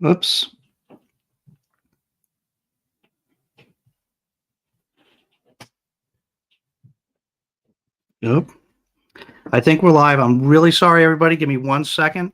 Oops. Nope. I think we're live. I'm really sorry, everybody. Give me 1 second.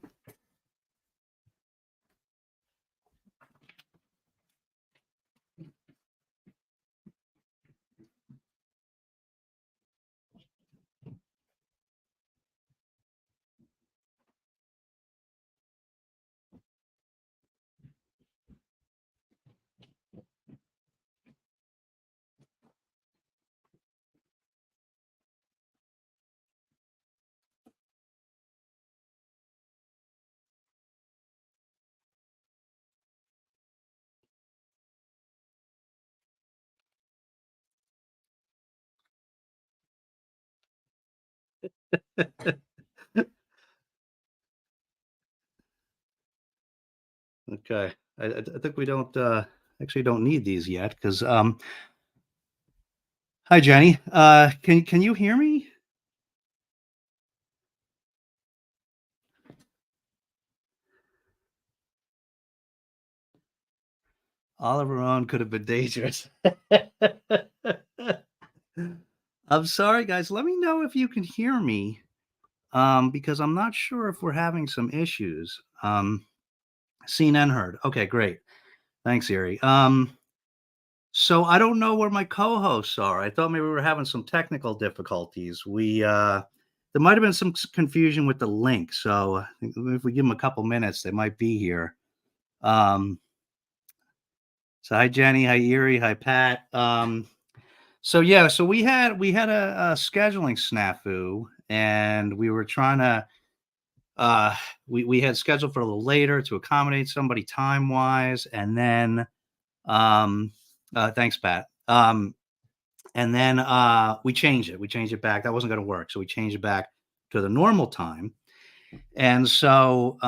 Okay. I think we don't actually don't need these yet because hi Jenny. Can you hear me? Oliver Owen could have been dangerous. I'm sorry, guys. Let me know if you can hear me. Because I'm not sure if we're having some issues. Seen and heard. Okay, great. Thanks, Erie. So I don't know where my co-hosts are. I thought maybe we were having some technical difficulties. There might have been some confusion with the link. So I think if we give them a couple minutes, they might be here. Um, so hi Jenny, hi Erie, hi Pat. So yeah, so we had a scheduling snafu, and we were trying to we had scheduled for a little later to accommodate somebody time wise, and then thanks Pat. And then we changed it. We changed it back. That wasn't going to work, so we changed it back to the normal time. And so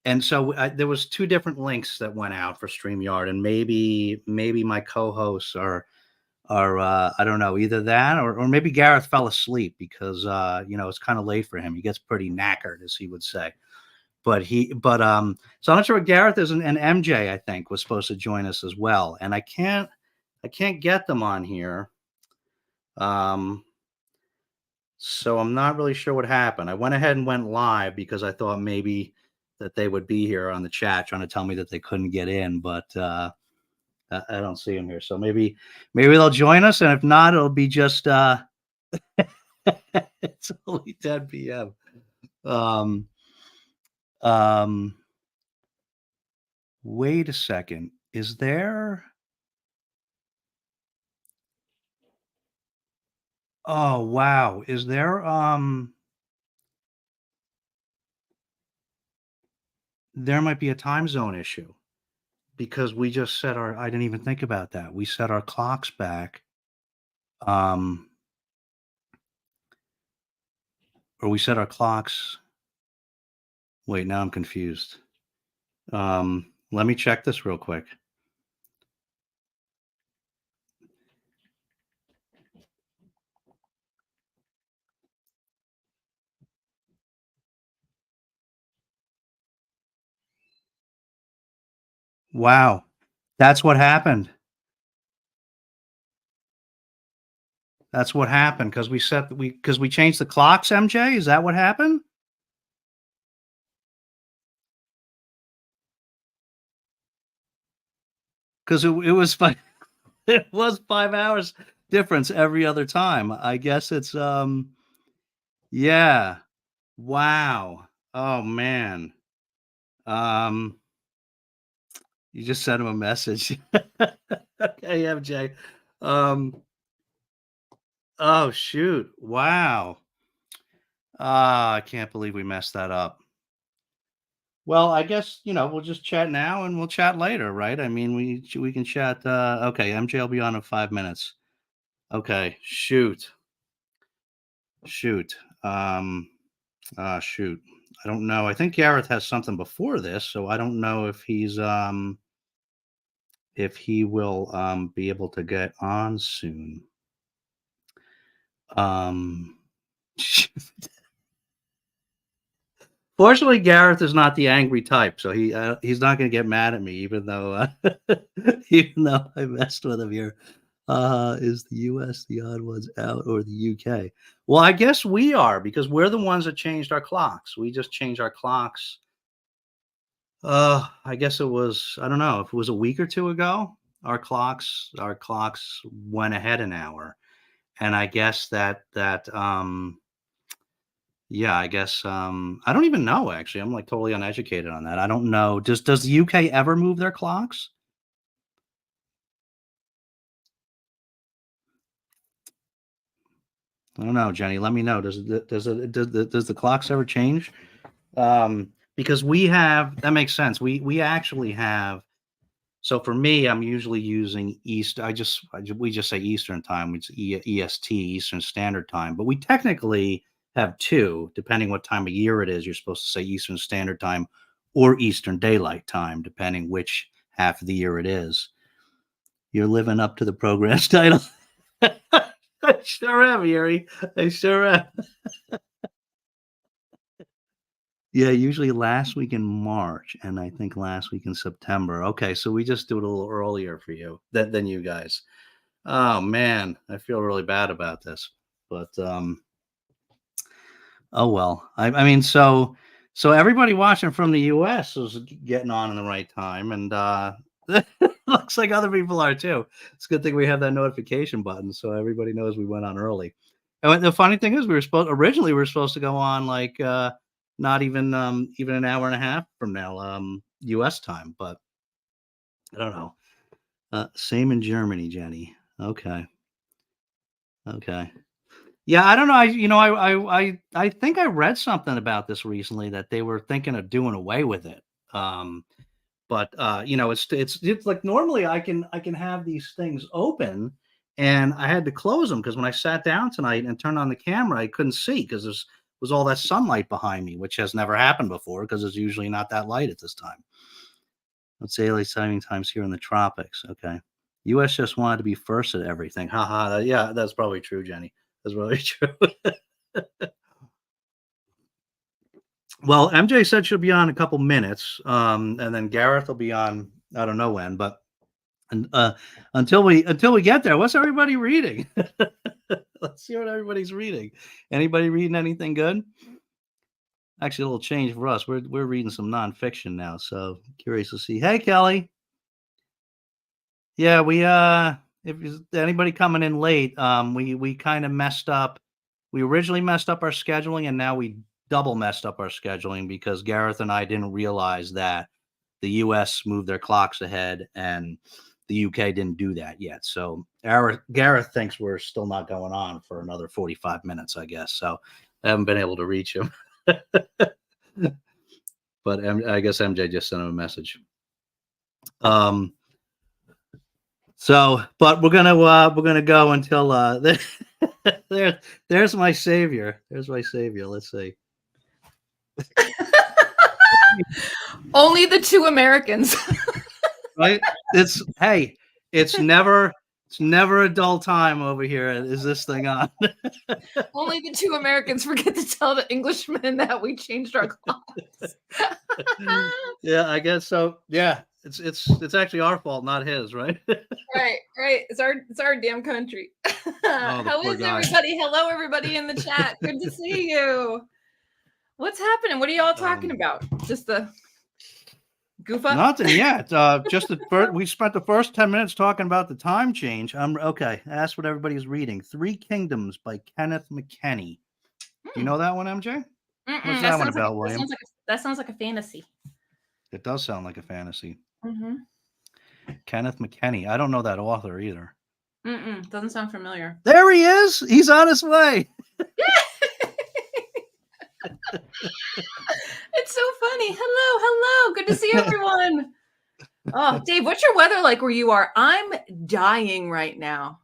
there was two different links that went out for StreamYard, and maybe my co-hosts are I don't know, either that or maybe Gareth fell asleep because it's kind of late for him. He gets pretty knackered, as he would say. So I'm not sure what Gareth is, and MJ I think was supposed to join us as well, and I can't get them on here. Um, so I'm not really sure what happened. I went ahead and went live because I thought maybe that they would be here on the chat trying to tell me that they couldn't get in, but I don't see them here. So maybe they'll join us, and if not, it'll be just it's only 10 p.m. Um, um, wait a second. Is there? Oh wow. Is there? There might be a time zone issue because we just set our. I didn't even think about that. We set our clocks back. Um, or we set our clocks. Wait, now I'm confused. Let me check this real quick. Wow, that's what happened. That's what happened because we changed the clocks. MJ, is that what happened? Because it was it was 5 hours difference every other time. I guess it's yeah. Wow. Oh man. Um, you just sent him a message. Okay, MJ. Um, oh shoot. Wow. Ah, I can't believe we messed that up. Well, I guess, we'll just chat now and we'll chat later, right? I mean, we can chat. Okay, MJ will be on in 5 minutes. Okay, shoot, shoot, shoot. I don't know. I think Gareth has something before this, so I don't know if he will be able to get on soon. Um, Fortunately, Gareth is not the angry type, so he's not going to get mad at me, even though even though I messed with him here. Is the U.S. the odd ones out or the U.K.? Well, I guess we are because we're the ones that changed our clocks. We just changed our clocks. I guess it was, I don't know if it was a week or two ago. Our clocks went ahead an hour, and I guess that yeah, I guess I don't even know actually. I'm like totally uneducated on that. I don't know. Does the UK ever move their clocks? I don't know, Jenny. Let me know. Does the clocks ever change? Because we have that makes sense. We actually have. So for me, I'm usually using East. We just say Eastern time. It's EST, Eastern Standard Time. But we technically have two, depending what time of year it is. You're supposed to say Eastern Standard Time or Eastern Daylight Time, depending which half of the year it is. You're living up to the program's title. I sure am, Yuri. I sure am. Yeah, usually last week in March, and I think last week in September. Okay, so we just do it a little earlier for you than you guys. Oh man, I feel really bad about this, but oh well. I mean, so everybody watching from the U.S. is getting on in the right time, and looks like other people are too. It's a good thing we have that notification button, so everybody knows we went on early. And the funny thing is, we were supposed to go on like not even even an hour and a half from now, U.S. time, but I don't know. Same in Germany, Jenny. Okay, okay. Yeah, I don't know. I think I read something about this recently that they were thinking of doing away with it. Um, but it's like normally I can have these things open, and I had to close them because when I sat down tonight and turned on the camera, I couldn't see because there was all that sunlight behind me, which has never happened before because it's usually not that light at this time. Let's say daylight saving times here in the tropics. Okay. US just wanted to be first at everything. Haha. Yeah, that's probably true, Jenny. That's probably true. Well, MJ said she'll be on in a couple minutes. And then Gareth will be on, I don't know when, but and until we get there, what's everybody reading? Let's see what everybody's reading. Anybody reading anything good? Actually, a little change for us. We're reading some nonfiction now, so curious to see. Hey, Kelly. Yeah, if anybody coming in late, we kind of messed up. We originally messed up our scheduling, and now we double messed up our scheduling because Gareth and I didn't realize that the U.S. moved their clocks ahead, and the UK didn't do that yet. So Gareth thinks we're still not going on for another 45 minutes, I guess. So I haven't been able to reach him. But I guess MJ just sent him a message. But we're gonna go until there's my savior. There's my savior. Let's see. Only the two Americans. Right? Hey, it's never a dull time over here. Is this thing on? Only the two Americans forget to tell the Englishmen that we changed our clocks. Yeah, I guess so. Yeah, it's actually our fault, not his, right? Right. It's our damn country. How is everybody? Hello, everybody in the chat. Good to see you. What's happening? What are y'all talking about? Just the goof up? Nothing yet. We spent the first 10 minutes talking about the time change. Okay. That's what everybody's reading. Three Kingdoms by Kenneth McKenney. Do you know that one, MJ? What's that one about, William? That sounds like a fantasy. It does sound like a fantasy. Mm-hmm. Kenneth McKenney. I don't know that author either. Doesn't sound familiar. There he is. He's on his way. It's so funny. Hello. Good to see everyone. Oh, Dave, what's your weather like where you are? I'm dying right now.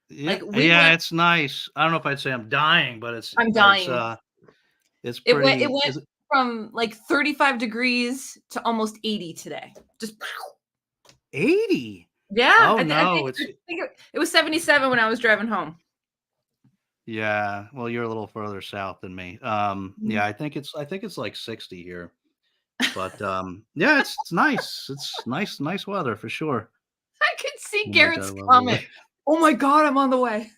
Yeah, it's nice. I don't know if I'd say I'm dying, but I'm dying. It's pretty. It went from like 35 degrees to almost 80 today. Just 80. Yeah. Oh no, I think it was 77 when I was driving home. Yeah. Well, you're a little further south than me. Mhm. Yeah, I think it's like 60 here. But yeah, it's nice. It's nice weather for sure. I can see Oh my God, Garrett's I love comment. Oh my god, I'm on the way.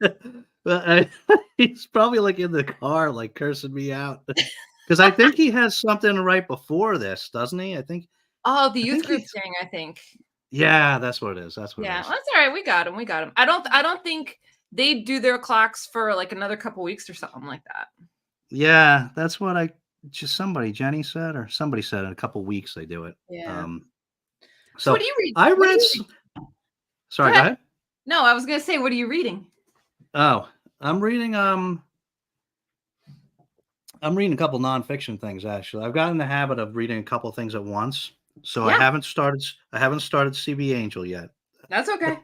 it. But he's probably like in the car, like cursing me out. Because I think he has something right before this, doesn't he? Oh, the I youth think group he's thing, I think. yeah, that's what it is. That's what it Yeah, is. well, that's all right. We got him. We got him. I don't think they do their clocks for like another couple weeks or something like that. Yeah, that's what Jenny said, or somebody said in a couple weeks they do it. Yeah. Um, So what so do you read? I What do read. you read? Go Sorry, go ahead. ahead. No, I was gonna say, what are you reading? Oh, I'm reading. I'm reading a couple nonfiction things actually. I've gotten in the habit of reading a couple things at once. So I Yeah, haven't started. I haven't started CB Angel yet. that's okay.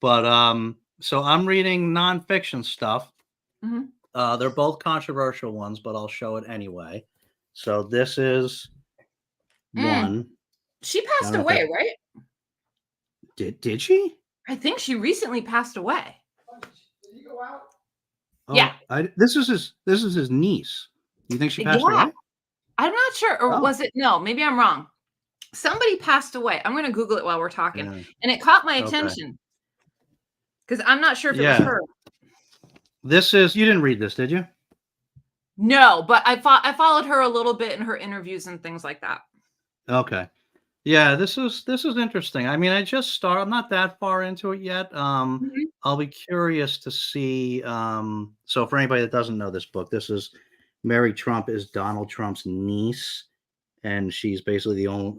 But so I'm reading nonfiction stuff. Mhm. They're both controversial ones, but I'll show it anyway. So this is Mm. one. She I passed don't know if that away, right? did she? I think she recently passed away. Yeah. Oh, this is his niece. You think she passed Yeah. away? I'm not sure. Or Oh, was it? No, maybe I'm wrong. Somebody passed away. I'm going to Google it while we're talking. yeah. And it caught my Okay. attention because I'm not sure if it was Yeah. her. This is you didn't read this, did you? No, but I followed her a little bit in her interviews and things like that. Okay. Yeah, this is interesting. I mean, I'm not that far into it yet. Mhm. I'll be curious to see. So for anybody that doesn't know this book, this is Mary Trump is Donald Trump's niece, and she's basically the only,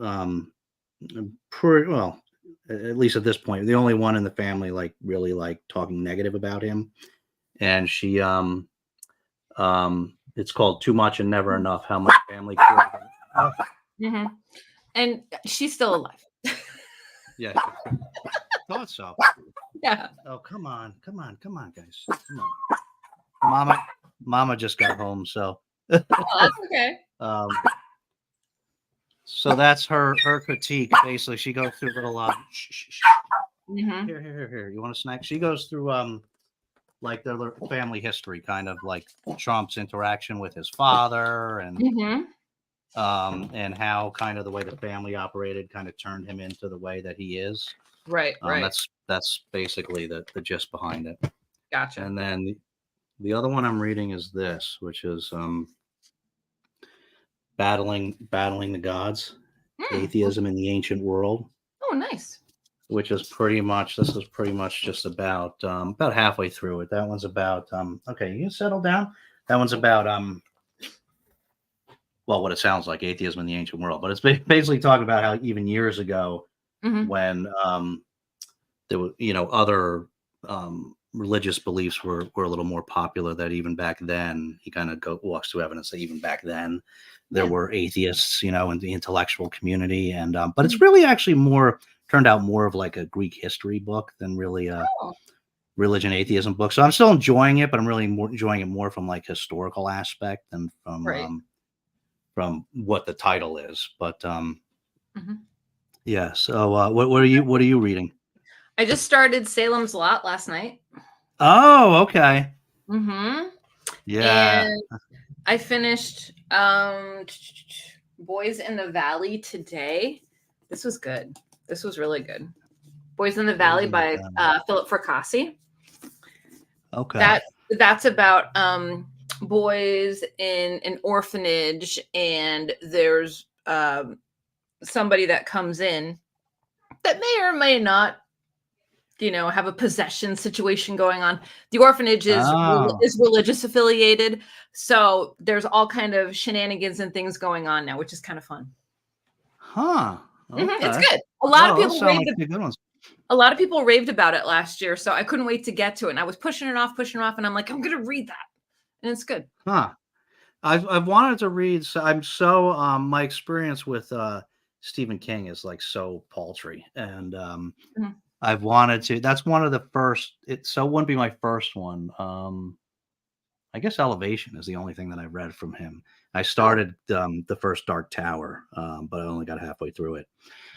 well, at least at this point, the only one in the family like really like talking negative about him. And it's called Too Much and Never Enough: How My Family Killed Him. Oh, Mhm. And she's still alive. yeah, thought so. Yeah. Oh, come on, guys, come on. Mama just got home, so Oh, that's okay. um, so that's her critique. Basically, she goes through a little shh, shh, shh. Mhm. Here. You want a snack? She goes through like their family history, kind of like Trump's interaction with his father, Mhm. and how kind of the way the family operated kind of turned him into the way that he is. Right, right. That's basically the gist behind it. Gotcha. And then the other one I'm reading is this, which is battling the gods, Mm. atheism in the ancient world, Oh, nice. which is pretty much this is pretty much just about halfway through it. That one's about okay, you can settle down. That one's about well, what it sounds like, atheism in the ancient world, but it's basically talking about how even years ago Mhm. when there were other religious beliefs were a little more popular, that even back then he kind of walks through evidence that even back then there Yeah. were atheists in the intellectual community, and but it's Mhm. really actually more turned out more of like a Greek history book than really a Oh, religion atheism book. So I'm still enjoying it, but I'm really more enjoying it more from like historical aspect than right. from what the title is. But Mhm. yeah, so what are you reading? I just started Salem's Lot last night. Oh, okay. Mhm. Yeah. And I finished Boys in the Valley today. This was good. This was really good. Boys in the Boys Valley in the by Family. Philip Fracassi. Okay. That that's about boys in an orphanage, and there's somebody that comes in that may or may not, have a possession situation going on. The orphanage Oh. is religious affiliated, so there's all kind of shenanigans and things going on now, which is kind of fun. Huh. It's Okay. good. Oh, those sound like two good ones. A lot of people raved about it last year, so I couldn't wait to get to it. And I was pushing it off, and I'm like, I'm gonna read that, and it's good. Huh. I've wanted to read. So I'm so my experience with Stephen King is like so paltry, and Mhm. I've wanted to. That's one of the first. It wouldn't be my first one. I guess Elevation is the only thing that I read from him. I started the first Dark Tower, but I only got halfway through it.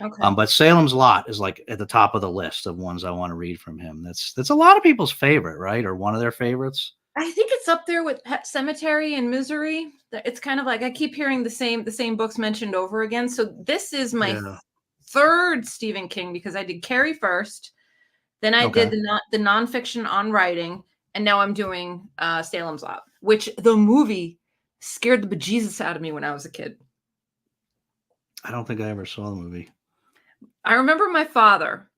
Okay. But Salem's Lot is like at the top of the list of ones I want to read from him. That's a lot of people's favorite, right? Or one of their favorites. I think it's up there with Pet Cemetery and Misery. It's kind of like I keep hearing the same books mentioned over again. So this is my third Stephen King, because I did Carrie first, then I did the nonfiction on writing, and now I'm doing Salem's Lot, which the movie scared the bejesus out of me when I was a kid. I don't think I ever saw the movie. I remember my father.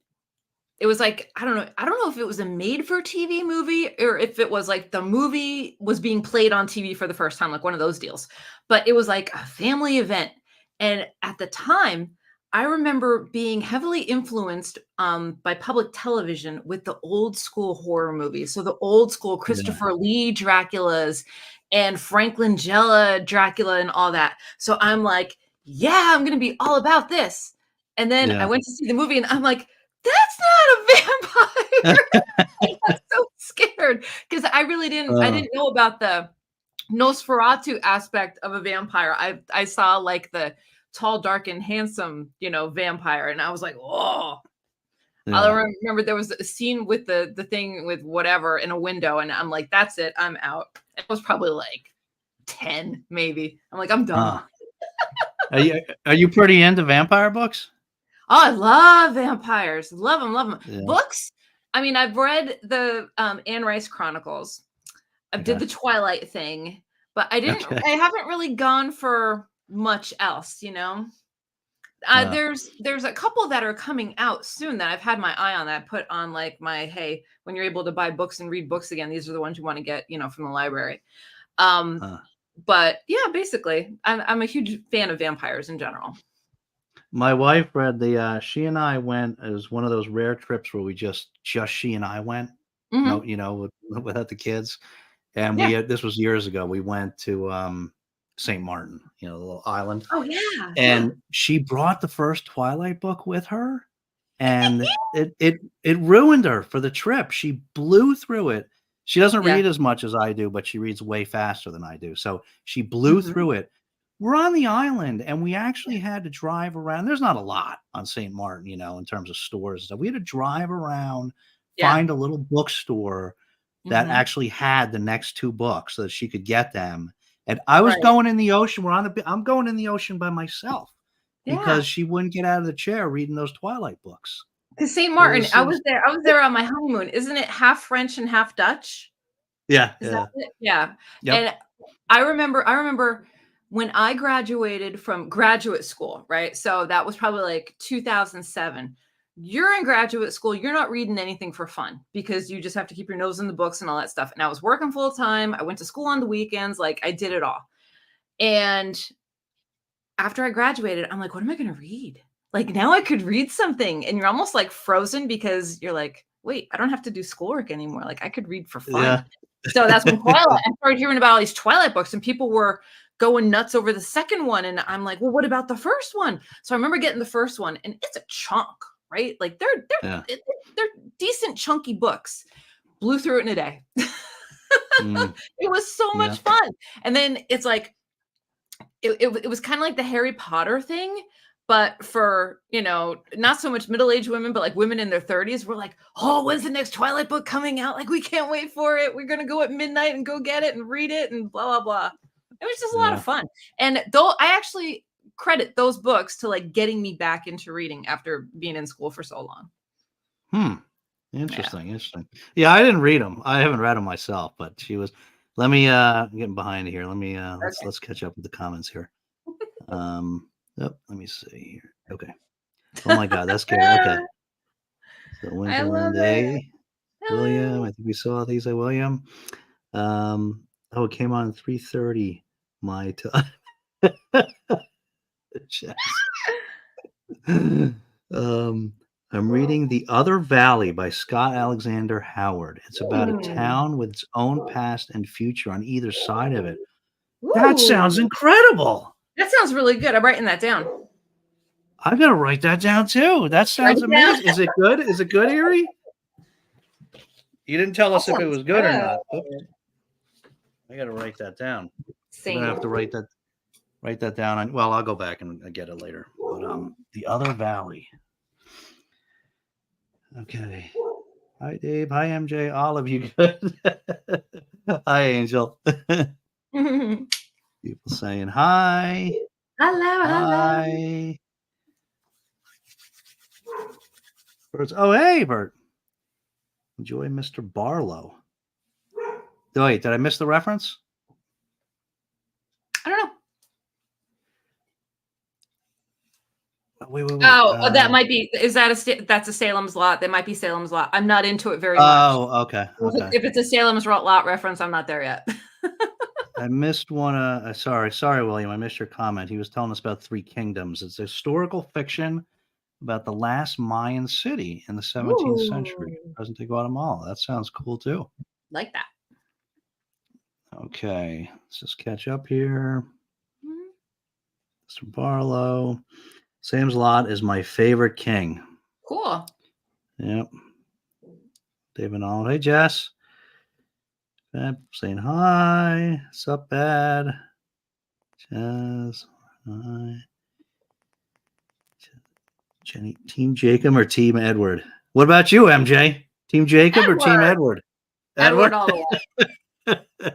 It was like, I don't know if it was a made-for-TV movie or if it was like the movie was being played on TV for the first time, like one of those deals. But it was like a family event. And at the time, I remember being heavily influenced by public television with the old school horror movies. So the old school Christopher Lee Draculas and Frank Langella Dracula and all that. So I'm like, yeah, I'm going to be all about this. And then I went to see the movie and I'm like, that's not a vampire. I got so scared because I didn't know about the Nosferatu aspect of a vampire. I saw like the tall, dark, and handsome, vampire, and I was like, oh. I remember there was a scene with the thing with whatever in a window, and I'm like, that's it, I'm out. It was probably like 10, maybe. I'm like, I'm done. Are you pretty into vampire books? Oh, I love vampires. Love them. Yeah. Books. I mean, I've read the Anne Rice Chronicles. I did the Twilight thing, but I haven't really gone for much else, There's a couple that are coming out soon that I've had my eye on, that I put on like my, hey, when you're able to buy books and read books again, these are the ones you want to get, from the library. But yeah, basically, I'm a huge fan of vampires in general. My wife read she and I went, it was one of those rare trips where we just she and I went, without the kids. And this was years ago. We went to St. Martin, the little island. Oh yeah. And she brought the first Twilight book with her, and it ruined her for the trip. She blew through it. She doesn't read as much as I do, but she reads way faster than I do. So she blew through it. We're on the island, and we actually had to drive around. There's not a lot on St. Martin, in terms of stores. So we had to drive around, find a little bookstore that actually had the next two books so that she could get them. And I was going in the ocean. I'm going in the ocean by myself because she wouldn't get out of the chair reading those Twilight books. Because St. Martin, I was there on my honeymoon. Isn't it half French and half Dutch? Yeah. Is that it? Yeah. Yep. And I remember when I graduated from graduate school, right? So that was probably like 2007. You're in graduate school, you're not reading anything for fun because you just have to keep your nose in the books and all that stuff. And I was working full time. I went to school on the weekends. Like I did it all. And after I graduated, I'm like, what am I going to read? Like now I could read something, and you're almost like frozen because you're like, wait, I don't have to do schoolwork anymore. Like I could read for fun. Yeah. So that's when Twilight, I started hearing about all these Twilight books, and people were going nuts over the second one. And I'm like, well, what about the first one? So I remember getting the first one, and it's a chunk, right? Like they're decent chunky books. Blew through it in a day. It was so much fun. And then it's like, it was kind of like the Harry Potter thing, but for, not so much middle-aged women, but like women in their 30s were like, oh, when's the next Twilight book coming out? Like, we can't wait for it. We're going to go at midnight and go get it and read it and blah, blah, blah. It was just a lot of fun. And though I actually credit those books to like getting me back into reading after being in school for so long. Interesting. Yeah, I didn't read them. I haven't read them myself, but she was. Let me I'm getting behind here. Let me let's catch up with the comments here. Let me see here. Okay. Oh my God, that's scary. Okay. So Winterland Day, William. I think we saw these at William. It came on 3:30 my time. I'm reading The Other Valley by Scott Alexander Howard. It's about a town with its own past and future on either side of it. Ooh. That sounds incredible. That sounds really good. I'm writing that down. I gotta write that down too. That sounds amazing. Is it good? Is it good, Erie? You didn't tell us if it was good or not. I got to write that down. Same. I'm gonna have to write that down. Well, I'll go back and get it later. But the other valley. Okay. Hi, Dave. Hi, MJ. All of you good. Hi, Angel. People saying hi. Hello, hi. Birds. Oh, hey, Bert. Enjoy Mr. Barlow. Wait, did I miss the reference? I don't know. Wait. Oh, that might be. Is that that's a Salem's Lot? That might be Salem's Lot. I'm not into it very much. Oh, okay. If it's a Salem's Lot reference, I'm not there yet. I missed one. Sorry, William. I missed your comment. He was telling us about Three Kingdoms. It's historical fiction about the last Mayan city in the 17th century, present-day Guatemala. That sounds cool too. Like that. Okay, let's just catch up here. Mr. Barlow. Sam's Lot is my favorite king. Cool. Yep. David Arnold. Hey, Jess. Bad saying hi. What's up, Bad? Jess. Hi. Jenny. Team Jacob or Team Edward? What about you, MJ? Team Jacob or Team Edward? Edward all the way.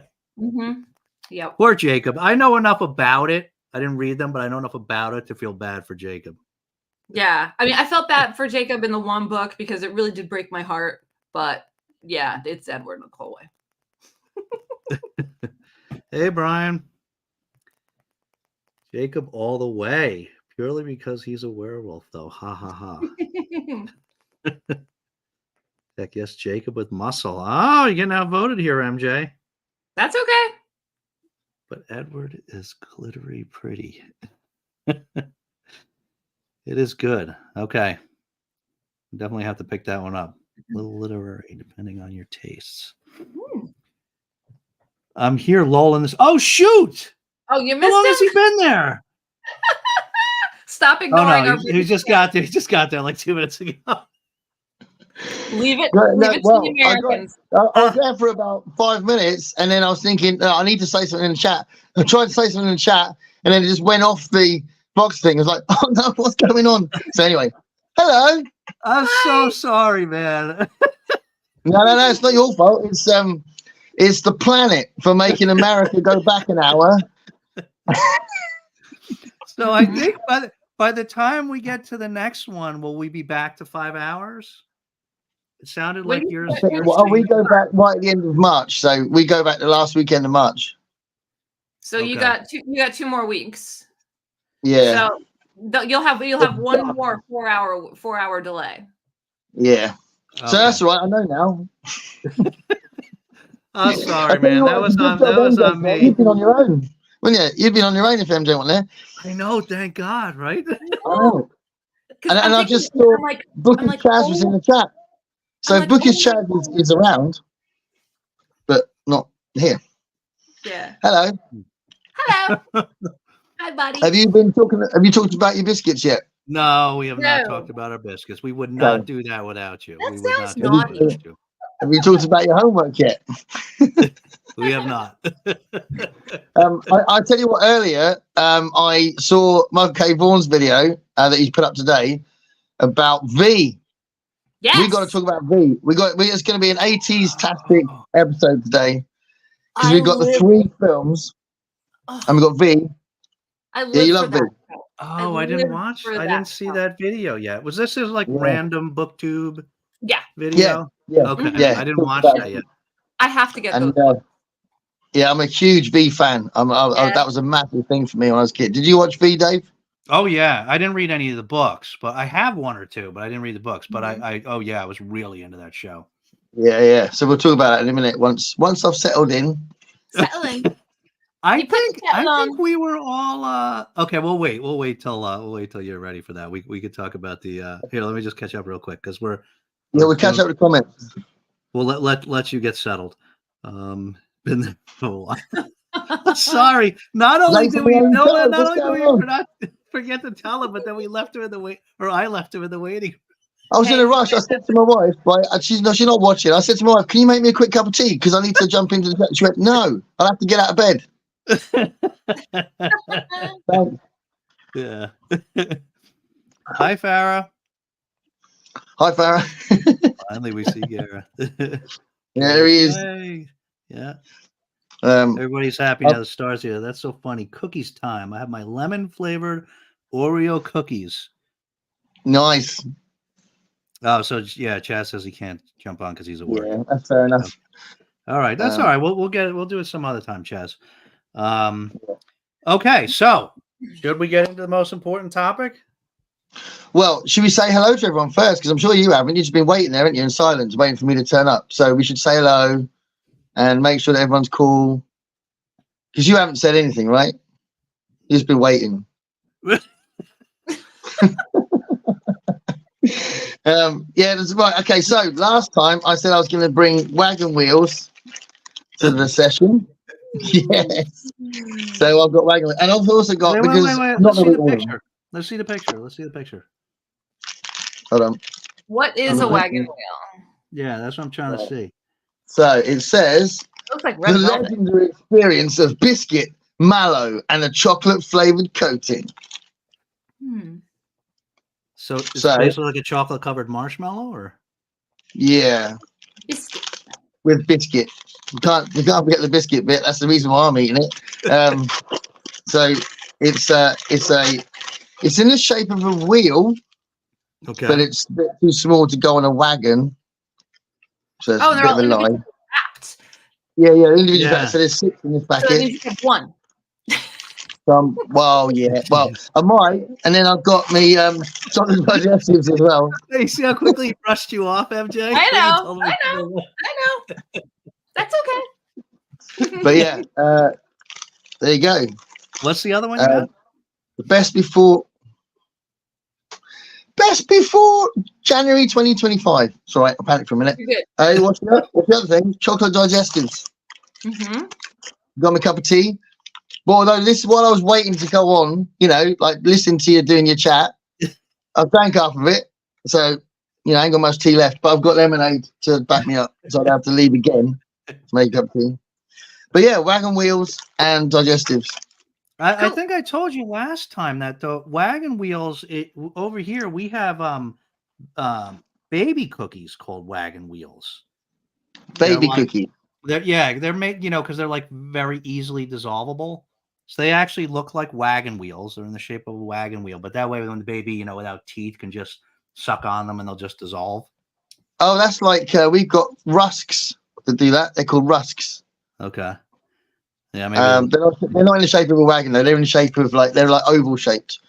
Yep. Poor Jacob. I know enough about it. I didn't read them, but I know enough about it to feel bad for Jacob. Yeah. I mean, I felt bad for Jacob in the one book because it really did break my heart. But yeah, it's Edward the whole way. Hey, Brian. Jacob all the way. Purely because he's a werewolf, though. Ha, ha, ha. Heck yes, Jacob with muscle. Oh, you're getting outvoted here, MJ. That's okay. But Edward is glittery pretty. It is good. Okay. Definitely have to pick that one up. A little literary, depending on your tastes. I'm here lolling this. Oh, shoot! Oh, you missed How long him? has he been there? Stop ignoring our he just got there. He just got there like 2 minutes ago. Leave it to the Americans. I was there for about 5 minutes, and then I was thinking, I need to say something in the chat. I tried to say something in the chat, and then it just went off the box thing. I was like, oh no, what's going on? So anyway, hello. I'm so sorry, man. No, it's not your fault. It's the planet for making America go back an hour. So I think by the time we get to the next one, will we be back to 5 hours? It sounded like yours. Well, we go back right at the end of March, so we go back the last weekend of March. So okay. you got 2 more weeks. Yeah. So you'll have one more 4 hour delay. Yeah. Okay. So that's all right. I know now. Oh, sorry, man. That was on me. You've been on your own. Well, yeah, you've been on your own if MJ wasn't there. I know. Thank God, right? I know. And I just saw Booker's Chaz was in the chat. So Booker's Chaz is around, but not here. Yeah. Hello. Hello. Hi, buddy. Have you talked about your biscuits yet? No, we have not talked about our biscuits. We would not do that without you. That sounds naughty. Have you talked about your homework yet? We have not. I tell you what, earlier, I saw Mug K. Vaughan's video that he's put up today about V. Yes. We got to talk about V. It's going to be an 80s classic episode today because we've got the 3 films and we've got V. You love V. Oh, I didn't see that video yet. Was this his random booktube video? Yeah. Okay. Yeah. I didn't watch that yet. I have to get those. Yeah, I'm a huge V fan. That was a massive thing for me when I was a kid. Did you watch V, Dave? Oh yeah, I didn't read any of the books, but I have 1 or 2, but I didn't read the books. But I was really into that show. Yeah. So we'll talk about it in a minute once I've settled in. I think we were all okay. We'll wait till you're ready for that. We could talk about the here. Let me just catch up real quick because we'll catch up with comments. We'll let you get settled. Been there for a while. Sorry. Not only did we forget to tell him, but then we left him in the wait, or I left him in the waiting. I was in a rush. I said to my wife, right? She's not watching. I said to my wife, "Can you make me a quick cup of tea? Because I need to jump into the chat." She went, "No, I'll have to get out of bed." Thanks. Yeah. Hi, Farah. Hi, Farah. Finally, we see Gara. There he is. Hey. Yeah. Um, Everybody's happy now. The stars here. That's so funny. Cookies time. I have my lemon flavored Oreo cookies. nice. Oh, so yeah, Chaz says he can't jump on because he's at work. Yeah, that's fair enough. All right, that's all right. We'll get it. We'll do it some other time, Chaz. Okay, so should we get into the most important topic? Well, should we say hello to everyone first? Because I'm sure you haven't. You've just been waiting there, haven't you, in silence, waiting for me to turn up. So we should say hello and make sure that everyone's cool. Because you haven't said anything, right? You've just been waiting. Yeah, that's right. Okay, so last time I said I was going to bring wagon wheels to the session. Yes. So I've got wagon wheels. And I've also got, wait. Let's see the order. picture. Let's see the picture. Let's see the picture. Hold on. What is a wagon wheel? Yeah, that's what I'm trying to see. So it says, It looks like the red velvet. legendary experience of biscuit, mallow, and a chocolate-flavored coating. So it's basically like a chocolate-covered marshmallow, or? Yeah. Biscuit. With biscuit. You can't forget the biscuit bit. That's the reason why I'm eating it. So it's in the shape of a wheel. Okay. But it's a bit too small to go on a wagon. So it's a bit of a lie. Wrapped. Yeah, individual packets. So there's 6 in this packet. So that means you have one. Well, I might, and then I've got me chocolate digestives as well. Hey, see how quickly he brushed you off, MJ? I know. That's okay. But yeah, there you go. What's the other one you got? The best before January 2025. It's all right, I panicked for a minute. Hey, what's the other thing? Chocolate digestives. Got me a cup of tea. But although this is while I was waiting to go on, like listening to you doing your chat, I've drank half of it. So, I ain't got much tea left, but I've got lemonade to back me up. So I'd have to leave again to make a cup of tea. But yeah, wagon wheels and digestives. I think I told you last time that the wagon wheels over here we have baby cookies called wagon wheels. Baby cookie. They're made, because they're like very easily dissolvable. So they actually look like wagon wheels. They're in the shape of a wagon wheel, but that way when the baby, without teeth can just suck on them and they'll just dissolve. Oh, that's like we've got rusks that do that. They're called rusks. Okay. Yeah, maybe they're not in the shape of a wagon though. They're in the shape of they're like oval shaped.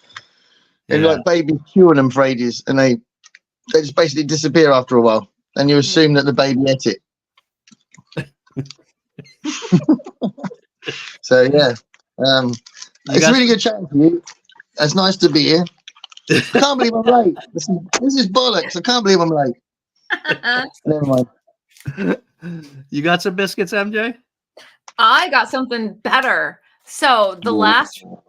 And like babies chewing them for ages, and they just basically disappear after a while. And you assume that the baby ate it. So yeah, it's really good chatting to you. It's nice to be here. I can't believe I'm late. This is bollocks. I can't believe I'm late. Never mind. You got some biscuits, MJ? I got something better. So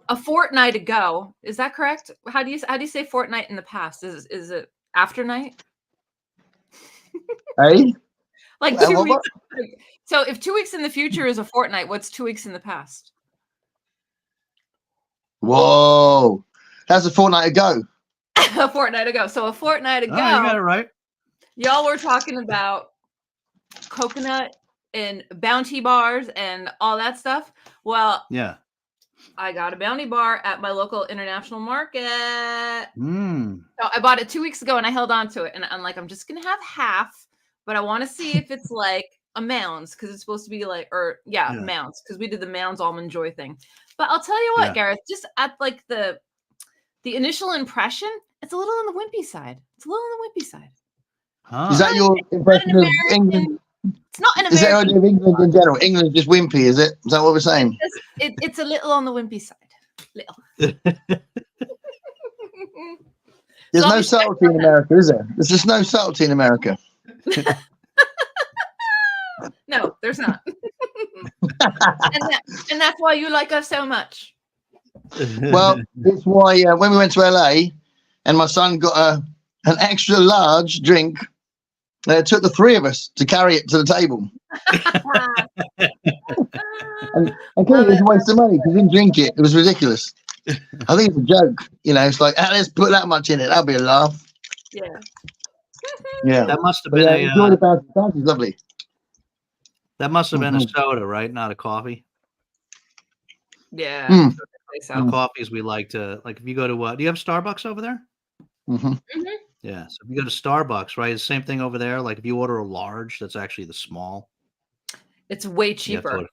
a fortnight ago, is that correct? How do you say fortnight in the past? Is it after night? Hey, like 2 weeks. So if 2 weeks in the future is a fortnight, what's 2 weeks in the past? Whoa, that's a fortnight ago. A fortnight ago. So a fortnight ago, you got it right. Y'all were talking about coconut and bounty bars and all that stuff. Well, yeah, I got a bounty bar at my local international market. So I bought it 2 weeks ago and I held on to it. And I'm like, I'm just going to have half, but I want to see if it's like a Mounds, because it's supposed to be like, Mounds, because we did the Mounds Almond Joy thing. But I'll tell you what, Gareth, just at like the initial impression, it's a little on the wimpy side. Is that your impression of England? It's not an American. Is that idea of England in general? England is just wimpy, is it? Is that what we're saying? It's a little on the wimpy side. Little. There's no subtlety in America, is there? There's just no subtlety in America. No, there's not. and that's why you like us so much. Well, it's why when we went to LA and my son got an extra large drink. It took the three of us to carry it to the table. And clearly it was a waste of money because we didn't drink it. It was ridiculous. I think it's a joke. It's like, let's put that much in it. That'll be a laugh. Yeah. Yeah. That must have been enjoy the bouncy. Bouncy's lovely. That must have been a soda, right? Not a coffee. Yeah. The coffees we like to, like, if you go to, do you have Starbucks over there? Yeah. So if you go to Starbucks, right, it's the same thing over there. Like if you order a large, that's actually the small. It's way cheaper.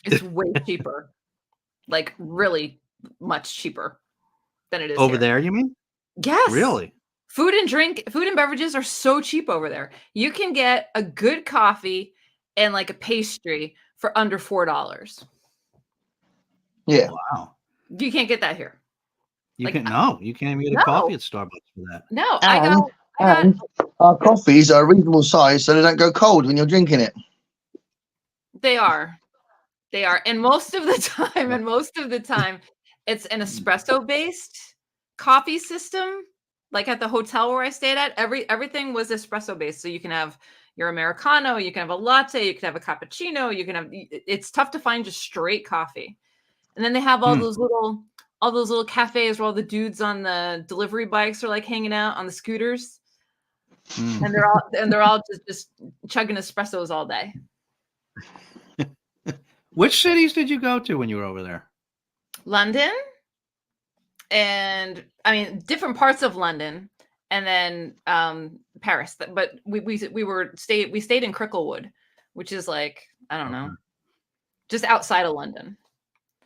It's way cheaper. Like really much cheaper than it is over here. there, you mean? Yes. Really? Food and beverages are so cheap over there. You can get a good coffee and like a pastry for under $4. Yeah. Wow. You can't get that here. You can't even get a coffee at Starbucks for that. No, and our coffees are a reasonable size so they don't go cold when you're drinking it. They are. And most of the time, it's an espresso based coffee system. Like at the hotel where I stayed at, everything was espresso based. So you can have your Americano, you can have a latte, you can have a cappuccino, it's tough to find just straight coffee. And then they have all those little cafes where all the dudes on the delivery bikes are like hanging out on the scooters. And they're all just chugging espressos all day. Which cities did you go to when you were over there? London, and I mean different parts of London, and then Paris. But we stayed in Cricklewood, which is like, I don't know, just outside of London.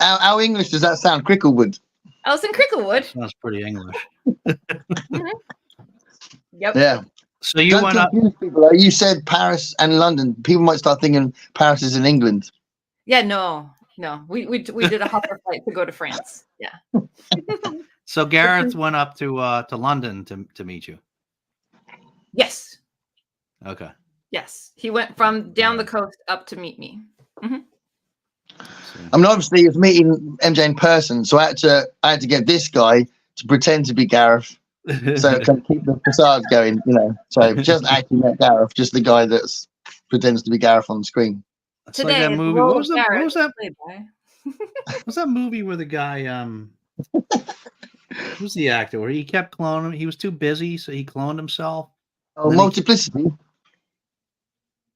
How English does that sound? Cricklewood. I was in Cricklewood. Sounds pretty English. Yep. Yeah. So you went up. People. You said Paris and London. People might start thinking Paris is in England. Yeah. No. We did a hopper flight to go to France. Yeah. So Gareth went up to London to meet you. Yes. Okay. Yes, he went from down the coast up to meet me. I mean, obviously, it's meeting MJ in person, so I had to get this guy to pretend to be Gareth, so to keep the facade going, So just actually met Gareth, just the guy that pretends to be Gareth on the screen. It's like that movie. What was that? What's that movie where the guy who's the actor where he kept cloning? He was too busy, so he cloned himself. Oh, Multiplicity.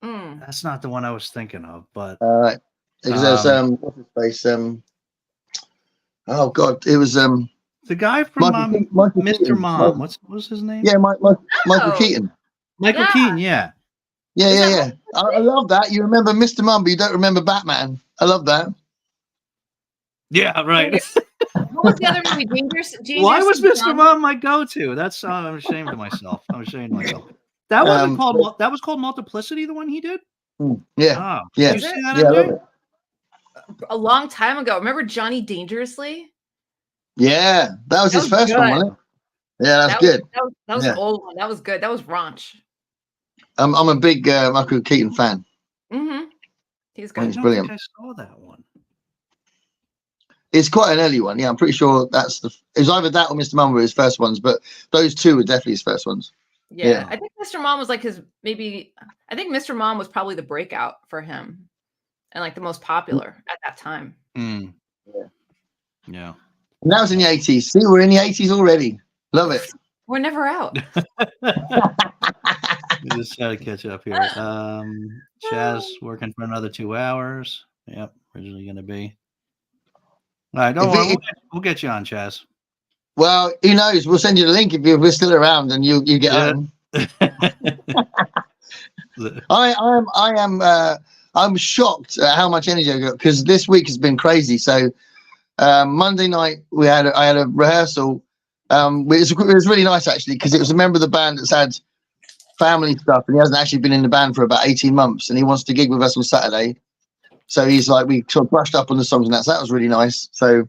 That's not the one I was thinking of, but what's his face? Oh God, it was the guy from Mr. Keaton. Mom. What's his name? Yeah, Michael Keaton. Michael Keaton, yeah. Yeah. I love that. You remember Mr. Mom, but you don't remember Batman. I love that. Yeah, right. What was the other movie? Dangerous Why was Mr. Mom my go-to? That's I'm ashamed of myself. That wasn't called. That was called Multiplicity. The one he did. Yeah. Oh, yeah. Did you see that, I love it. A long time ago. Remember Johnny Dangerously? Yeah, that was his first one, wasn't it? Yeah, that's good. That was an old one. That was good. That was raunch. I'm a big Michael Keaton fan. He's good. He's brilliant. I saw that one. It's quite an early one. Yeah, I'm pretty sure it was either that or Mr. Mom were his first ones, but those two were definitely his first ones. Yeah. I think Mr. Mom was like I think Mr. Mom was probably the breakout for him and like the most popular at that time. Yeah. And that was in the 80s. See, we're in the 80s already. Love it. We're never out. We just try to catch up here. Chaz working for another 2 hours. Yep, originally going to be. All right, don't worry. We'll get you on, Chaz. Well, who knows? We'll send you the link if we're still around and you get on. I'm shocked at how much energy I got because this week has been crazy. So Monday night I had a rehearsal. It was really nice actually because it was a member of the band that's had family stuff and he hasn't actually been in the band for about 18 months and he wants to gig with us on Saturday. So he's like, we sort of brushed up on the songs and that. So that was really nice. So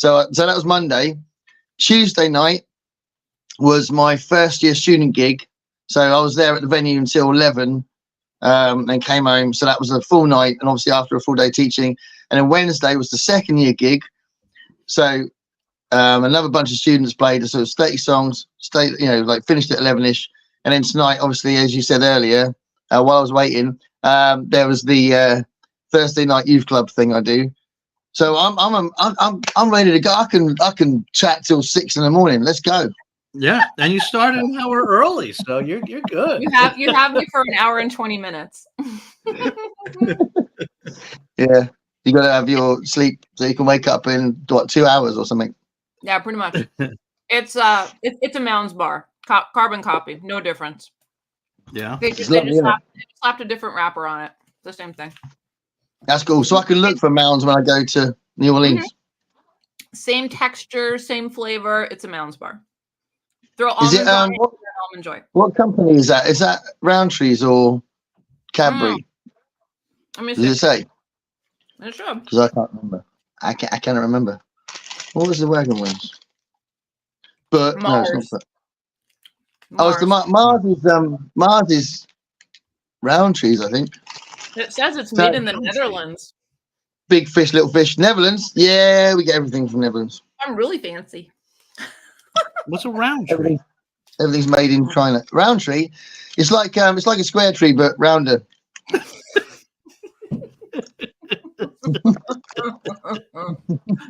that was Monday. Tuesday night was my first year student gig. So I was there at the venue until 11 and came home. So that was a full night and obviously after a full day teaching. And then Wednesday was the second year gig. So Another bunch of students played a sort of 30 songs, like finished at 11ish. And then tonight, obviously, as you said earlier, while I was waiting, there was the Thursday night youth club thing I do. So I'm ready to go. I can chat till 6 in the morning. Let's go. Yeah, and you started an hour early, so you're good. You have me for an hour and 20 minutes. Yeah, you got to have your sleep so you can wake up in 2 hours or something. Yeah, pretty much. It's a Mounds bar, carbon copy, no difference. Yeah, they just slapped a different wrapper on it. The same thing. That's cool. So I can look for Mounds when I go to New Orleans. Mm-hmm. Same texture, same flavor. It's a Mounds bar. Throw Is it almond joy. What company is that? Is that Roundtree's or Cadbury? Does it say? It should. Because I can't remember. I can't remember. What was the wagon wings? But Mars. No, it's not. Oh, it's the Mars is Roundtree's, I think. It says it's made in the Netherlands. Big fish, little fish. Netherlands. Yeah, we get everything from Netherlands. I'm really fancy. What's a Roundtree? Everything's made in China. Roundtree, it's like a square tree but rounder.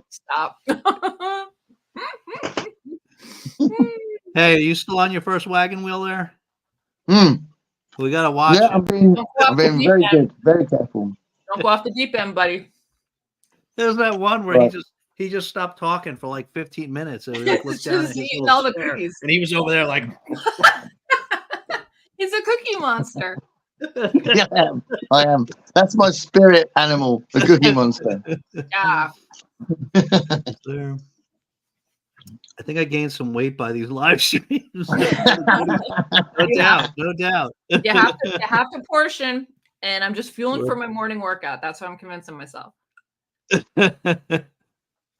Stop. Hey, are you still on your first wagon wheel there? We gotta watch. Yeah, I'm being very good, very careful. Don't go off the deep end, buddy. There's that one where he just stopped talking for like 15 minutes. And we like looked down at his eating all the chair, cookies. and he was over there like he's a cookie monster. Yeah, I am. That's my spirit animal, the Cookie Monster. Yeah. I think I gained some weight by these live streams. No doubt. You have to portion, and I'm just fueling for my morning workout. That's what I'm convincing myself.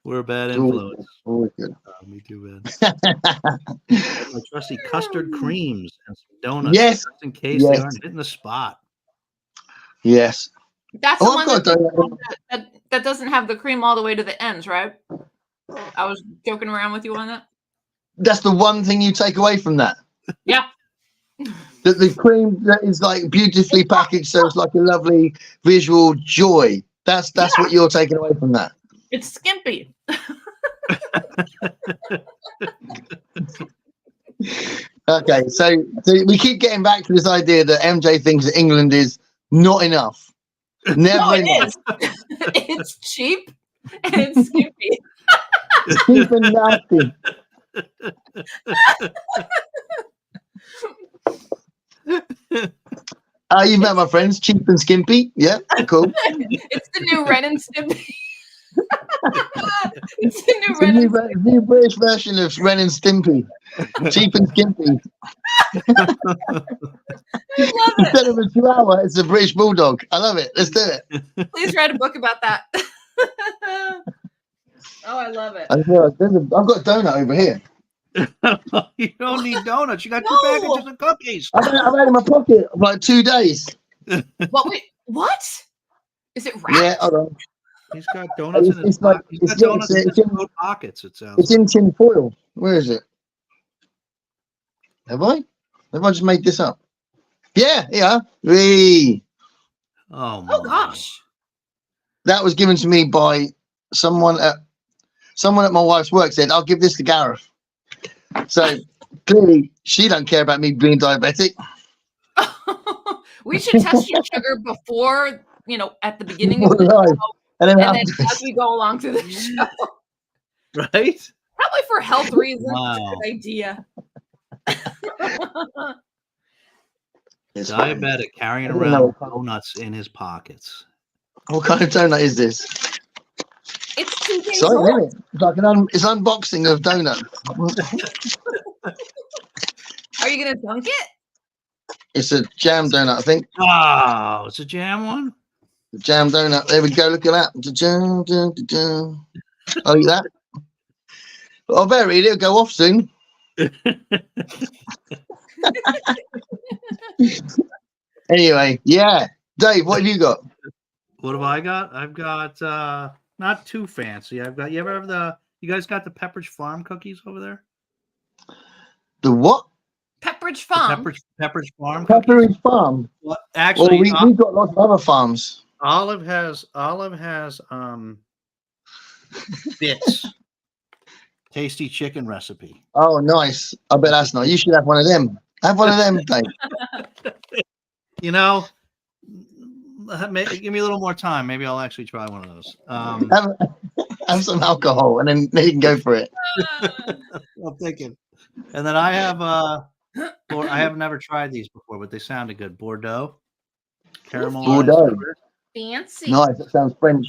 We're a bad influence. Always good. Me too, man. My trusty custard creams and some donuts. Yes. Just in case they aren't hitting the spot. Yes. That's the one that doesn't have the cream all the way to the ends, right? I was joking around with you on that. That's the one thing you take away from that. Yeah. That the cream that is like beautifully packaged, so it's like a lovely visual joy. That's what you're taking away from that. It's skimpy. Okay, so we keep getting back to this idea that MJ thinks that England is not enough. Never enough. It's cheap and it's skimpy. Cheap and nasty. You met my friends, Cheap and Skimpy. Yeah, cool. It's the new Ren and Stimpy. It's the new British version of Ren and Stimpy. Cheap and Skimpy. Instead of a chihuahua, it's a British bulldog. I love it. Let's do it. Please write a book about that. Oh, I love it. I've got a donut over here. You don't need donuts. You got 2 packages of cookies. I've had it in my pocket for like 2 days. What? Is it wrapped? Yeah, hold on. He's got donuts in his pocket. He's got donuts in his pockets, it sounds. It's in tin foil. Where is it? Have I just made this up? Yeah, yeah. Oh gosh. That was given to me by someone at my wife's work. Said, I'll give this to Gareth. So clearly she don't care about me being diabetic. We should test your sugar before, at the beginning of the show, and then as we go along through the show. Right? Probably for health reasons. Wow. It's a good idea. Diabetic carrying around donuts in his pockets. What kind of donut is this? It's 2 days Sorry, old. isn't it? It's like it's unboxing of donut. Are you gonna dunk it? It's a jam donut, I think. Oh, it's a jam one? The jam donut. There we go. Look at that. I'll eat that. I'll better eat it. It'll go off soon. Anyway, yeah. Dave, what have you got? What have I got? I've got not too fancy. I've got you ever have You guys got the Pepperidge Farm cookies over there? The what? Pepperidge Farm. Pepperidge Farm cookies. Pepperidge Farm. Well, Well, actually, we've got lots of other farms. Olive has bits. Tasty chicken recipe. Oh, nice. I bet that's nice. You should have one of them. Have one of them, Dave. You know, give me a little more time. Maybe I'll actually try one of those. Have some alcohol, and then you can go for it. I'm thinking. And then I have never tried these before, but they sounded good. Bordeaux. Caramel. Bordeaux. Fancy. Nice. That sounds French.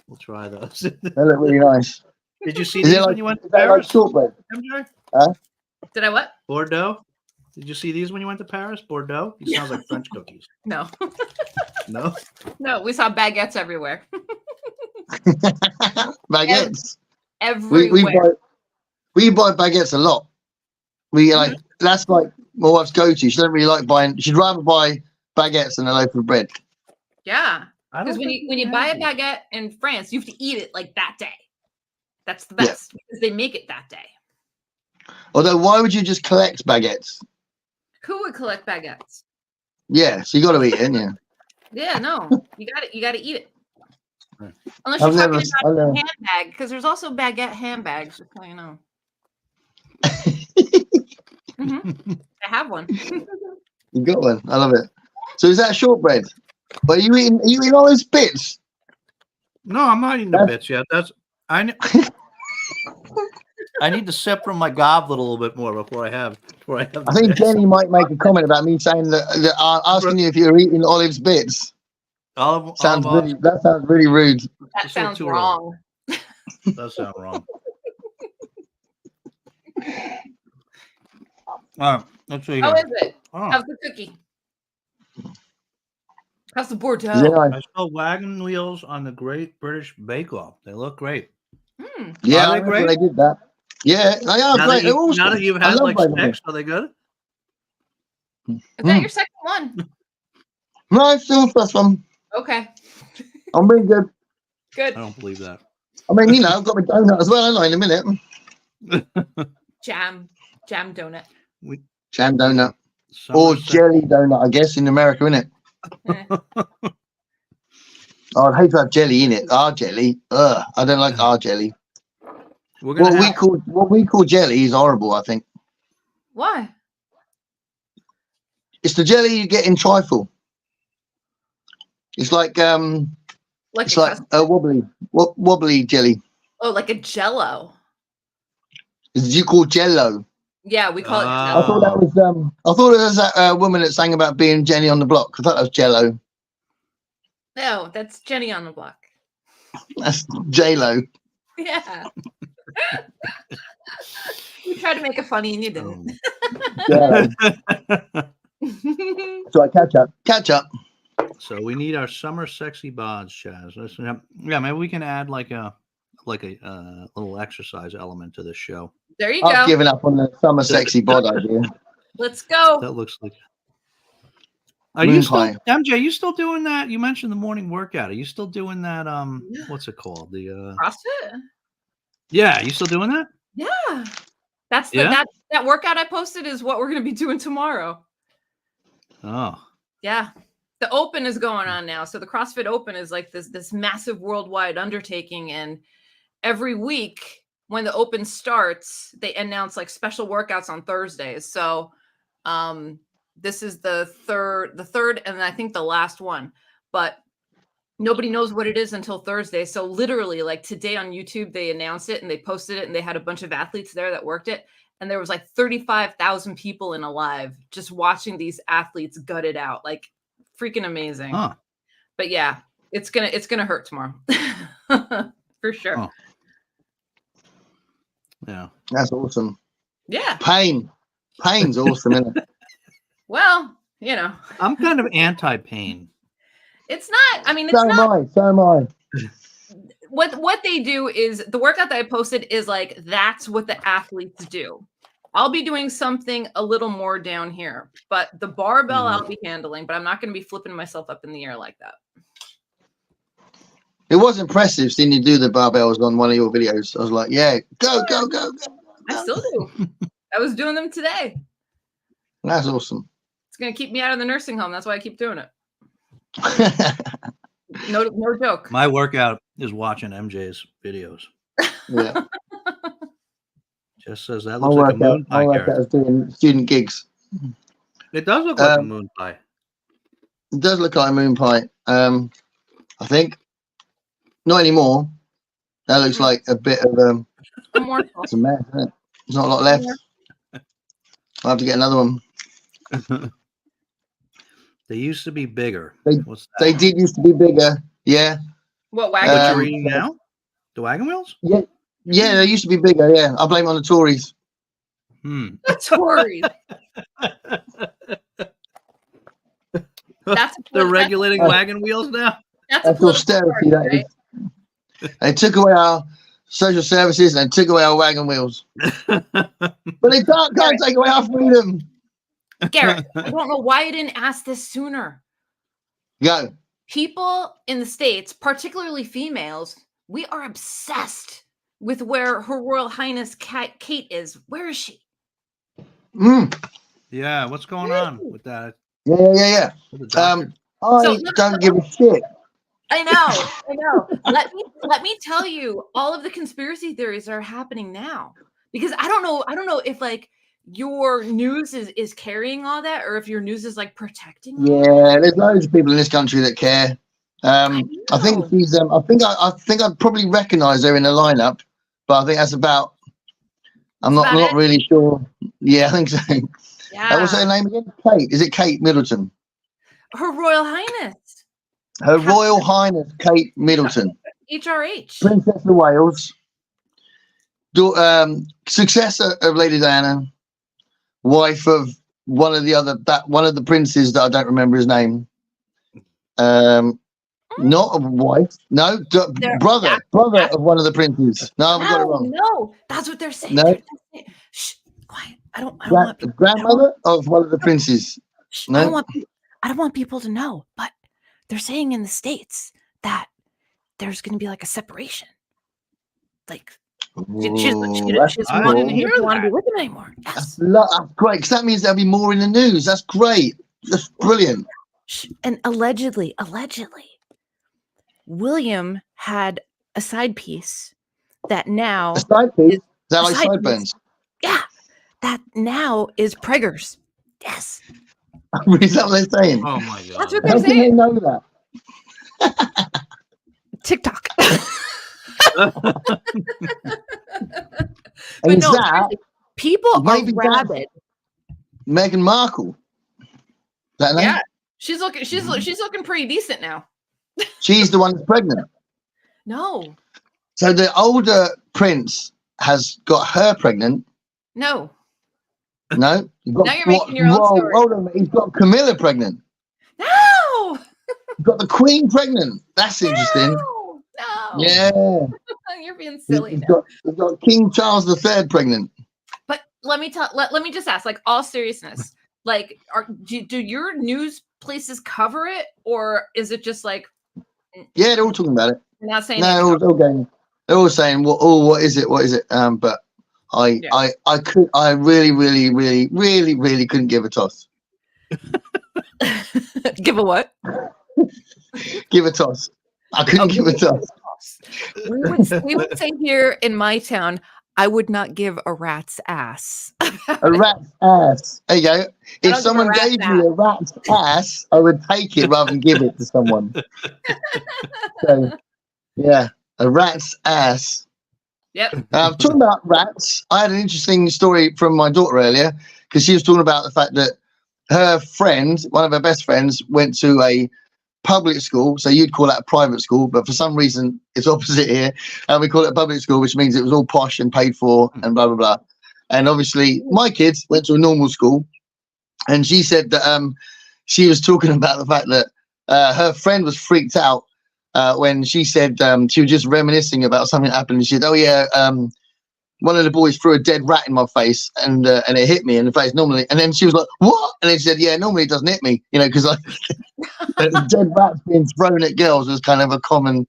We'll try those. They look really nice. Did you see these when you went to Paris? Like shortbread? MJ? Did I what? Bordeaux. Did you see these when you went to Paris? Bordeaux? It sounds like French cookies. No. No? No, we saw baguettes everywhere. Baguettes. Everywhere. We buy baguettes a lot. We like that's like my wife's go-to. She don't really like buying. She'd rather buy baguettes than a loaf of bread. Yeah, because when you buy a baguette in France, you have to eat it like that day. That's the best because they make it that day. Although, why would you just collect baguettes? Who would collect baguettes? Yeah, so you got to eat it, yeah. Yeah, no, you got to eat it. Right. Unless you're talking about a handbag, because there's also baguette handbags. Just so you know. I have one. You got one. I love it. So is that shortbread? But are you eating all those bits? No, I'm not eating the bits yet. I need to sip from my goblet a little bit more before I have. I think Jenny might make a comment about me saying that asking you if you're eating Olive's bits. That sounds really rude. That sounds wrong. That does sound wrong. All right, let's see. How is it? How's the cookie? How's the Bordeaux? I saw wagon wheels on the Great British Bake Off. They look great. Yeah, are they great? They did that. Yeah, they are great. Now that you've had like 6, are they good? Is that your second one? No, it's still the first one. Okay. I'm being good. Good. I don't believe that. I mean, I've got my donut as well, haven't I, in a minute? Jam donut. Jam donut. Or jelly donut, I guess, in America, isn't it? I'd hate to have jelly in it. Our jelly. I don't like our jelly. What we call jelly is horrible, I think. Why? It's the jelly you get in trifle. It's like a wobbly jelly. Oh, like a Jello. You call Jello? Yeah, we call it Jello. I thought it was that woman that sang about being Jenny on the block. I thought that was Jello. No, that's Jenny on the block. That's J-Lo. Yeah. You tried to make it funny and you didn't. So catch up. So we need our summer sexy bods, Chaz. Yeah, maybe we can add like a little exercise element to this show. There you go. I've given up on the summer sexy bod idea. Let's go. That looks like. Are you still, MJ? You still doing that? You mentioned the morning workout. Are you still doing that? What's it called? The CrossFit. Yeah, you still doing that? Yeah, that's that workout I posted is what we're gonna be doing tomorrow. Oh. Yeah. The Open is going on now. So the CrossFit Open is like this massive worldwide undertaking. And every week when the Open starts, they announce like special workouts on Thursdays. So this is the third, and I think the last one. But nobody knows what it is until Thursday. So literally, like today on YouTube, they announced it and they posted it, and they had a bunch of athletes there that worked it. And there was like 35,000 people in a live just watching these athletes gut it out. Like freaking amazing. Huh. But yeah, it's gonna hurt tomorrow. For sure. Huh. Yeah. That's awesome. Yeah. Pain's awesome, isn't it? Well, you know. I'm kind of anti-pain. It's not, I mean, it's not. So am I. What they do is the workout that I posted is like, that's what the athletes do. I'll be doing something a little more down here, but the barbell I'll be handling, but I'm not going to be flipping myself up in the air like that. It was impressive seeing you do the barbells on one of your videos. I was like, yeah, go. I still do. I was doing them today. That's awesome. It's going to keep me out of the nursing home. That's why I keep doing it. No joke. My workout is watching MJ's videos. Yeah. Just says that looks like a moon pie. I work out as doing student gigs. It does look like a moon pie. It does look like a moon pie. I think. Not anymore. That looks like a bit of it's a mess, isn't it? There's not a lot left. I'll have to get another one. They used to be bigger. They did used to be bigger. Yeah. What wagon? What you're eating now? The wagon wheels? Yeah. Yeah, they used to be bigger. Yeah. I blame it on the Tories. The Tories. They're regulating wagon wheels now. That's austerity. That is. They took away our social services and took away our wagon wheels. But they can't take away our freedom. Garrett, I don't know why I didn't ask this sooner. Go. People in the States, particularly females, we are obsessed with where Her Royal Highness Kate is. Where is she? Yeah, what's going on with that? Yeah. I don't give a shit. I know. Let me tell you, all of the conspiracy theories are happening now because I don't know if like your news is carrying all that or if your news is like protecting. Yeah, there's loads of people in this country that care. I think she's. I think I'd probably recognise her in the lineup, but I think that's about. I'm not really sure. Yeah, I think so. Yeah. What's her name again? Kate. Is it Kate Middleton? Her Royal Highness. Her Royal Highness Kate Middleton. HRH. Princess of Wales. Successor of Lady Diana. Wife of one of the princes that I don't remember his name. Not a wife. No, brother of one of the princes. No, I've got it wrong. No, that's what they're saying. No. Shh, quiet. I don't want people, grandmother of one of the princes. No, I don't want people to know, but they're saying in the States that there's going to be like a separation. Like she doesn't want to be with him anymore. Yes. That's great, because that means there'll be more in the news. That's great. That's brilliant. And allegedly, William had a side piece that now a side piece? Is that like sideburns? Yeah, that now is preggers. Yes. Is that what they're saying? Oh my god! That's what they're saying. How can they know that? TikTok. And is that people are rabid. Meghan Markle. Is that her name? Yeah, she's looking pretty decent now. She's the one that's pregnant. No. So the older prince has got her pregnant. No. No. Now you're making your own story. Hold on, he's got Camilla pregnant. No. He's got the Queen pregnant. That's interesting. No. Yeah. You're being silly. He's got King Charles III pregnant. But let me just ask, like, all seriousness, like, do your news places cover it, or is it just like? Yeah, they're all talking about it. They're not saying. No, they're all saying, "Well, what is it? What is it?" But I really couldn't give a toss. Give a what? Give a toss. I couldn't give a toss. We would say here in my town, I would not give a rat's ass. A rat's ass. There you go. If someone gave me a rat's ass, I would take it rather than give it to someone. So, yeah, a rat's ass. Yep. Talking about rats, I had an interesting story from my daughter earlier, because she was talking about the fact that her friend, one of her best friends, went to a public school. So you'd call that a private school, but for some reason it's opposite here, and we call it a public school, which means it was all posh and paid for and blah blah blah. And obviously my kids went to a normal school, and she said that she was talking about the fact that her friend was freaked out when she said she was just reminiscing about something that happened, and she said, "Oh yeah, one of the boys threw a dead rat in my face, and it hit me in the face normally." And then she was like, "What?" And then she said, "Yeah, normally it doesn't hit me, because dead rats being thrown at girls was kind of a common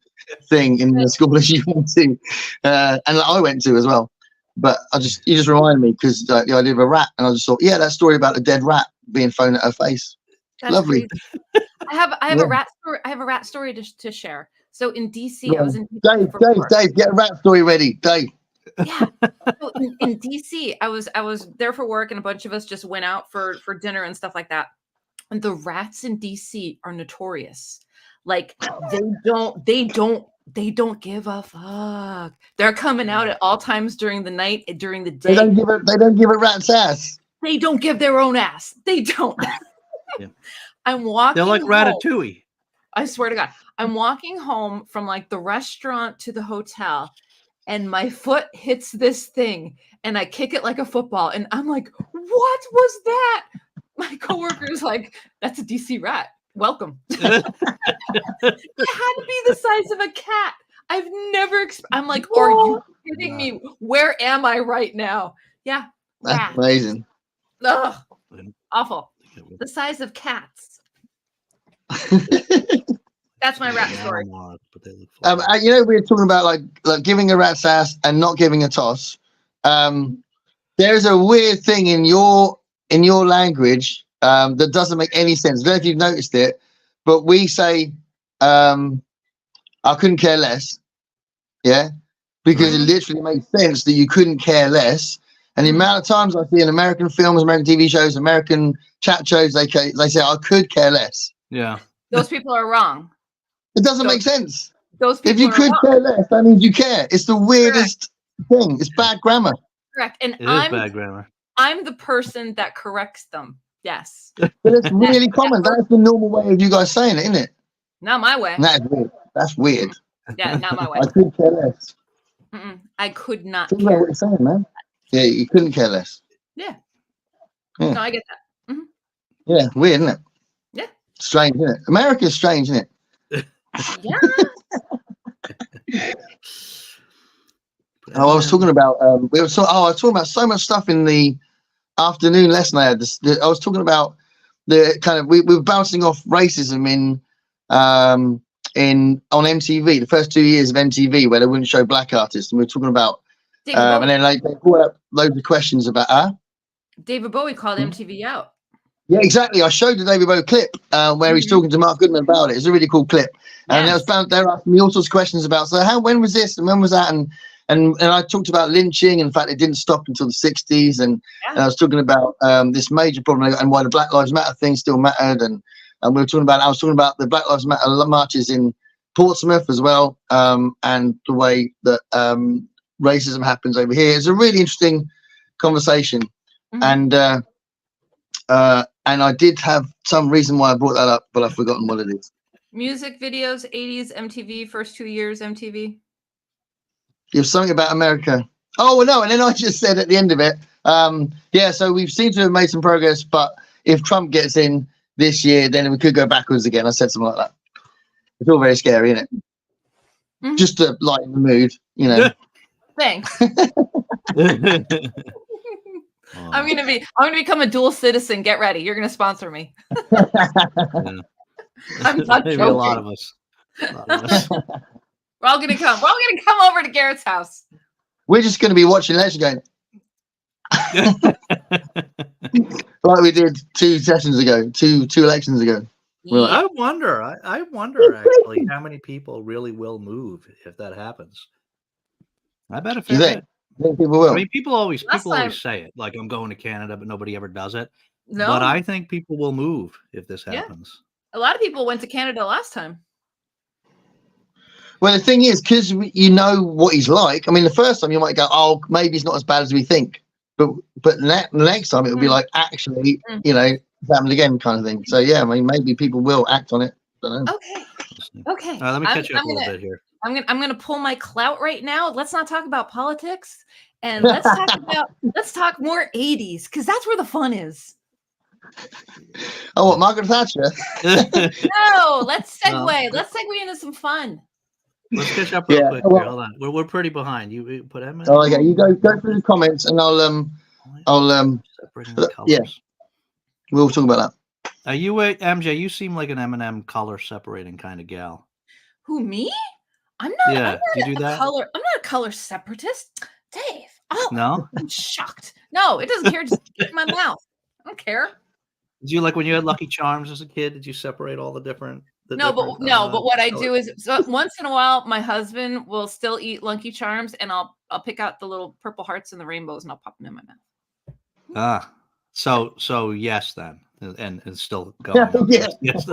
thing in the school as you went to, and I went to as well. But you just reminded me because the idea of a rat, and I just thought, yeah, that story about the dead rat being thrown at her face. That's Lovely. Crazy. I have a rat story. I have a rat story to share. So in DC, I was in DC Dave, get a rat story ready, Dave. Yeah. So in DC, I was there for work, and a bunch of us just went out for dinner and stuff like that. And the rats in DC are notorious. Like they don't give a fuck. They're coming out at all times during the night, during the day. They don't give a rat's ass. They don't give their own ass. They don't. Yeah. I'm walking. They're like Ratatouille. I swear to God, I'm walking home from like the restaurant to the hotel, and my foot hits this thing, and I kick it like a football, and I'm like, "What was that?" My coworker's like, "That's a DC rat. Welcome." It had to be the size of a cat. I've never. I'm like, "Are you kidding me? Where am I right now?" Yeah, that's amazing. Ugh, awful. The size of cats. That's my rat story. You know, we were talking about like giving a rat's ass and not giving a toss. There's a weird thing in your language that doesn't make any sense. I don't know if you've noticed it, but we say I couldn't care less. Yeah, because it literally makes sense that you couldn't care less. And the amount of times I see in American films, American TV shows, American chat shows, they say I could care less. Yeah, those people are wrong. It doesn't make sense. Those people if you could care less, that means you care. It's the weirdest thing. It's bad grammar. Correct. And it is bad grammar. I'm the person that corrects them. Yes. But it's really common. That's the normal way of you guys saying it, isn't it? Not my way. That's weird. That's weird. Yeah, not my way. I could care less. I could not care. What you're saying, man. Yeah, you couldn't care less. Yeah. No, I get that. Yeah, weird, isn't it? Yeah. Strange, isn't it? America's strange, isn't it? Yeah. I was talking about I was talking about so much stuff in the afternoon lesson I had. I was talking about the kind of we were bouncing off racism on MTV, the first 2 years of MTV where they wouldn't show black artists, and we were talking about and then like they brought up loads of questions about David Bowie called MTV out. Yeah, exactly. I showed the David Bowie clip where he's talking to Mark Goodman about it. It's a really cool clip. And they were asking me all sorts of questions about, when was this and when was that? And I talked about lynching. In fact, it didn't stop until the 60s. And I was talking about this major problem and why the Black Lives Matter thing still mattered. And I was talking about the Black Lives Matter marches in Portsmouth as well, and the way that racism happens over here. It's a really interesting conversation. And I did have some reason why I brought that up, but I've forgotten what it is. Music videos, 80s MTV, first 2 years MTV. You have something about America. Oh, well, no. And then I just said at the end of it, so we seem to have made some progress, but if Trump gets in this year, then we could go backwards again. I said something like that. It's all very scary, isn't it? Just to lighten the mood, you know. Thanks. I'm gonna become a dual citizen. Get ready. You're gonna sponsor me. I'm not joking. A lot of us. We're all gonna come. We're all gonna come over to Garrett's house. We're just gonna be watching election going. Like we did two elections ago. Yeah. I wonder actually how many people really will move if that happens. I bet a fair bit. I think people will. I mean, people always say it, like I'm going to Canada, but nobody ever does it. No. But I think people will move if this happens. A lot of people went to Canada last time. Well, the thing is, because you know what he's like. I mean, the first time you might go, "Oh, maybe he's not as bad as we think," but the next time it will be like, actually, you know, it's happened again, kind of thing. So yeah, I mean, maybe people will act on it. Don't know. Okay. All right, let me catch you up a little bit here. I'm gonna pull my clout right now. Let's not talk about politics, and let's talk more 80s, because that's where the fun is. Oh, what, Margaret Thatcher? No, let's segue. Let's segue into some fun. Let's catch up real quick. Hold on, we're pretty behind. You put Emma. Oh, okay. You go through the comments, and we'll talk about that. Are you MJ? You seem like an M&M color separating kind of gal. Who, me? I'm not. Yeah, I'm do you not do a that? color. I'm not a color separatist, Dave. Oh, No? I'm shocked. No, it doesn't care. Just get in my mouth. I don't care. Did you like when you had Lucky Charms as a kid? Did you separate all the different? No, but what I do is once in a while, my husband will still eat Lucky Charms, and I'll pick out the little purple hearts and the rainbows, and I'll pop them in my mouth. Ah, so yes, then, and it's still going. Yeah. Yes.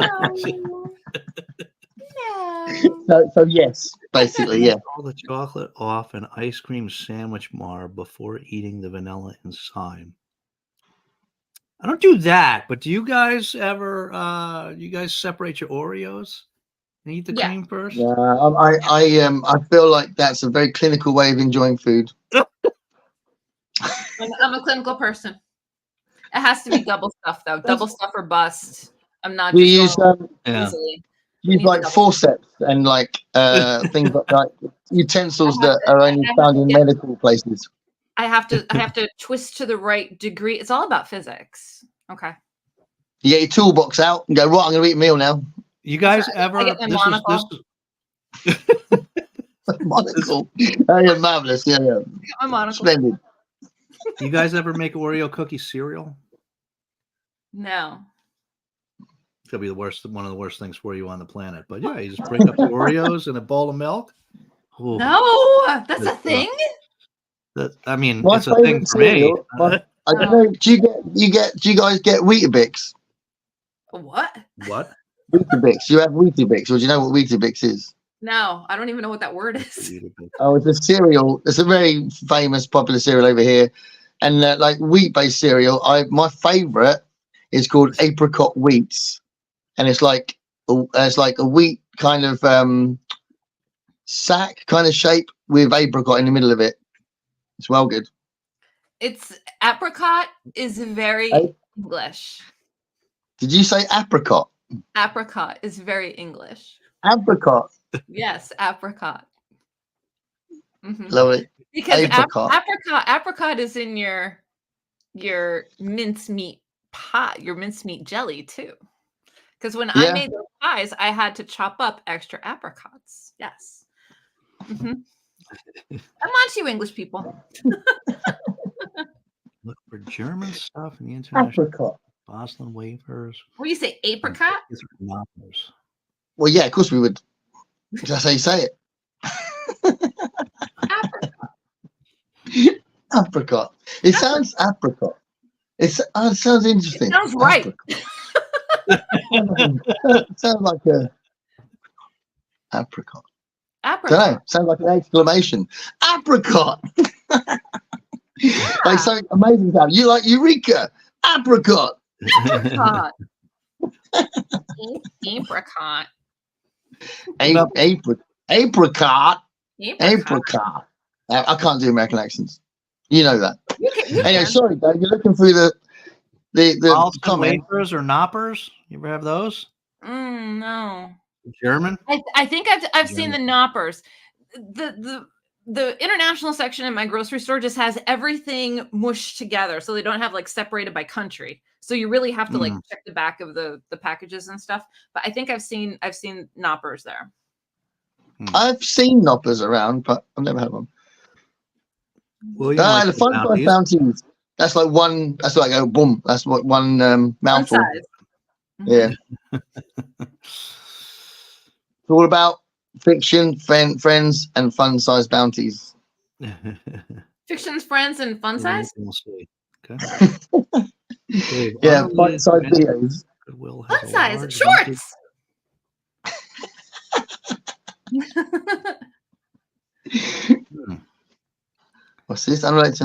So yes, basically, yeah. All the chocolate off an ice cream sandwich bar before eating the vanilla inside. I don't do that, but do you guys ever? You guys separate your Oreos and eat the Yeah. cream first? Yeah, I feel like that's a very clinical way of enjoying food. I'm a clinical person. It has to be double stuff though. Double stuff or bust. I'm not You just use easily. use like forceps and like things like utensils that are only found in medical places. I have to twist to the right degree. It's all about physics. Okay. You get your toolbox out and go, right, I'm gonna eat a meal now. You guys ever? I get my monocle. Monocle. Oh, yeah, marvelous. Yeah, yeah. My monocle. Splendid. You guys ever make Oreo cookie cereal? No. It's gonna be one of the worst things for you on the planet. But yeah, you just break up the Oreos in a bowl of milk. Ooh, No, that's a thing. I mean, My it's a thing for me. I don't know. Do you guys get Weetabix? What? What? Weetabix. You have Weetabix, or do you know what Weetabix is? No, I don't even know what that word is. Oh, it's a cereal. It's a very famous, popular cereal over here, and like wheat-based cereal. My favorite is called apricot wheats, and it's like a wheat kind of sack kind of shape with apricot in the middle of it. It's well good. It's apricot is very English. Did you say apricot? Apricot is very English. Apricot. Yes, apricot. Mm-hmm. Love it. Because apricot. Apricot is in your mincemeat pie, your mincemeat jelly too. Because when I made those pies, I had to chop up extra apricots. Yes. Mm-hmm. I'm on to you, English people. Look for German stuff in the international. Apricot. Boston wafers. What do you say, apricot? Well, yeah, of course we would. That's how you say it. Apricot. Apricot. It sounds apricot. It sounds interesting. It sounds right. It sounds like a apricot. Apricot. Don't know. Sounds like an exclamation. Apricot. Like something amazing sound. You like eureka. Apricot. Apricot. Apricot. Apricot. Apricot. I can't do American accents. You know that. Anyway, sorry, Dave. You're looking through the comment. Wafers or knoppers? You ever have those? No. German? I think I've seen the knoppers. The international section in my grocery store just has everything mushed together, so they don't have like separated by country. So you really have to like check the back of the packages and stuff. But I think I've seen knoppers there. I've seen knoppers around, but I've never had one. Well, the fun size bounties. That's like one. That's like oh boom. That's what one mouthful. One size. Yeah. It's all about fiction, friends, and fun-sized bounties. Fiction's friends and fun size. We'll see. Okay. Dave, yeah, fun-sized videos. Fun size shorts. What's this? I don't like to.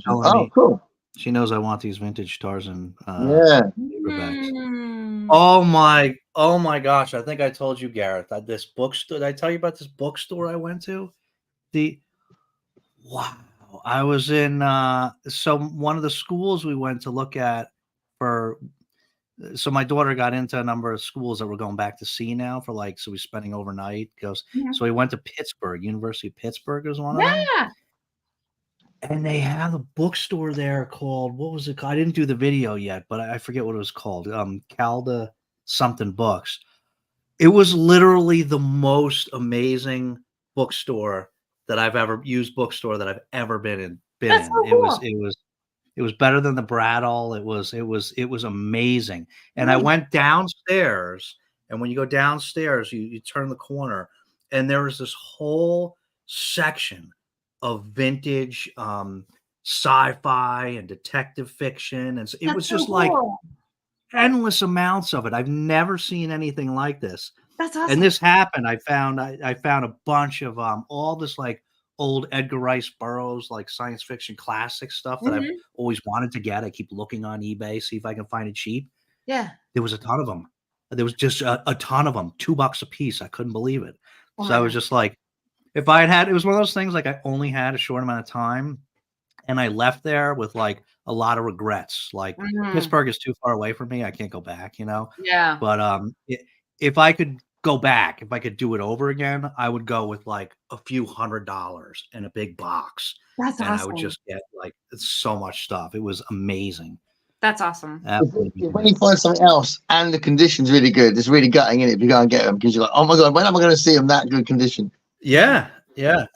Oh, cool. She knows I want these vintage Tarzan. Mm. Oh my gosh! I think I told you, Gareth. This bookstore. Did I tell you about this bookstore I went to? Wow! I was in so one of the schools we went to look at for. So my daughter got into a number of schools that we're going back to see now for like. So we're spending overnight. So we went to Pittsburgh. University of Pittsburgh is one of them. Yeah. And they have a bookstore there called, what was it called? I didn't do the video yet, but I forget what it was called. Calda something books. It was literally the most amazing bookstore that I've ever used bookstore that I've ever been in. That's so cool. It was better than the Brattle. It was amazing. And I Nice. went downstairs, and when you go downstairs, you turn the corner, and there was this whole section of vintage sci-fi and detective fiction, and it was That's so just like cool. endless amounts of it. I've never seen anything like this. That's awesome. And this happened. I found a bunch of all this like old Edgar Rice Burroughs, like science fiction classic stuff that I've always wanted to get. I keep looking on eBay, see if I can find it cheap. Yeah. There was a ton of them. There was just a ton of them, $2 a piece. I couldn't believe it. Oh So I was just like, if I had, it was one of those things like I only had a short amount of time, and I left there with like a lot of regrets. Like Pittsburgh is too far away from me. I can't go back, you know? Yeah. But if I could go back, if I could do it over again, I would go with like a few $100s in a big box. That's and awesome. I would just get like so much stuff. It was amazing. That's awesome. When you find something else and the condition's really good, it's really gutting in it if you go and get them because you're like, oh my god, when am I going to see them that good condition? Yeah.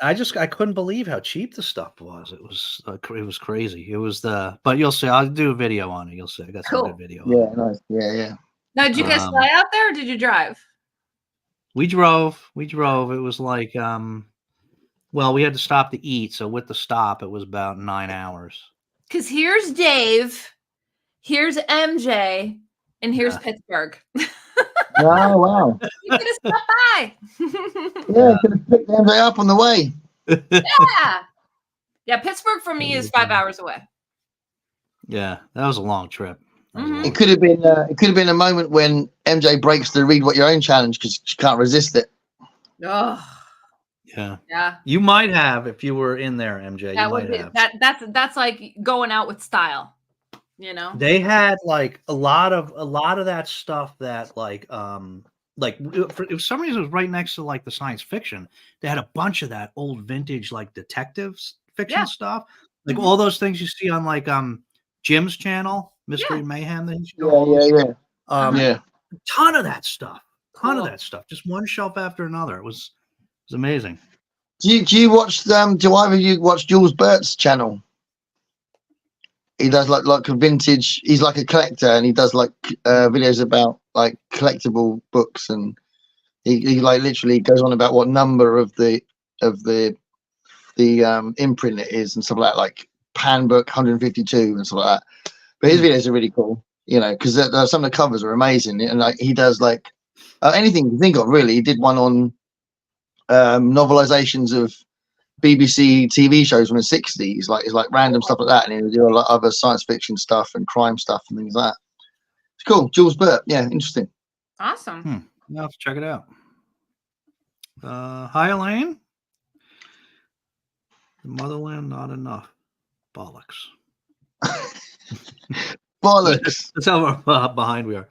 I couldn't believe how cheap the stuff was. It was crazy. It was but you'll see. I'll do a video on it. You'll see. I got some good video. Yeah, nice. Yeah. Now, did you guys fly out there or did you drive? We drove. It was like, well, we had to stop to eat. So with the stop, it was about 9 hours. Because here's Dave, here's MJ, and here's Pittsburgh. Wow. You could have stopped by. Yeah, could have picked MJ up on the way. Yeah, Pittsburgh for me is 5 hours away. Yeah, that was a long trip. It could have been a moment when MJ breaks the read what your own challenge because she can't resist it. Oh. Yeah. You might have if you were in there, MJ. That would be that's like going out with style. You know, they had like a lot of that stuff that like for some reason it was right next to like the science fiction. They had a bunch of that old vintage like detectives fiction stuff, like all those things you see on like Jim's channel, Mystery Mayhem. Yeah. A ton of that stuff. Just one shelf after another. It was amazing. Do you watch do either of you watch Jules Burt's channel? He does like a vintage. He's like a collector, and he does like videos about like collectible books, and he like literally goes on about what number of the imprint it is and stuff like that, like Pan Book 152 and stuff like that. But his videos are really cool, you know, because some of the covers are amazing, and like he does like anything you think of really. He did one on novelizations of BBC TV shows from the 60s, like it's like random stuff like that, and he would do a lot of other science fiction stuff and crime stuff and things like that. It's cool. Jules Burt, yeah, interesting. Awesome. I'll have to check it out. Hi, Elaine. The motherland, not enough. Bollocks. Bollocks. That's how behind we are.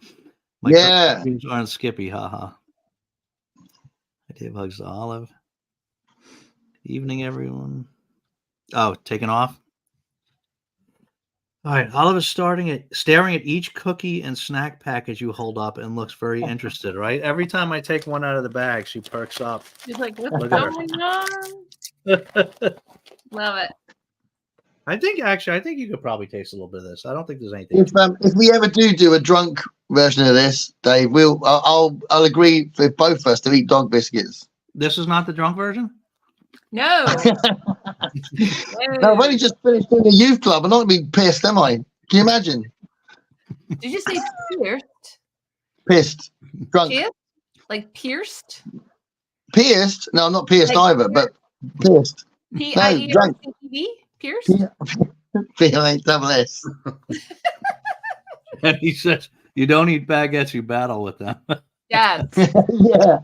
My cartoons aren't Skippy, haha. Dave hugs Olive. Evening, everyone. Oh, taking off. All right, Olive is staring at each cookie and snack package you hold up and looks very interested. Right, every time I take one out of the bag, she perks up. She's like, "What's going on?" Love it. I think you could probably taste a little bit of this. I don't think there's anything. If we ever do a drunk version of this, Dave, I'll agree for both of us to eat dog biscuits. This is not the drunk version? No. No, I've only just finished doing a youth club. I'm not going to be pissed, am I? Can you imagine? Did you say pierced? Pissed. Drunk. Pierced? Like pierced? Pierced? No, I'm not pierced either, but pierced. P-I-E-R-C-T-V? Pierced? P-I-S-S. And he says, you don't eat baguettes, you battle with them. Yes. Yeah.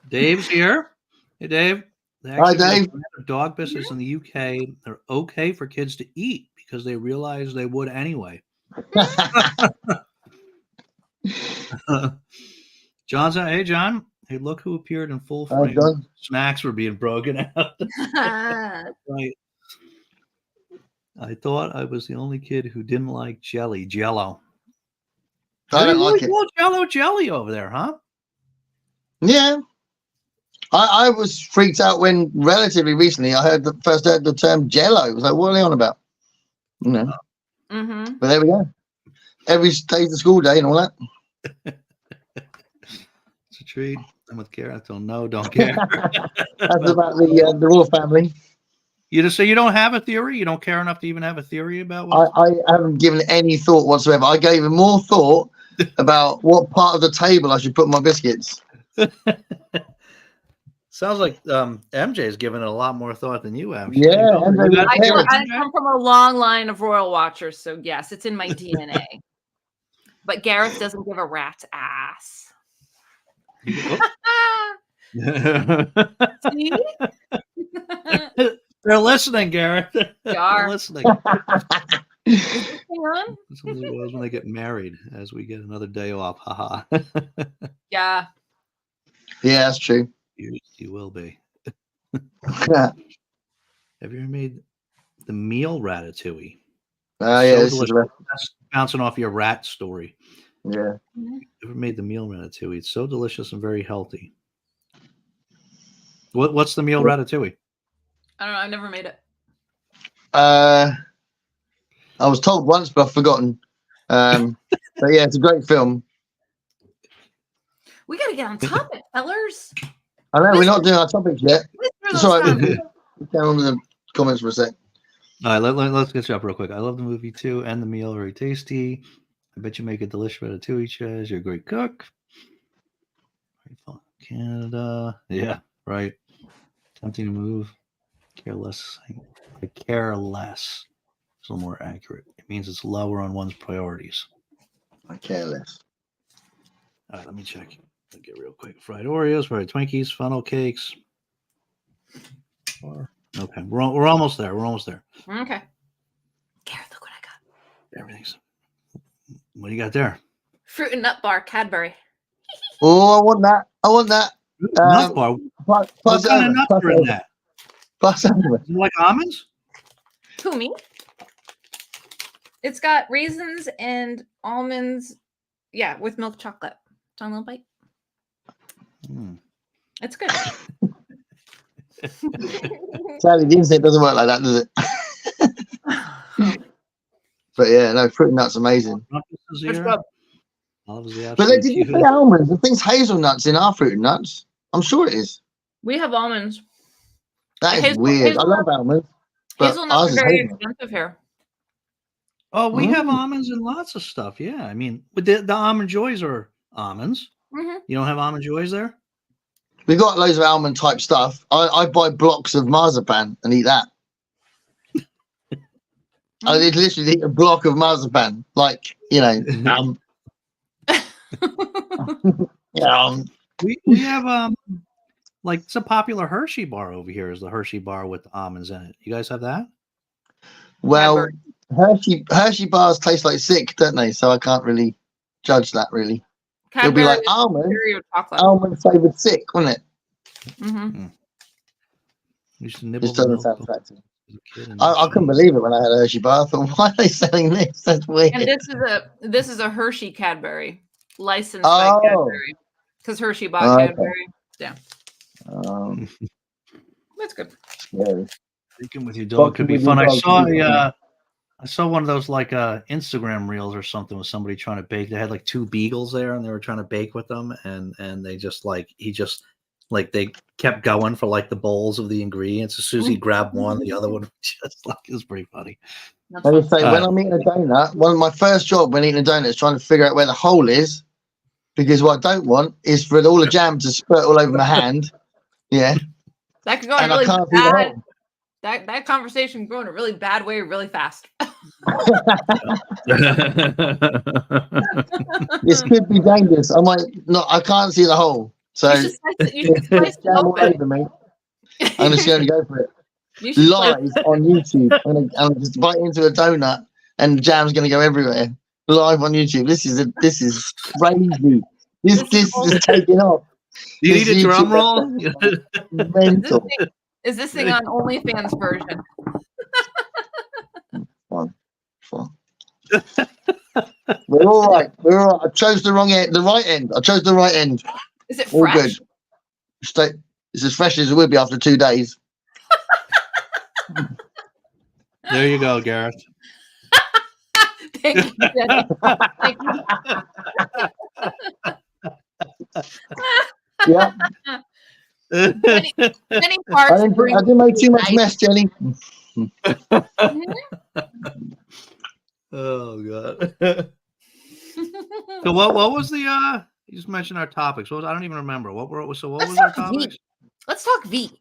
Dave's here. Hey, Dave. Hi, Dave. Dog biscuits in the UK are okay for kids to eat because they realize they would anyway. John's out. Hey, John. Hey, look who appeared in full frame. Snacks were being broken out. Right. I thought I was the only kid who didn't like Jello. I don't like it. Jello jelly over there, huh? Yeah. I was freaked out when relatively recently I heard the term Jello. I was like, what are they on about? You know. Mm-hmm. But there we go. Every day's a school day and all that. It's a treat. I'm with Gareth. Don't know. Don't care. That's about the royal family. So you don't have a theory? You don't care enough to even have a theory about what? I haven't given it any thought whatsoever. I gave it more thought about what part of the table I should put my biscuits. Sounds like MJ's given it a lot more thought than you have. Yeah, I come from a long line of royal watchers, so yes, it's in my DNA. But Gareth doesn't give a rat's ass. See? They're listening, Gareth. They're listening. Hang on. This was when they get married, as we get another day off. Haha. Yeah. Yeah, that's true. You will be. Have you ever made the meal ratatouille? Yeah, this is bouncing off your rat story. Yeah. Ever made the meal ratatouille? It's so delicious and very healthy. What's the meal ratatouille? I don't know. I've never made it. I was told once, but I've forgotten. But yeah, it's a great film. We got to get on topic, fellers. I know we're not doing our topics yet. Sorry, down on the comments for a sec. All right, let's get you up real quick. I love the movie too, and the meal very tasty. I bet you make a delicious ratatouille, Chaz. You're a great cook. Canada, yeah, right. Tempting to move. Care less. I care less. It's a little more accurate. It means it's lower on one's priorities. I care less. All right, let me check. I'll get real quick. Fried Oreos, fried Twinkies, funnel cakes. Okay, we're almost there. We're almost there. Okay. Gareth, look what I got. Everything's. What do you got there? Fruit and nut bar, Cadbury. Oh, I want that. I want that. Nut bar. What kind of nuts are in that? Plus over. Like almonds? Who, me? It's got raisins and almonds. Yeah, with milk chocolate. John, little bite. It's good. Sadly, the internet doesn't work like that, does it? But yeah, no, fruit and nuts amazing. It's good. But did you say almonds? I think it's hazelnuts in our fruit and nuts. I'm sure it is. We have almonds. That is weird. I love almonds. Hazelnuts are very expensive here. Oh, we have almonds in lots of stuff. Yeah, I mean, but the almond joys are almonds. Mm-hmm. You don't have almond joys there? We got loads of almond type stuff. I buy blocks of marzipan and eat that. I literally eat a block of marzipan, like we have like it's a popular Hershey bar over here. Is the Hershey bar with almonds in it? You guys have that? Well, Hershey bars taste like sick, don't they? So I can't really judge that. Really, it'll be like almond flavored sick, wouldn't it? Mm-hmm. Used to nibble. Just doesn't sound attractive. I couldn't believe it when I had a Hershey bar. I thought, why are they selling this? That's weird. And this is a Hershey Cadbury, licensed by Cadbury, because Hershey bought Cadbury. Yeah. That's good. Yeah. Thinking with your dog could be fun. I saw one of those like Instagram reels or something with somebody trying to bake. They had like two beagles there, and they were trying to bake with them, and they just they kept going for like the bowls of the ingredients. As soon as he grabbed one, the other one just like it was pretty funny. I would say when I'm eating a donut, one of my first job when eating a donut is trying to figure out where the hole is, because what I don't want is for all the jam to spurt all over my hand. Yeah, that could go in really bad. That conversation could go in a really bad way, really fast. This could be dangerous. I can't see the hole. So you should slice it open. Me, I'm just going to go for it. Live on YouTube. I'm just bite into a donut and the jam's going to go everywhere. Live on YouTube. This is crazy. This is taking off. Do you need a drum roll? Mental. Is this thing on OnlyFans version? Fun. We're all right. We're all right. I chose the wrong end, the right end. I chose the right end. Is it All fresh? good. It's as fresh as it would be after 2 days. There you go, Gareth. Thank you, Jenny. Thank you. Yeah. Jenny Parks I didn't make too much mess, Jenny. Oh god. So what was the you just mentioned our topics. What was, I don't even remember. What was our topics? Let's talk V.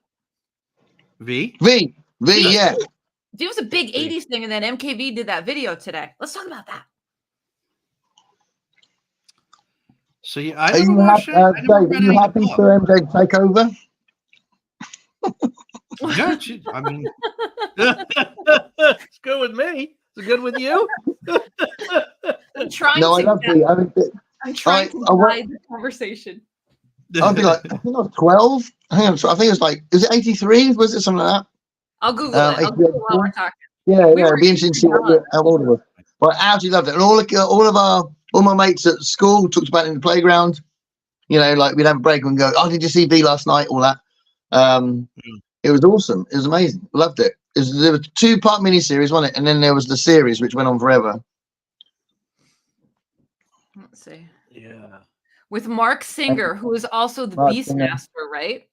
V? V, yeah. V was a big 80s thing, and then MKV did that video today. Let's talk about that. So yeah, Are you happy, Dave, are you happy for MJ to take over? Yeah, I mean, it's good with me. It's good with you. I'm trying No, I to love V. I'm trying to guide the conversation. I'd be like, I think I was 12. I think it was like, is it 83? Was it something like that? I'll Google it. I'll Google while we're talking. Yeah, it'd be interesting to see how old it was. But I absolutely loved it. And all my mates at school talked about it in the playground. You know, like we'd have a break and go, oh, did you see V last night? All that. It was awesome. It was amazing. Loved it. There was a 2-part miniseries, wasn't it? And then there was the series, which went on forever. Let's see. Yeah. With Mark Singer, who is also the Beastmaster, right?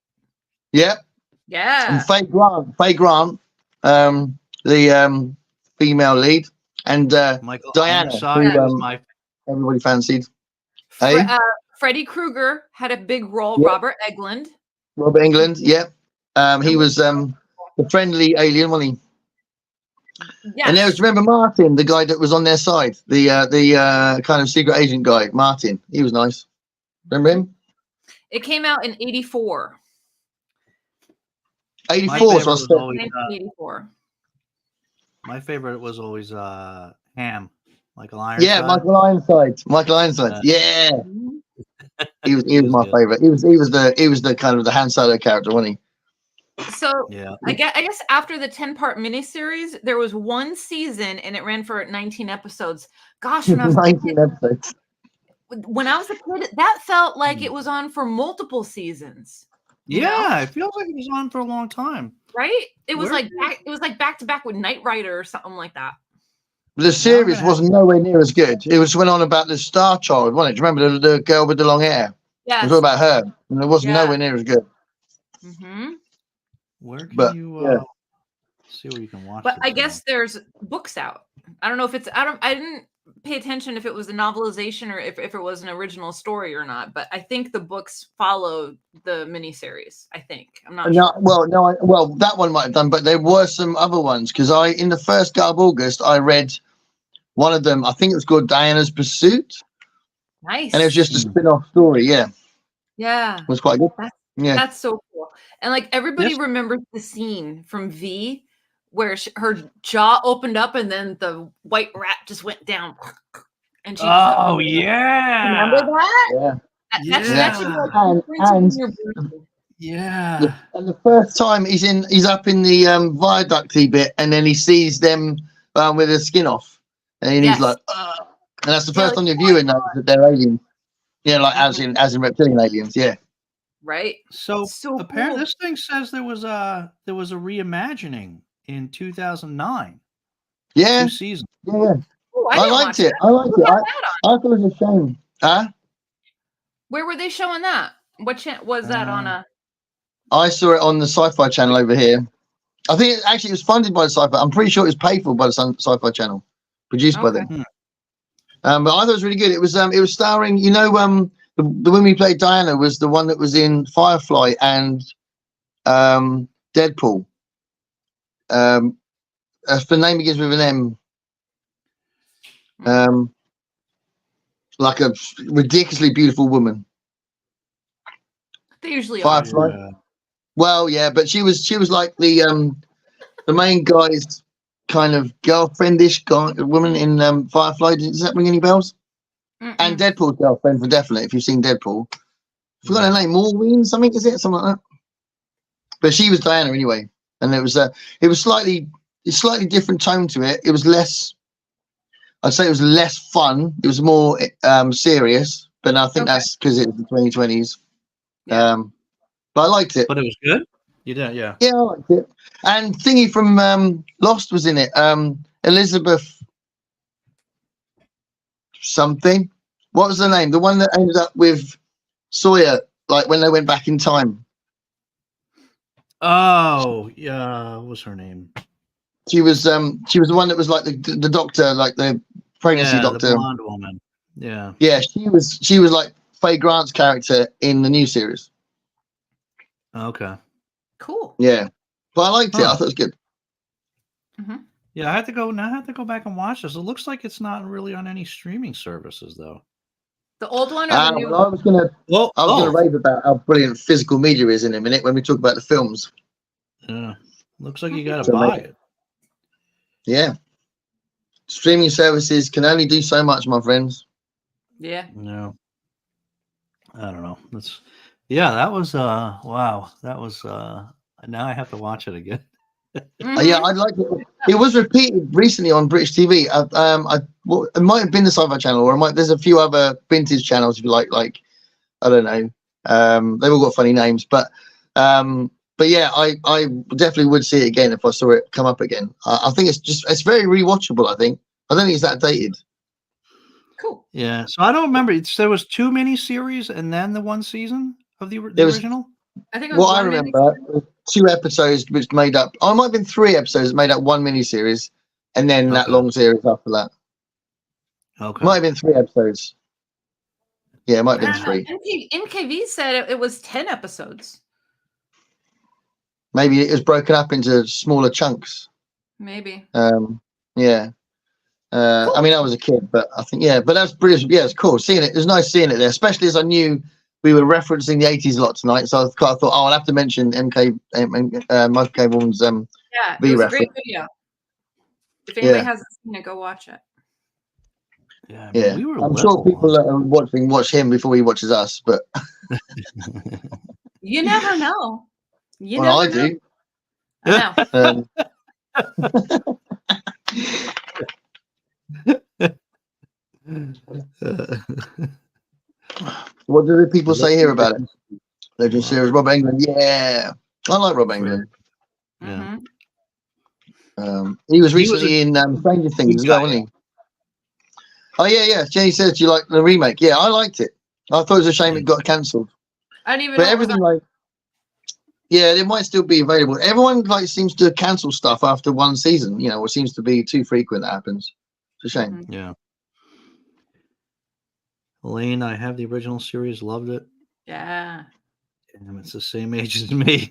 Yep. Yeah. And Faye Grant, the female lead, and Diana, who everybody fancied. Freddy Krueger had a big role. Yep. Robert Englund. Yep. He was the friendly alien, wasn't he? Yes. And there was, remember Martin, the guy that was on their side, the kind of secret agent guy, Martin. He was nice. Remember him? It came out in 84. 84, so I was 1984. My favorite was always Ham, Michael Ironside. Yeah, Michael Ironside. Yeah. He was my favorite. He was the kind of the Han Solo character, wasn't he? So yeah. I guess after the 10-part miniseries, there was one season and it ran for 19 episodes. Gosh, when I was 19 episodes. When I was a kid, that felt like it was on for multiple seasons. Yeah, it feels like it was on for a long time. Right? It was like back to back with Knight Rider or something like that. The series wasn't nowhere near as good. It went on about the Star Child, wasn't it? Do you remember the girl with the long hair? Yeah. It was all about her. And it wasn't nowhere near as good. Mm-hmm. Where can you see where you can watch But I guess there's books out. I don't know if it's I didn't pay attention if it was a novelization or if it was an original story or not, but I think the books follow the miniseries. I think. I'm not sure. Well, that one might have done, but there were some other ones because in the first go of August, I read one of them. I think it was called Diana's Pursuit. Nice. And it was just a spin-off story. Yeah. Yeah. It was quite good. That's so cool. And like everybody remembers the scene from V where her jaw opened up and then the white rat just went down. And she remember that? Yeah. And the first time he's up in the viaducty bit, and then he sees them with their skin off, and he's like, and that's the first time you're viewing that they're aliens. Yeah, like as in reptilian aliens. Yeah. Right. So apparently, this thing says there was a reimagining in 2009. Yeah. 2 seasons. Yeah. Ooh, I liked it. I liked it. I thought it was a shame. Huh? Where were they showing that? What was that on a? I saw it on the Sci-Fi Channel over here. I think it was funded by the Sci-Fi. I'm pretty sure it was paid for by the Sci-Fi Channel, produced by them. But I thought it was really good. It was starring, the woman who played Diana was the one that was in Firefly and Deadpool. The name begins with an M. Like a ridiculously beautiful woman. They usually Firefly. Are. Well, yeah, but she was like the main guy's kind of girlfriendish woman in Firefly. Does that ring any bells? Mm-mm. And Deadpool's girlfriend for definite. If you've seen Deadpool, I forgot her name. Maureen, something is it? Something like that. But she was Diana anyway, and it was slightly different tone to it. It was less. I'd say it was less fun. It was more serious, but I think that's because it was the 2020s. Yeah. But I liked it. But it was good. You did, yeah. Yeah, I liked it. And thingy from Lost was in it. Elizabeth something. What was the name? The one that ended up with Sawyer, like when they went back in time. Oh, yeah. What was her name? She was the one that was like the doctor, like the pregnancy doctor. The blonde woman. Yeah. Yeah, she was like Faye Grant's character in the new series. Okay. Cool. Yeah. But I liked it. I thought it was good. Mm-hmm. Yeah, I have to go back and watch this. It looks like it's not really on any streaming services though. The old one or the new one? I was gonna rave about how brilliant physical media is in a minute when we talk about the films. Yeah. Looks like you gotta buy it. Yeah. Streaming services can only do so much, my friends. Yeah. No. I don't know. That was wow. That was now I have to watch it again. Yeah, I'd like it. It was repeated recently on British TV. It might have been the Sci-Fi Channel, or there's a few other vintage channels if you like I don't know. They've all got funny names, but yeah, I definitely would see it again if I saw it come up again. I think it's very rewatchable. I don't think it's that dated. Cool. Yeah, so I don't remember. There was 2 miniseries and then the 1 season of the original. I think it was I remember 2 episodes which made up. Oh, it might have been 3 episodes that made up 1 miniseries, and then that long series after that. Okay, might have been 3 episodes. Yeah, it might have been 3. NKV said it was 10 episodes. Maybe it was broken up into smaller chunks. Maybe. Yeah. Cool. I mean, I was a kid, but I think but that's brilliant. Yeah, it's cool seeing it. It was nice seeing it there, especially as I knew we were referencing the 80s a lot tonight. So I thought, I'll have to mention Michael K. Vaughan's V it was reference. a great video. If anybody hasn't seen it, go watch it. Yeah, I mean, we were I'm sure people are watch him before he watches us, but you never know. I do. I know. What do the people say here about it? Legend series, Rob Englund. Yeah, I like Rob Englund. Yeah. He was recently in Stranger Things as well, wasn't he? Oh yeah. Jenny says you like the remake. Yeah, I liked it. I thought it was a shame it got cancelled. I didn't even. But everything it might still be available. Everyone seems to cancel stuff after 1 season. You know, it seems to be too frequent that happens. It's a shame. Mm-hmm. Yeah. Elaine, I have the original series. Loved it. Yeah. Damn, it's the same age as me.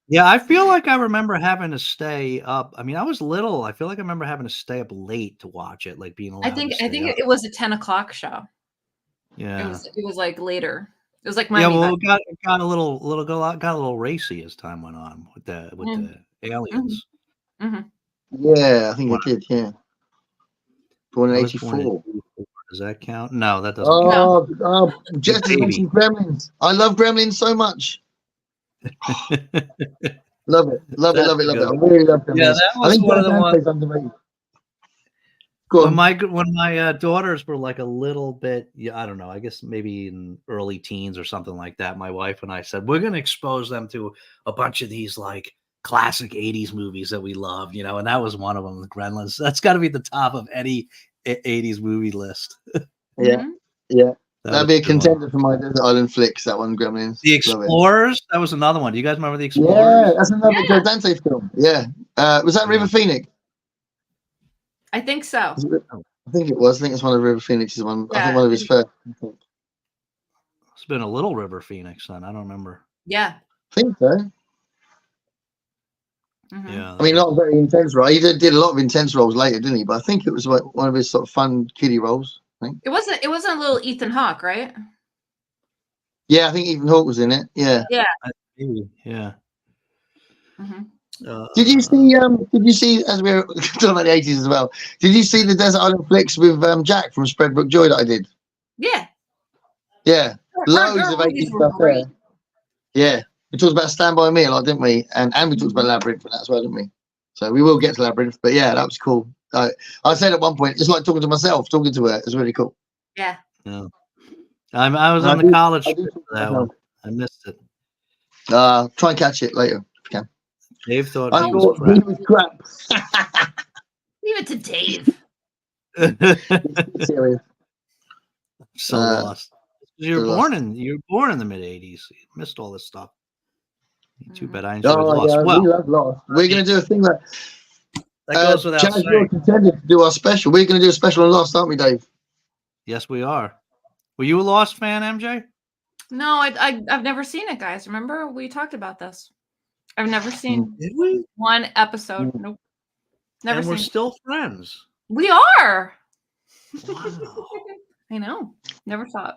Yeah, I feel like I remember having to stay up. I mean, I was little. I feel like I remember having to stay up late to watch it, like being allowed. I think it was a 10 o'clock show. Yeah, it was like later. It was like my it got a little racy as time went on with the aliens. Mm-hmm. Yeah, I think it did. Yeah, born in '84. Does that count? No, that doesn't count. Oh, Jesse mentioned Gremlins. I love Gremlins so much. love it. I really love Gremlins. Yeah, that was one of the ones. Underrated. When my daughters were like a little bit, I don't know, I guess maybe in early teens or something like that, my wife and I said, we're going to expose them to a bunch of these like classic 80s movies that we love, and that was one of them, the Gremlins. That's got to be the top of any 80s movie list. Yeah. That'd be a contender for my Desert Island flicks, that one, Gremlins. The Explorers, that was another one. Do you guys remember The Explorers? Yeah, that's another Joe Dante film. Yeah. Was that River Phoenix? I think so. I think it was. I think it's one of River Phoenix's one. Yeah. I think one of his first. It's been a little River Phoenix then. I don't remember. Yeah. I think so. Mm-hmm. Yeah. I mean, not very intense role. He did a lot of intense roles later, didn't he? But I think it was like one of his sort of fun kiddie roles. I think. It wasn't a little Ethan Hawke, right? Yeah, I think Ethan Hawke was in it. Yeah. Yeah. Yeah. Mm-hmm. Did you see? As we were talking about the 80s as well, did you see the Desert Island flicks with Jack from Spreadbrook Joy that I did? Yeah. Yeah. Loads of 80s stuff there. Yeah. We talked about Stand By Me a lot, didn't we? And we talked about Labyrinth and that as well, didn't we? So we will get to Labyrinth, but yeah, that was cool. I said at one point, it's like talking to myself, talking to her. It's really cool. Yeah. Yeah. I was on the college trip for that one. I missed it. Try and catch it later if you can. Dave thought I he was thought crap. he was crap. Leave it to Dave. Serious. So lost. You were born in the mid '80s. You missed all this stuff. Too bad. I enjoyed Lost. Yeah, Well, we love Lost. We're going to do a thing that goes without Chaz, saying. you're contended to do our special. We're going to do a special on Lost, aren't we, Dave? Yes, we are. Were you a Lost fan, MJ? No, I've never seen it, guys. Remember we talked about this. I've never seen one episode. Nope. Never and we're seen. Still friends. We are. Wow. I know. Never saw it.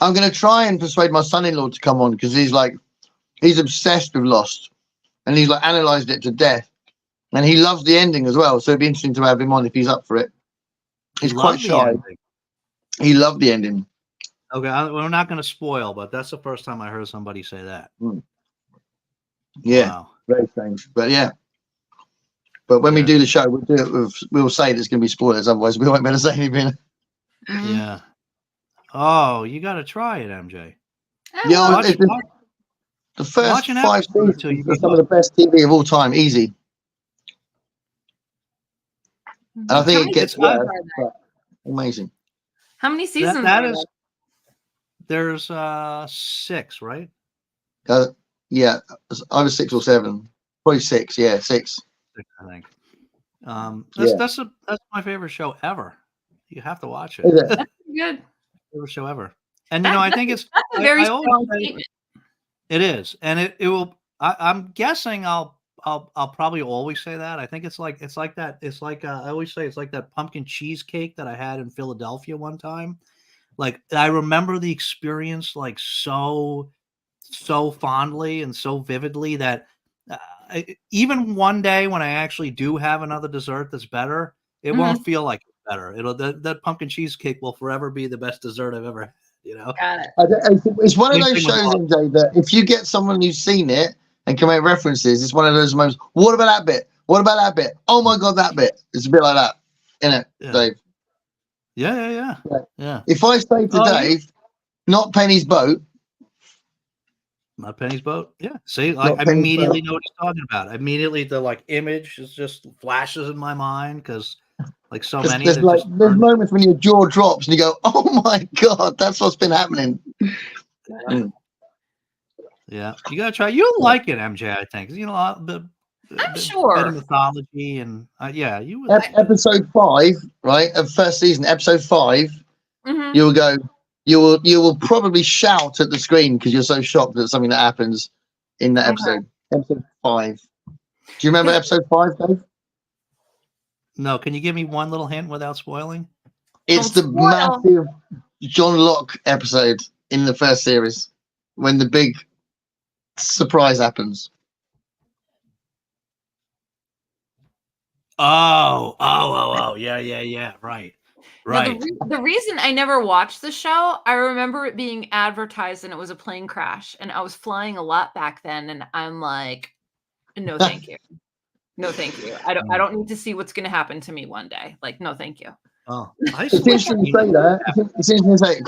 I'm going to try and persuade my son-in-law to come on because he's obsessed with Lost, and he's like analysed it to death, and he loves the ending as well. So it'd be interesting to have him on if he's up for it. He's quite shy. He loved the ending. Okay, we're not going to spoil, but that's the first time I heard somebody say that. Yeah, wow. Very strange, but yeah. But when we do the show, we'll say there's going to be spoilers, otherwise we won't be able to say anything. Yeah. Oh, you got to try it, MJ. Yeah, the first 5 seasons are some of the best TV of all time, easy. And I think it gets worse, but amazing. How many seasons? There's 6, right? Yeah, either 6 or 7. Probably 6. Yeah, 6. I think. That's my favorite show ever. You have to watch it. Is it? That's good. Favorite show ever. And I think it's a very strong statement. It is, and it will. I'm guessing I'll probably always say that. I think it's like that. It's like I always say it's like that pumpkin cheesecake that I had in Philadelphia one time. Like I remember the experience like so fondly and so vividly that even one day when I actually do have another dessert that's better, it won't feel like it's better. That pumpkin cheesecake will forever be the best dessert I've ever had. You know, got it. It's one of those shows, MJ, that if you get someone who's seen it and can make references, it's one of those moments. What about that bit? What about that bit? Oh my god, that bit! It's a bit like that, isn't it, Dave? Yeah. If I say to Dave, not Penny's boat. Not Penny's boat. Yeah. See, I immediately know what he's talking about. Immediately, the image just flashes in my mind because, like so many, there's moments when your jaw drops and you go, "Oh my god, that's what's been happening." Yeah, you gotta try. You'll like it, MJ. I think you know I'm sure. Bit of mythology and you would. Episode 5, right, of first season. Episode 5, you will go. You will probably shout at the screen because you're so shocked at something that happens in that episode. Episode 5. Do you remember episode 5, Dave? No. Can you give me one little hint without spoiling? It's the massive John Locke episode in the first series when the big surprise happens. Oh, yeah, right. Now, the reason I never watched the show, I remember it being advertised and it was a plane crash, and I was flying a lot back then, and I'm like, no, thank you. No, thank you. I don't need to see what's going to happen to me one day. Like, no, thank you. Oh, it's interesting to say that. It's interesting to say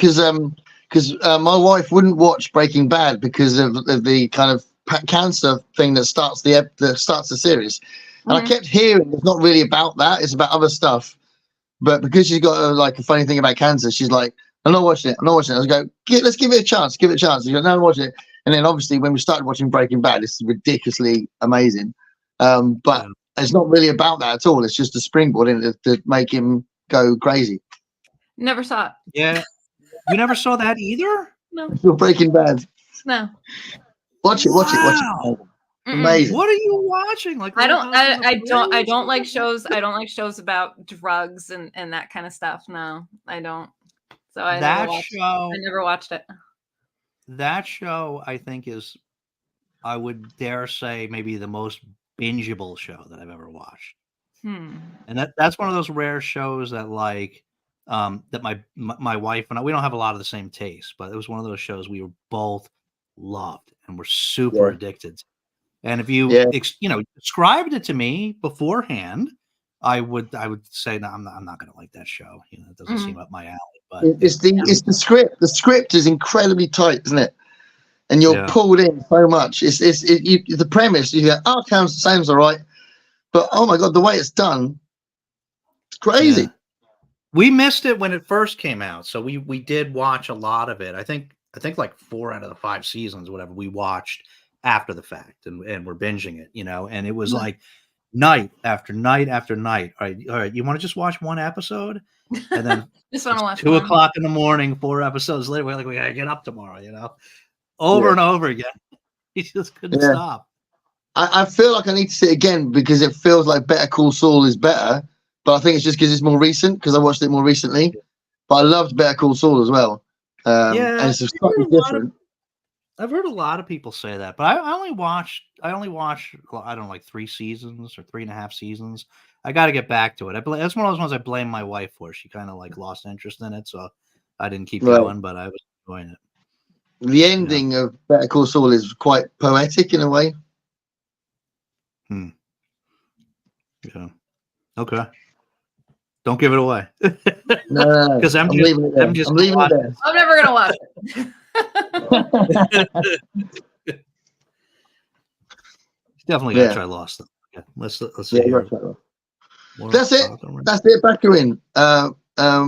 because my wife wouldn't watch Breaking Bad because of the kind of cancer thing that starts the series, and I kept hearing it's not really about that; it's about other stuff. But because she's got a funny thing about cancer, she's like, "I'm not watching it. I was go, let's give it a chance. Give it a chance." She goes, "No, I'm watching it." And then obviously when we started watching Breaking Bad, it's ridiculously amazing. But it's not really about that at all. It's just a springboard in it to make him go crazy. Never saw it. Yeah, you never saw that either? No. Breaking Bad. No. Watch it. Amazing. What are you watching? Like I don't like shows. I don't like shows about drugs and that kind of stuff. No, I don't. So I never watched it. That show, I think, is, I would dare say, maybe the most bingeable show that I've ever watched. And that's one of those rare shows that that my wife and I, we don't have a lot of the same taste, but it was one of those shows we were both loved and were super addicted to. And if you described it to me beforehand, I would say, no, I'm not going to like that show. It doesn't seem up my alley. But it's the script. The script is incredibly tight, isn't it? And you're pulled in so much. The premise. You go, oh, sounds all right, but oh my god, the way it's done, it's crazy. Yeah. We missed it when it first came out, so we did watch a lot of it. I think like 4 out of the 5 seasons, whatever, we watched after the fact, and we're binging it, and it was like night after night after night. All right, you want to just watch one episode, and then just want to watch 2 o'clock in the morning, 4 episodes later, we're like, we gotta get up tomorrow, over and over again. He just couldn't stop. I feel like I need to see it again because it feels like Better Call Saul is better, but I think it's just because it's more recent, because I watched it more recently. But I loved Better Call Saul as well. And it's slightly different. I've heard a lot of people say that, but I only watched I don't know, like 3 seasons or 3.5 seasons. I got to get back to it. That's one of those ones I blame my wife for. She kind of like lost interest in it, so I didn't keep going, but I was enjoying it. The ending of Better Call Saul is quite poetic in a way. Yeah. Okay. Don't give it away. No, because I'm leaving it there. I'm leaving it there. I'm never gonna watch it. Definitely gotta try Lost. Okay. Let's see. That's it. That's it. Baccarin.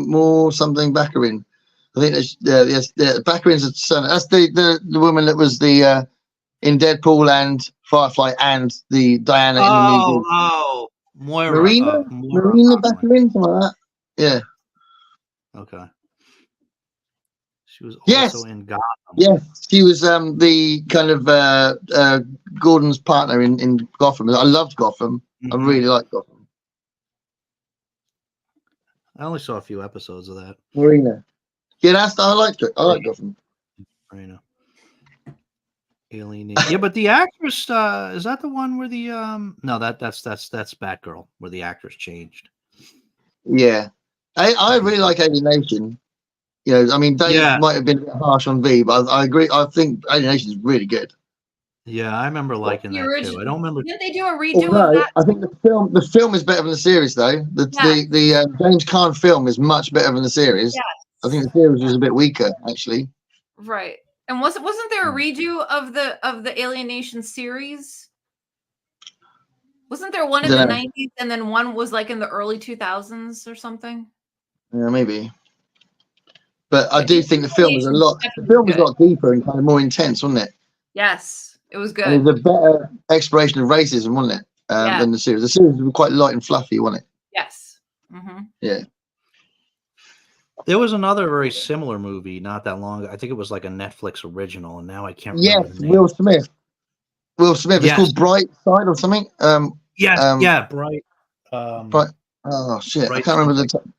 More something Baccarin. I think Baccarin's a son. That's the woman that was the in Deadpool and Firefly and the Diana in the movie. Oh, Moira. Marina Baccarin, something like that. Yeah. Okay. She was also in Gotham. Yes, she was the kind of Gordon's partner in Gotham. I loved Gotham. I really liked Gotham. I only saw a few episodes of that. Marina. Yeah, I liked it. I liked Gotham. Marina. Alien. Yeah, but the actress is that the one where the no, that's Batgirl, where the actress changed. Yeah. I really like Alienation. I mean, Dave might have been a bit harsh on V, but I agree. I think Alienation is really good. Yeah, I remember liking that too. I don't remember. Didn't they do a redo of that? I think the film is better than the series, though. The James Caan film is much better than the series. Yes. I think the series was a bit weaker, actually. Right. And wasn't there a redo of the Alienation series? Wasn't there one in the 90s and then one was like in the early 2000s or something? Yeah, maybe. But I do think the film was a lot deeper and kind of more intense, wasn't it? Yes, it was good. And it was a better exploration of racism, wasn't it? Than the series. The series was quite light and fluffy, wasn't it? Yes. Mm-hmm. Yeah. There was another very similar movie not that long ago. I think it was like a Netflix original, and now I can't remember the name. Will Smith. It's called Bright Side or something. Bright. Bright. Oh shit! I can't remember the time.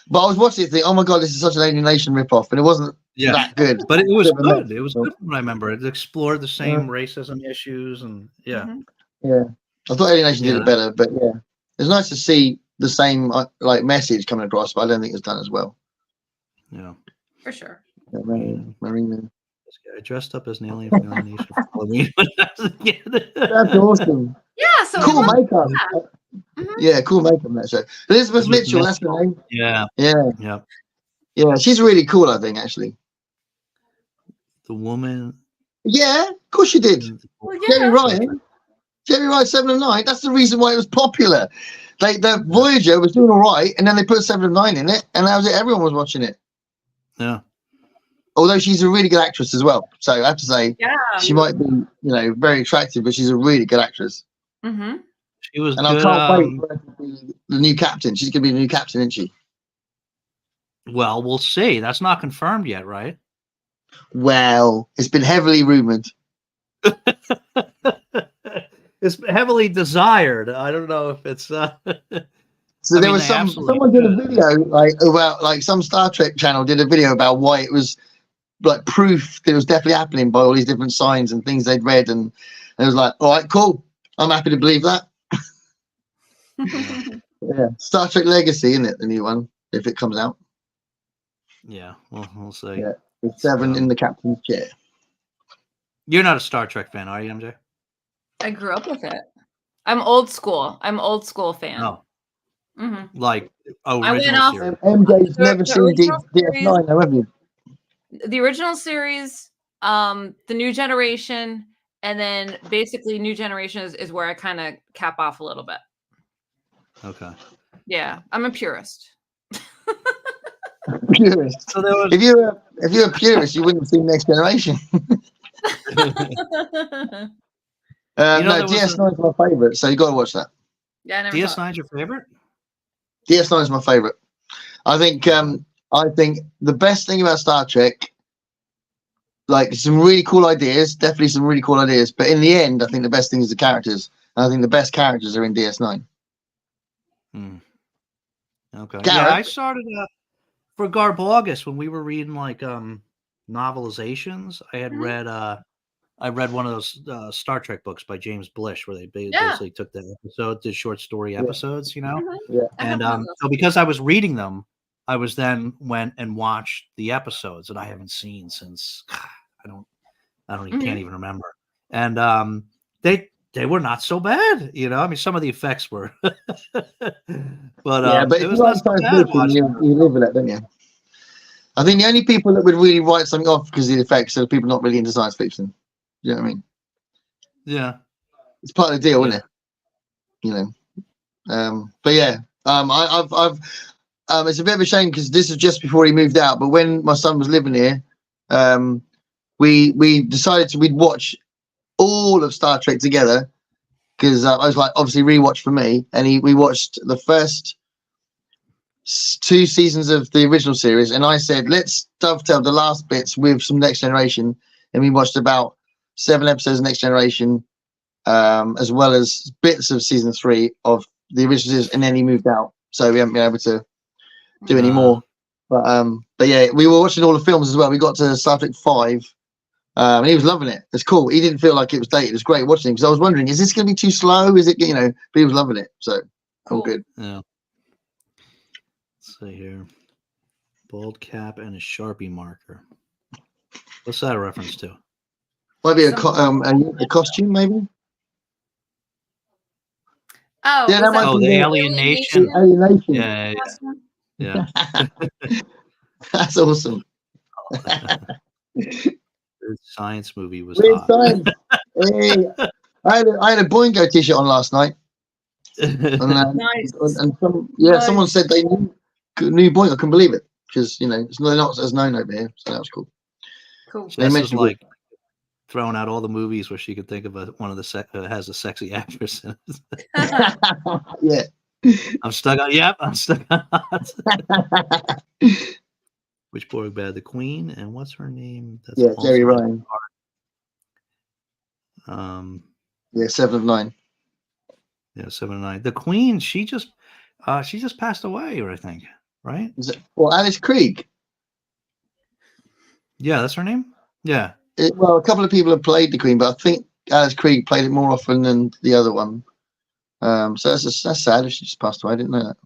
But I was watching it, thinking, "Oh my god, this is such an Alienation ripoff," and it wasn't that good. But it was good. It was good. I remember it explored the same racism issues, and I thought Alienation did it better. But it's nice to see the same like message coming across, but I don't think it's done as well. Yeah, for sure. Marina. This guy dressed up as an alien from Alienation for Halloween. That's awesome. Yeah, so cool makeup. Yeah, cool makeup in that show. Elizabeth Mitchell, that's her name. Yeah, she's really cool, I think, actually. The woman. Yeah, of course she did. Jerry Ryan, 7 of 9. That's the reason why it was popular. The Voyager was doing all right, and then they put 7 of 9 in it, and that was it. Everyone was watching it. Yeah. Although she's a really good actress as well, so I have to say, she might be, very attractive, but she's a really good actress. Mm-hmm. She was, and good, I can't wait for her to be the new captain. She's going to be the new captain, isn't she? Well, we'll see. That's not confirmed yet, right? Well, it's been heavily rumored. It's heavily desired. I don't know if it's. So there was someone did a video about some Star Trek channel did a video about why it was like proof that it was definitely happening by all these different signs and things they'd read, and it was like, all right, cool. I'm happy to believe that. Yeah, Star Trek Legacy, isn't it? The new one, if it comes out. Yeah, well, we'll see. Yeah, with 7 in the captain's chair. You're not a Star Trek fan, are you, MJ? I grew up with it. I'm old school. I'm old school fan. No, Like original series. MJ's never seen original DS9, though, have you? The original series, the New Generation, and then basically New Generation is where I kind of cap off a little bit. Okay. Yeah, I'm a purist. Purist. So there was... if you're a purist, you wouldn't have seen Next Generation. No, DS9 is my favorite, so you got to watch that. Yeah, DS9 is your favorite? DS9 is my favorite. I think the best thing about Star Trek, like some really cool ideas, definitely some really cool ideas, but in the end, I think the best thing is the characters. And I think the best characters are in DS9. Okay. Garrett? Yeah, I started for Garb August when we were reading like novelizations. I had read I read one of those Star Trek books by James Blish where they basically took the episode, did short story episodes, you know? Yeah. And so because I was reading them, I was then went and watched the episodes that I haven't seen since can't even remember. And they were not so bad, you know. I mean, some of the effects were, but but it was not so bad. You live with that, don't you? I think the only people that would really write something off because of the effects are people not really into science fiction. You know what I mean? Yeah, it's part of the deal, isn't it? You know. But yeah, I've it's a bit of a shame because this is just before he moved out. But when my son was living here, we decided we'd watch all of Star Trek together because I was like, obviously rewatch for me, and we watched the first 2 seasons of the original series, and I said let's dovetail the last bits with some Next Generation, and we watched about 7 episodes of Next Generation, as well as bits of season 3 of the original series, and then he moved out, so we haven't been able to do any more. But yeah, we were watching all the films as well. We got to Star Trek 5. And he was loving it. It's cool. He didn't feel like it was dated. It was great watching it because I was wondering, is this going to be too slow? Is it, you know? But he was loving it. So all good. Yeah. Let's see here. Bald cap and a Sharpie marker. What's that a reference to? Might be a costume, maybe. Oh, yeah, that might be the alienation. Alienation. Yeah. That's awesome. Science movie was Weird hot. science. Hey, I had a Boingo t-shirt on last night. And, Nice. And Nice. someone said they knew Boingo. I couldn't believe it because you know it's not as known over here, so that was cool. Cool. This is like throwing out all the movies where she could think of one of the has a sexy actress in it. Yeah. I'm stuck on. Yep, I'm stuck on. Which Borg bad? The Queen, and what's her name? That's Jerry Ryan. Yeah, 7 of 9. Yeah, 7 of 9. The Queen, she just passed away, I think, right? Alice Krieg. Yeah, that's her name. Yeah. Well, a couple of people have played the Queen, but I think Alice Krieg played it more often than the other one. So that's sad if she just passed away. I didn't know that.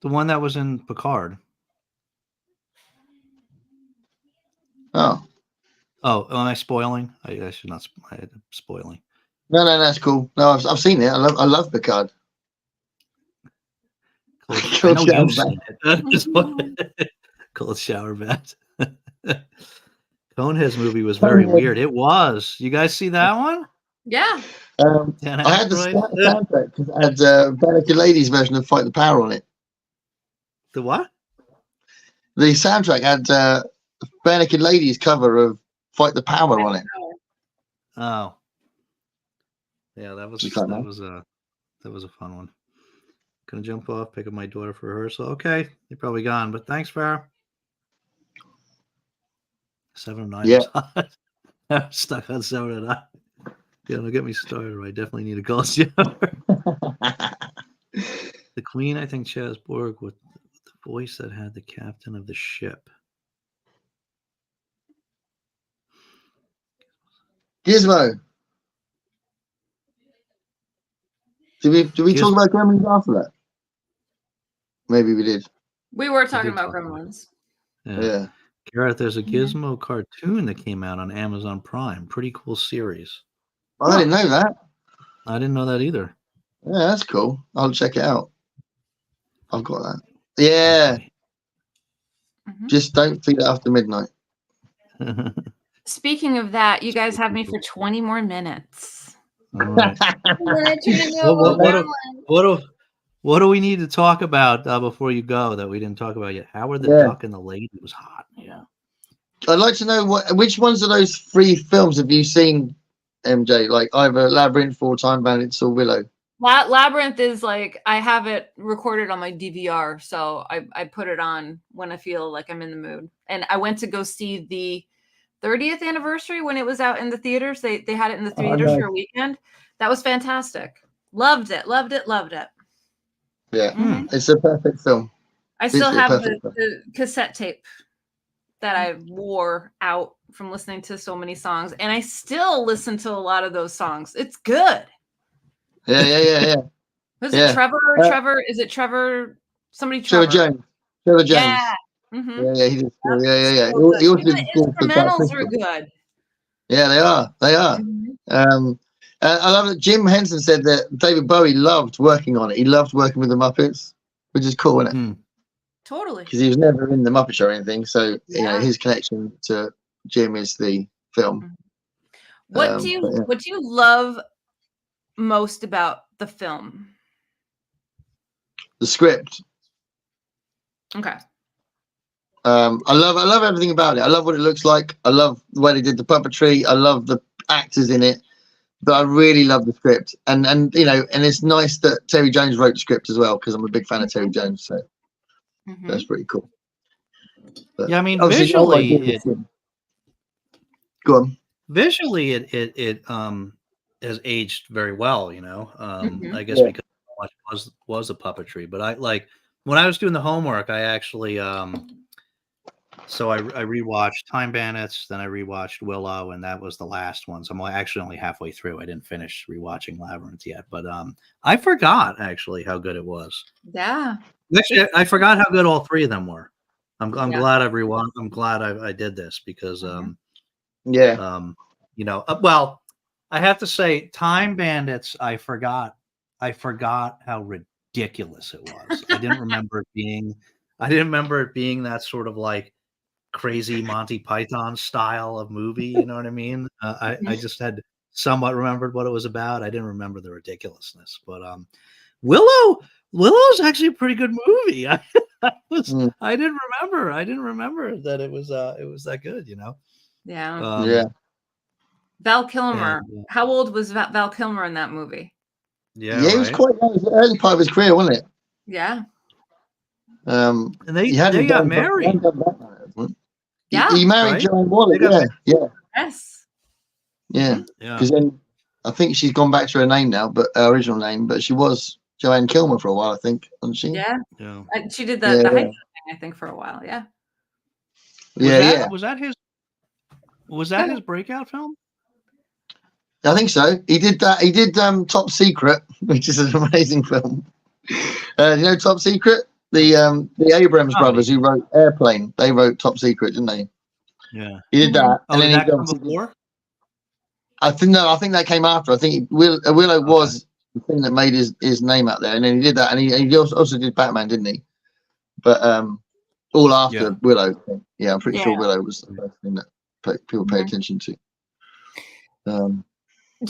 The one that was in Picard. Oh, am I spoiling? I should not. I'm spoiling. No, that's cool. No, I've seen it. I love Picard. Cold shower bath. Conehead's movie was very weird. It was. You guys see that one? Yeah. I had the soundtrack because it had Beneke Ladies' version of Fight the Power on it. The what? The soundtrack had Beneke Ladies' cover of Fight the Power on it. Oh. Yeah, that was a fun one. Gonna jump off, pick up my daughter for rehearsal. Okay, you're probably gone, but thanks, Farrah. 7 of 9. Yeah. I'm stuck on 7 of 9. Yeah, don't get me started. I definitely need a cold shower. The Queen, I think Chaz Borg with the voice that had the captain of the ship. Gizmo. Did we talk about Gremlins after that? Maybe we did. We were talking about Gremlins. Yeah. Gareth, there's a Gizmo cartoon that came out on Amazon Prime. Pretty cool series. I didn't know that. I didn't know that either. Yeah, that's cool. I'll check it out. I've got that. Yeah. Okay. Just don't feed it after midnight. Speaking of that, you guys have me for 20 more minutes. All right. What What do we need to talk about before you go that we didn't talk about yet? Howard the Duck and the Lady was hot. Yeah. I'd like to know which ones of those 3 films have you seen, MJ? Like either Labyrinth or Time Bandits or Willow? Labyrinth is like, I have it recorded on my DVR, so I put it on when I feel like I'm in the mood. And I went to go see the 30th anniversary when it was out in the theaters. They had it in the theaters for a weekend. That was fantastic. Loved it. Yeah, It's a perfect film. I still have the cassette tape that I wore out from listening to so many songs, and I still listen to a lot of those songs. It's good. Yeah. Was it Trevor? Trevor? Is it Trevor? Somebody Trevor Jones. Trevor Jones. Yeah. Yeah, he did. Yeah. He also did the instrumentals were good. Yeah, they are. I love that Jim Henson said that David Bowie loved working on it. He loved working with the Muppets, which is cool, isn't it? Totally. Because he was never in the Muppet Show or anything, so you know his connection to Jim is the film. What do you love most about the film? The script. Okay. I love everything about it. I love what it looks like. I love the way they did the puppetry. I love the actors in it. But I really love the script, and you know, and it's nice that Terry Jones wrote the script as well, because I'm a big fan of Terry Jones, so that's pretty cool. But yeah, I mean, visually, go on. Visually, it has aged very well. You know, I guess because so much was the puppetry. But I like when I was doing the homework, I actually so I rewatched Time Bandits, then I rewatched Willow, and that was the last one. So I'm actually only halfway through. I didn't finish rewatching Labyrinth yet, but I forgot actually how good it was. Yeah. Actually, I forgot how good all 3 of them were. I'm glad I'm glad I did this because you know, well, I have to say, Time Bandits, I forgot how ridiculous it was. I didn't remember it being that sort of like crazy Monty Python style of movie. You know what I mean? I just had somewhat remembered what it was about. I didn't remember the ridiculousness, but Willow's actually a pretty good movie. I didn't remember that it was that good, you know? Yeah. Val Kilmer. Yeah. How old was Val Kilmer in that movie? Yeah, he was quite young. It was the early part of his career, wasn't it? Yeah. And they got married. He married Joanne Whalley. Yeah. Yes. Yeah. Because then I think she's gone back to her name now, but her original name. But she was Joanne Kilmer for a while, I think, wasn't she? Yeah. She did the hiking thing, I think, for a while. Yeah. Was that his breakout film? I think so. He did that. He did Top Secret, which is an amazing film. You know Top Secret? The Abrams brothers who wrote Airplane, they wrote Top Secret, didn't they? Yeah. He did that. And then he come before? I think I think that came after. I think Willow was the thing that made his name out there, and then he did that, and he also did Batman, didn't he? But all after Willow. Yeah, I'm pretty sure Willow was the first thing that people pay attention to. Do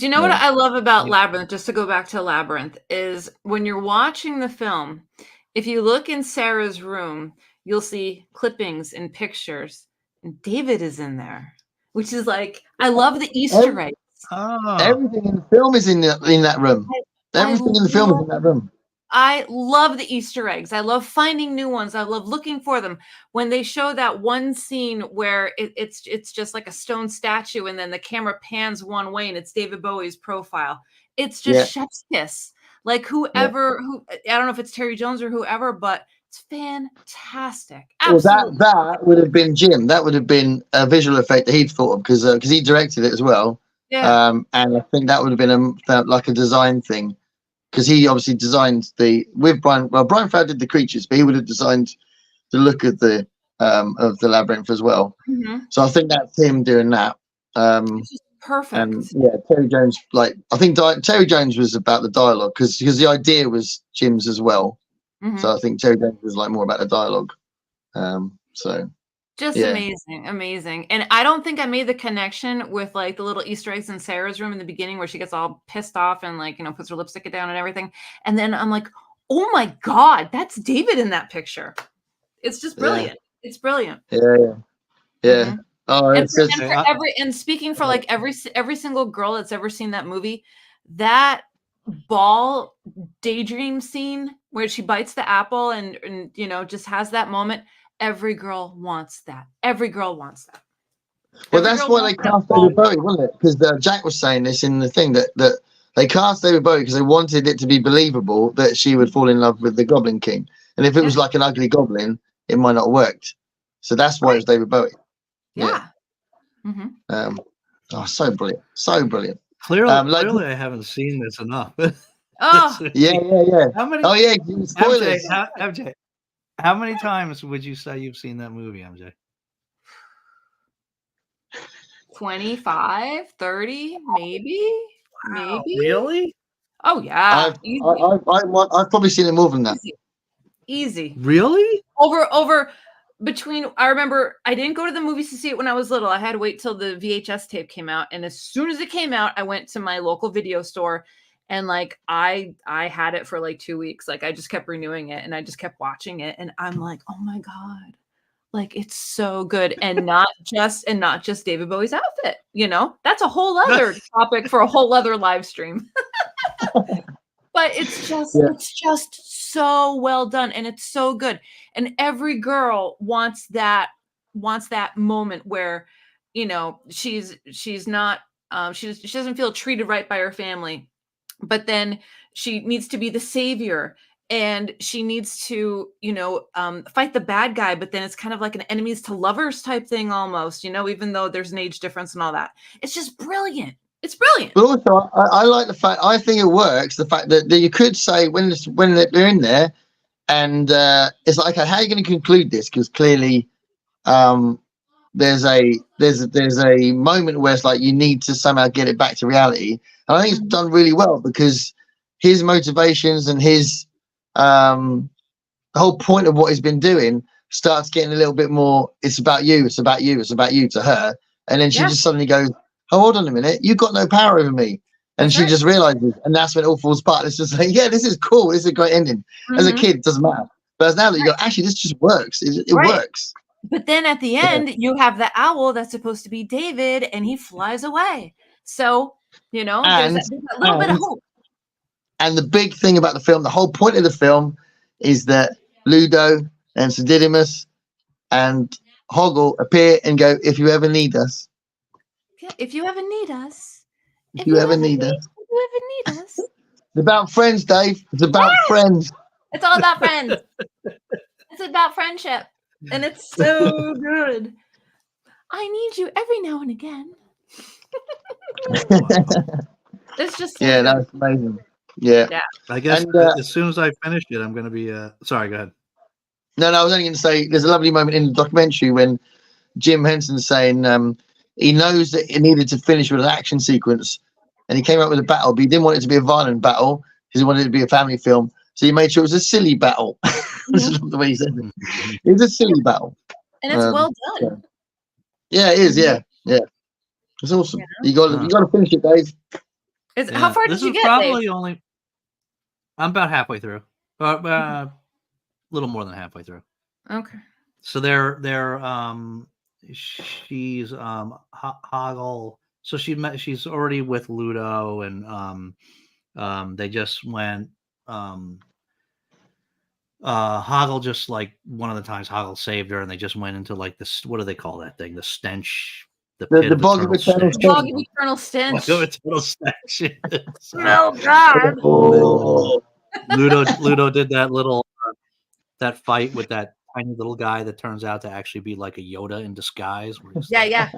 you know what I love about Labyrinth, just to go back to Labyrinth, is when you're watching the film, if you look in Sarah's room, you'll see clippings and pictures, and David is in there, which is like, I love the Easter eggs. Everything in the film is in that room. Everything in the film is in that room. I love the Easter eggs. I love finding new ones. I love looking for them. When they show that one scene where it's just like a stone statue, and then the camera pans one way and it's David Bowie's profile. It's just chef's kiss. Like whoever, who I don't know if it's Terry Jones or whoever, but it's fantastic. Absolutely. Well, that would have been Jim. That would have been a visual effect that he'd thought of because he directed it as well. Yeah. And I think that would have been like a design thing. Because he obviously designed with Brian. Well, Brian Froud did the creatures, but he would have designed the look of the labyrinth as well. So I think that's him doing that. Perfect. And yeah, Terry Jones, like I think Terry Jones was about the dialogue because the idea was Jim's as well. So I think Terry Jones was like more about the dialogue. So just amazing. And I don't think I made the connection with like the little Easter eggs in Sarah's room in the beginning where she gets all pissed off and like, puts her lipstick down and everything. And then I'm like, oh my God, that's David in that picture. It's just brilliant. It's brilliant. Yeah. Oh, and speaking for like every single girl that's ever seen that movie, that ball daydream scene where she bites the apple and just has that moment. Every girl wants that. Well, that's why they cast David Bowie, wasn't it? Because Jack was saying this in the thing that they cast David Bowie because they wanted it to be believable that she would fall in love with the Goblin King, and if it was like an ugly goblin, it might not have worked. So that's why it's David Bowie. Yeah. So brilliant. Clearly, I haven't seen this enough. Yeah. How many? Oh yeah, spoilers. MJ, how many times would you say you've seen that movie, MJ? 25, 30, maybe. Wow, really? Oh yeah. I've probably seen it more than that. Easy. Really? Over between, I remember I didn't go to the movies to see it when I was little. I had to wait till the VHS tape came out. And as soon as it came out, I went to my local video store and like I had it for like 2 weeks. Like I just kept renewing it and I just kept watching it. And I'm like, oh my God, like it's so good. And not just David Bowie's outfit, that's a whole other topic for a whole other live stream. But it's just so well done and it's so good. And every girl wants that moment where, she's not, she doesn't feel treated right by her family, but then she needs to be the savior and she needs to, fight the bad guy, but then it's kind of like an enemies to lovers type thing almost, even though there's an age difference and all that. It's just brilliant. It's brilliant. But also, I like the fact. I think it works. The fact that you could say when they're in there, and it's like, okay, how are you going to conclude this? Because clearly, there's a moment where it's like you need to somehow get it back to reality. And I think it's done really well because his motivations and his the whole point of what he's been doing starts getting a little bit more. It's about you. It's about you. It's about you to her, and then she just suddenly goes, oh, hold on a minute, you've got no power over me. And she just realizes, and that's when it all falls apart. It's just like, yeah, this is cool. This is a great ending. As a kid, it doesn't matter. But as now that you go, actually, this just works. It works. But then at the end, you have the owl that's supposed to be David, and he flies away. So, there's that little bit of hope. And the big thing about the film, the whole point of the film is that Ludo and Sedidimus and Hoggle appear and go, if you ever need us. If you ever need us. If you ever need us. It's about friends, Dave. It's about friends. It's all about friends. It's about friendship. And it's so good. I need you every now and again. It's just so good. That's amazing. Yeah. I guess as soon as I finish it, I'm going to be sorry, go ahead. No, I was only going to say there's a lovely moment in the documentary when Jim Henson's saying he knows that he needed to finish with an action sequence and he came up with a battle, but he didn't want it to be a violent battle because he wanted it to be a family film. So he made sure it was a silly battle. This is the way he said it. It's a silly battle. And it's well done. Yeah, it is. Yeah. It's awesome. Yeah. You got to finish it, Dave. How far did you get, probably Dave? I'm about halfway through. A little more than halfway through. Okay. So she's Hoggle. So she's already with Ludo, and they just went. Hoggle just like one of the times Hoggle saved her, and they just went into like this. What do they call that thing? The stench. The bog of eternal stench. Bog of eternal stench. Bog of eternal stench. Oh God. Ludo did that little that fight with that tiny little guy that turns out to actually be like a Yoda in disguise. Yeah.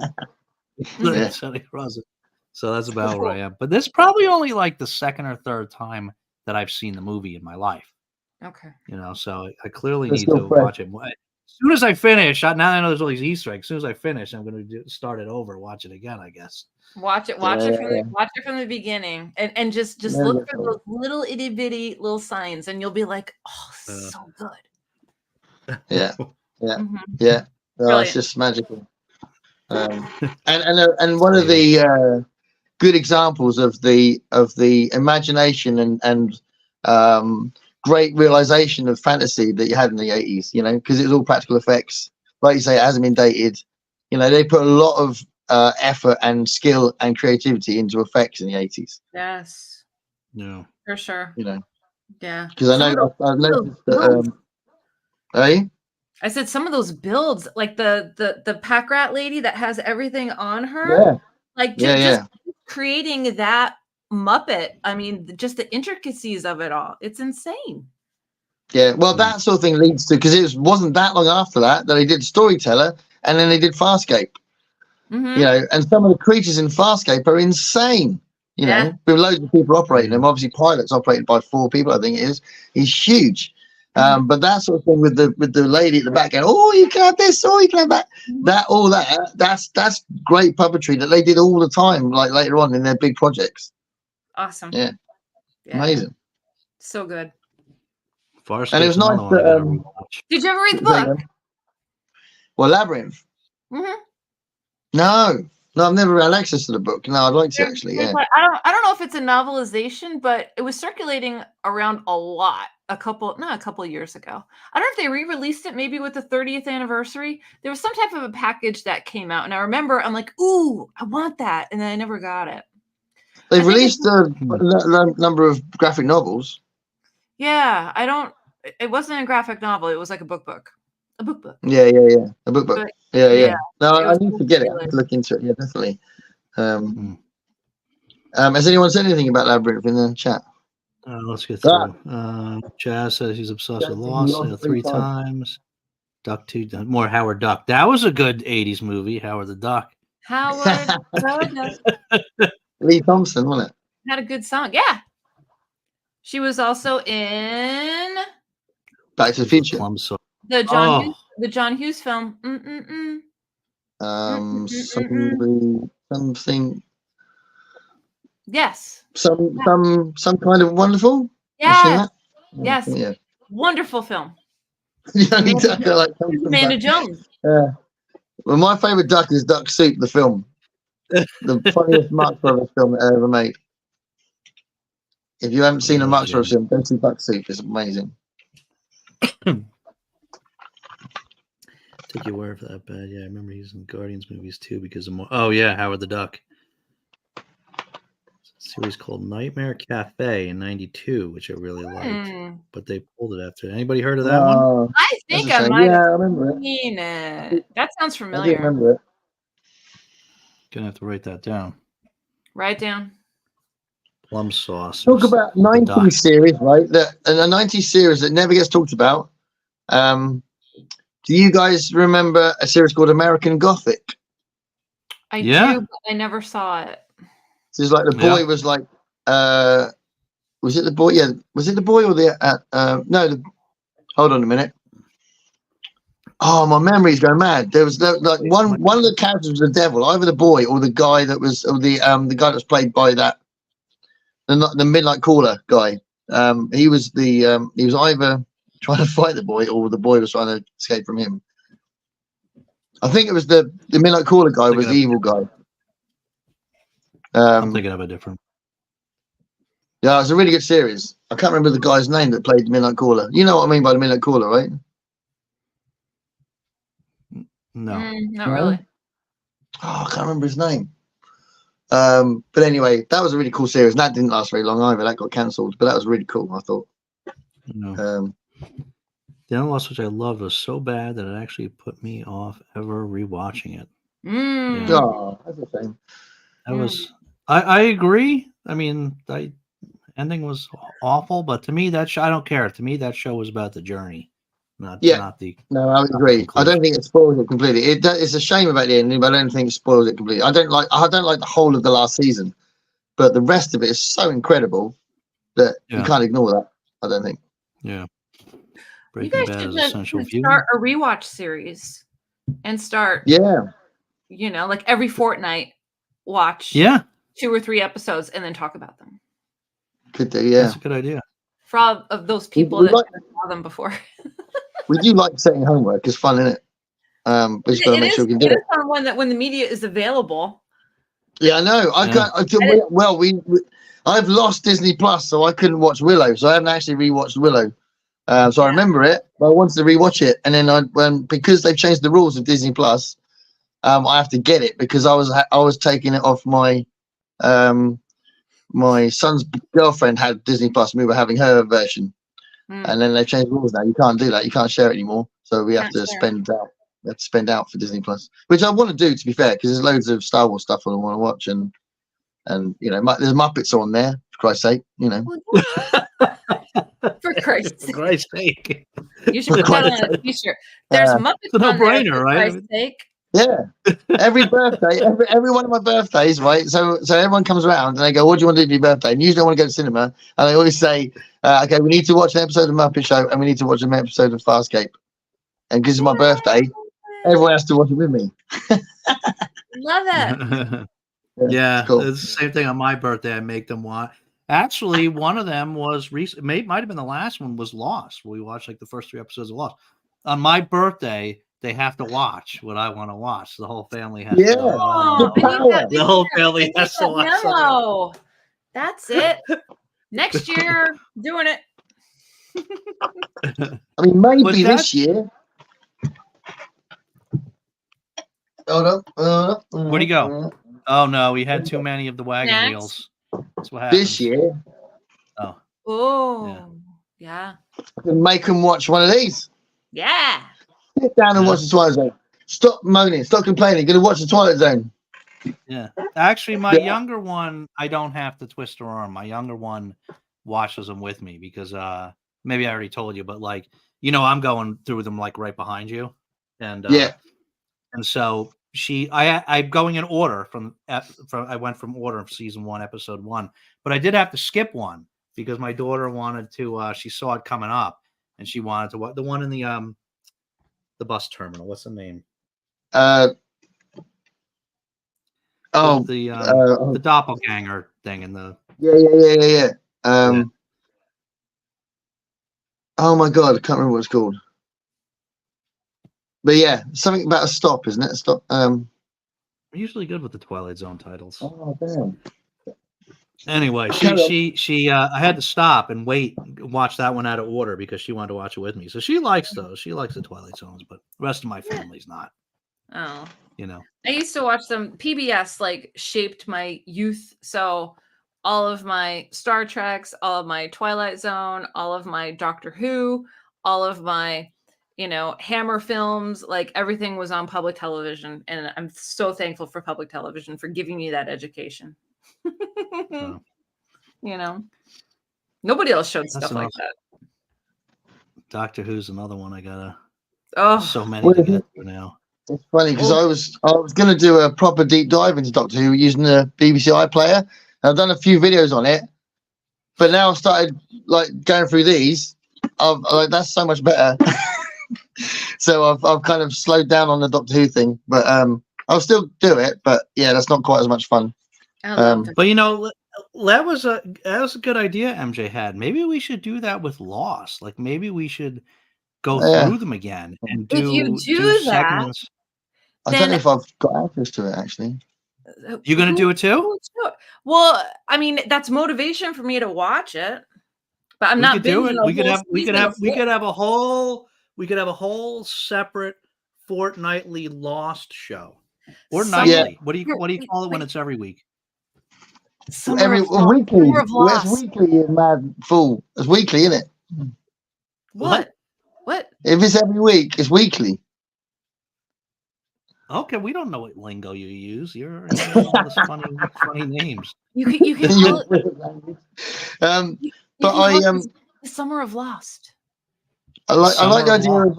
So that's about where I am. But this is probably only like the second or third time that I've seen the movie in my life. Okay. So I clearly need to watch it. soon as I finish, now that I know there's all these Easter eggs. As soon as I finish, I'm going to start it over, watch it again, I guess. Watch it from the beginning, and just look for those little itty bitty little signs, and you'll be like, oh, so good. Yeah. It's just magical. And one of the good examples of the imagination and great realization of fantasy that you had in the 80s, because it was all practical effects. Like you say, it hasn't been dated. They put a lot of effort and skill and creativity into effects in the 80s. Yes. Yeah. For sure. Yeah. Because I know I've noticed that. I said some of those builds, like the pack rat lady that has everything on her. Yeah. Like just creating that Muppet. I mean, just the intricacies of it all. It's insane. Yeah. Well, that sort of thing leads to, because it wasn't that long after that they did Storyteller, and then they did Farscape. And some of the creatures in Farscape are insane. With loads of people operating them. Obviously, Pilot's operated by 4 people. I think it is. He's huge. But that sort of thing with the lady at the back, going, oh, you can have this, oh, you can have that. That's great puppetry that they did all the time, like later on in their big projects. Awesome. Yeah. Amazing. So good. Farscape's and it was nice that, did you ever read the book? Well, Labyrinth. No, I've never had access to the book. No, I'd like to actually. Yeah. I don't know if it's a novelization, but it was circulating around a lot a couple of years ago. I don't know if they re-released it, maybe with the 30th anniversary. There was some type of a package that came out, and I remember I'm like, ooh, I want that, and then I never got it. They've released a number of graphic novels. Yeah, it wasn't a graphic novel. It was like a book. A book. Yeah. A book. But, yeah. No, I need to get it. I have to look into it. Yeah, definitely. Has anyone said anything about Labyrinth in the chat? Let's get through. Jazz says he's obsessed with Lost 3 times. Duck 2, more Howard Duck. That was a good 80s movie, Howard the Duck. Howard Duck. Lee Thompson, wasn't it? Had a good song. Yeah. She was also in Back to the Future. The John Hughes film. Something. Yes. Some kind of wonderful. Yes. Yes. Yeah. Wonderful film. Amanda Jones. Yeah. Well, my favorite duck is Duck Soup, the film. The funniest Marx Brothers film that I ever made. If you haven't seen a Marx Brothers film, go see Duck Soup. It's amazing. Take your word for that bad. Yeah, I remember he's in Guardians movies too because of more. Oh yeah, Howard the Duck. It's a series called Nightmare Cafe in '92, which I really liked, but they pulled it after. Anybody heard of that one? I think I might have seen it. That sounds familiar. I remember it. Gonna have to write that down. Write down. Plum sauce. Talk about 90s series, right? A 90s series that never gets talked about. Do you guys remember a series called American Gothic? I do, but I never saw it. So it's like the boy was like, was it the boy? Yeah, was it the boy or the? No, hold on a minute. Oh, my memory's going mad. There was like one of the characters was the devil, either the boy or the guy that was, or the guy that was played by the Midnight Caller guy. He was either trying to fight the boy or the boy was trying to escape from him. I think it was the Midnight Caller guy was the evil guy. I'm thinking of a different. Yeah, it was a really good series. I can't remember the guy's name that played the Midnight Caller. You know what I mean by the Midnight Caller, right? No, not really. Oh, I can't remember his name. But anyway, that was a really cool series. And that didn't last very long either. That got cancelled, but that was really cool, I thought. No. The other loss which I loved was so bad that it actually put me off ever rewatching it. Yeah. Oh, that's a shame. That was. I agree. I mean, the ending was awful, but to me, that show, I don't care. To me, that show was about the journey, not the. No, I agree. I don't think it spoils it completely. It's a shame about the ending, but I don't think it spoils it completely. I don't like the whole of the last season, but the rest of it is so incredible that you can't ignore that. I don't think. Yeah. Breaking guys Bad is should essential viewing. start a rewatch series and start, Yeah. like every fortnight, watch 2 or 3 episodes and then talk about them. Could do, yeah. That's a good idea. For all of those people that saw them before. We do like setting homework. It's fun, isn't it? We just got to make sure we can do it. It is fun when the media is available. Yeah, I know. I've lost Disney Plus, so I couldn't watch Willow. So I haven't actually rewatched Willow. So I remember it, but I wanted to rewatch it, and then because they've changed the rules of Disney Plus, I have to get it because I was taking it off my my son's girlfriend had Disney Plus, and we were having her version, and then they've changed the rules now. You can't do that. You can't share it anymore. So we have to spend out. We have to spend out for Disney Plus, which I want to do, to be fair, because there's loads of Star Wars stuff I want to watch, and there's Muppets on there, for Christ's sake, For Christ's sake. You should put that on a t-shirt. There's Muppets it's a no-brainer, for right? Christ's sake. Yeah, every birthday, every one of my birthdays, right? So everyone comes around and they go, "What do you want to do for your birthday?" And usually I want to go to cinema, and they always say, "Okay, we need to watch an episode of Muppet Show, and we need to watch an episode of Farscape." And because it's my birthday, everyone has to watch it with me. Love it. Yeah, cool. It's the same thing on my birthday. I make them watch. Actually, one of them was recent. Might have been the last one. Was Lost. We watched like the first 3 episodes of Lost. On my birthday, they have to watch what I want to watch. The whole family has to. The whole family has to watch. Memo. That's it. Next year, doing it. I mean, maybe this year. Where'd he go? Oh no, we had too many of the wagon wheels. That's what happened. This year. Oh, yeah. I can make them watch one of these. Yeah. Sit down and watch the Twilight Zone. Stop moaning. Stop complaining. Gonna watch the Twilight Zone. Yeah. Actually, my younger one, I don't have to twist her arm. My younger one watches them with me because maybe I already told you, but like I'm going through them like right behind you, and and so I'm going in order I went from order of season 1, episode 1, but I did have to skip one because my daughter wanted to. She saw it coming up, and she wanted to watch the one in the bus terminal. What's the name? The doppelganger thing in the. Yeah. Oh my god, I can't remember what it's called. But yeah, something about a stop, isn't it? A stop. I'm usually good with the Twilight Zone titles. Oh damn. Anyway, she I had to stop and watch that one out of order because she wanted to watch it with me. So she likes those. She likes the Twilight Zones, but the rest of my family's not. Oh. I used to watch them. PBS shaped my youth. So all of my Star Treks, all of my Twilight Zone, all of my Doctor Who, all of my Hammer films, everything was on public television. And I'm so thankful for public television for giving me that education. Nobody else showed stuff like that. Doctor Who's another one I gotta. Oh, so many to get through now. It's funny because I was going to do a proper deep dive into Doctor Who using the BBC iPlayer. And I've done a few videos on it, but now I've started going through these. That's so much better. So I've kind of slowed down on the Doctor Who thing, but I'll still do it. But yeah, that's not quite as much fun. But that was a good idea MJ had. Maybe we should do that with Lost. Maybe we should go through them again and do. If you do that, segments. I don't know if I've got access to it actually. You're gonna do it too? Well, I mean, that's motivation for me to watch it. But I'm not do it. We could have a whole separate fortnightly Lost show. Or nightly. Yeah. What do you call it when it's every week? Weekly. It's weekly in Mad Fool. It's weekly, isn't it? What? If it's every week, it's weekly. Okay, we don't know what lingo you use. You're all this funny names. You can call it. The Summer of Lost. I like the idea of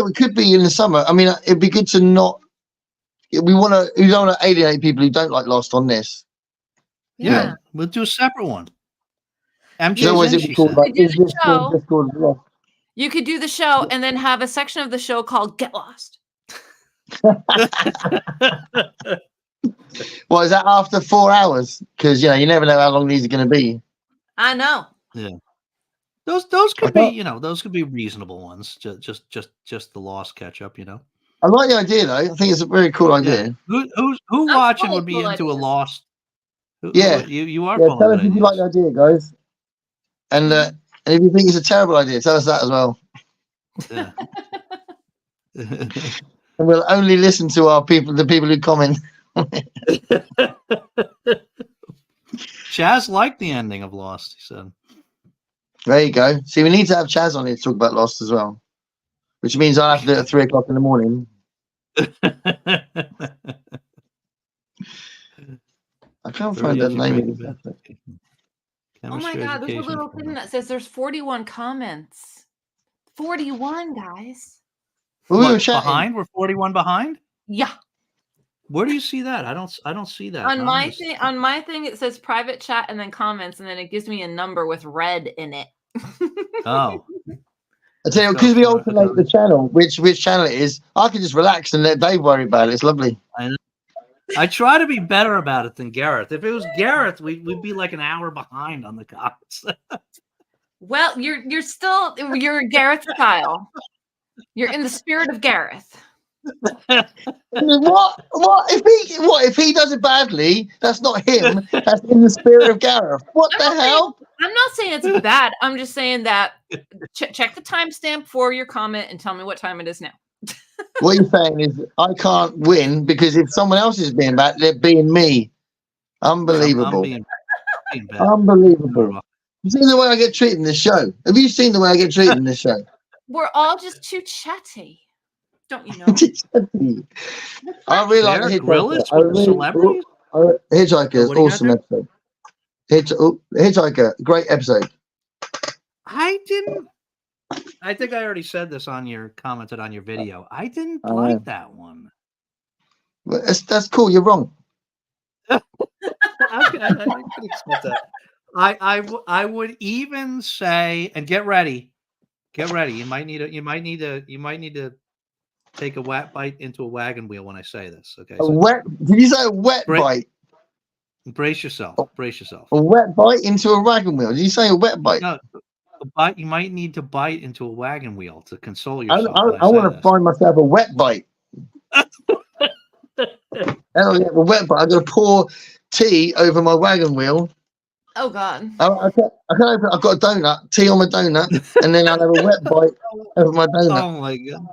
we could be in the summer. I mean, it'd be good to not. We don't want to alienate people who don't like Lost on this. Yeah. We'll do a separate one. Otherwise, it'd be called Lost. You could do the show and then have a section of the show called Get Lost. Well, is that after 4 hours? Because you never know how long these are going to be. I know. Yeah. Those could be, those could be reasonable ones. Just the Lost catch up, I like the idea though. I think it's a very cool idea. Yeah. Who watching would be into a Lost? You are. Yeah, tell us if you like the idea, guys. And if you think it's a terrible idea, tell us that as well. Yeah. And we'll only listen to the people who comment. Chaz liked the ending of Lost, he said. There you go. See, we need to have Chaz on here to talk about Lost as well, which means I have to do it at 3 o'clock in the morning. I can't find that name. Oh my God, there's a little thing that says there's 41 comments. 41, guys. What, behind? We're 41 behind? Yeah. Where do you see that? I don't see that. On my thing it says private chat and then comments, and then it gives me a number with red in it. I Oh. tell you, because we alternate the channel, which channel it is, I can just relax and let Dave worry about it. It's lovely. I try to be better about it than Gareth. If it was Gareth, we'd be like an hour behind on the comments. Well, you're Gareth style. You're in the spirit of Gareth. What if he does it badly? That's not him. That's in the spirit of Gareth. What the hell? I'm not saying it's bad. I'm just saying that check the timestamp for your comment and tell me what time it is now. What you're saying is I can't win because if someone else is being bad, they're being me. Unbelievable. I'm being bad. Unbelievable. You seen the way I get treated in this show? Have you seen the way I get treated in this show? We're all just too chatty. Don't you know? I really like Hitchhiker. Hitchhiker is awesome episode. Hitchhiker, great episode. I think I already said this commented on your video. I didn't like that one. That's cool. You're wrong. I can accept that. I would even say, and get ready. You might need to take a wet bite into a wagon wheel when I say this. Okay. Did you say a wet bite? Brace yourself. A wet bite into a wagon wheel. Did you say a wet bite? No, a bite. You might need to bite into a wagon wheel to console yourself. I want to find myself a wet bite. A wet bite. I'm going to pour tea over my wagon wheel. Oh God! I can't open. I've got a donut, tea on my donut, and then I'll have a wet bite over my donut. Oh my God!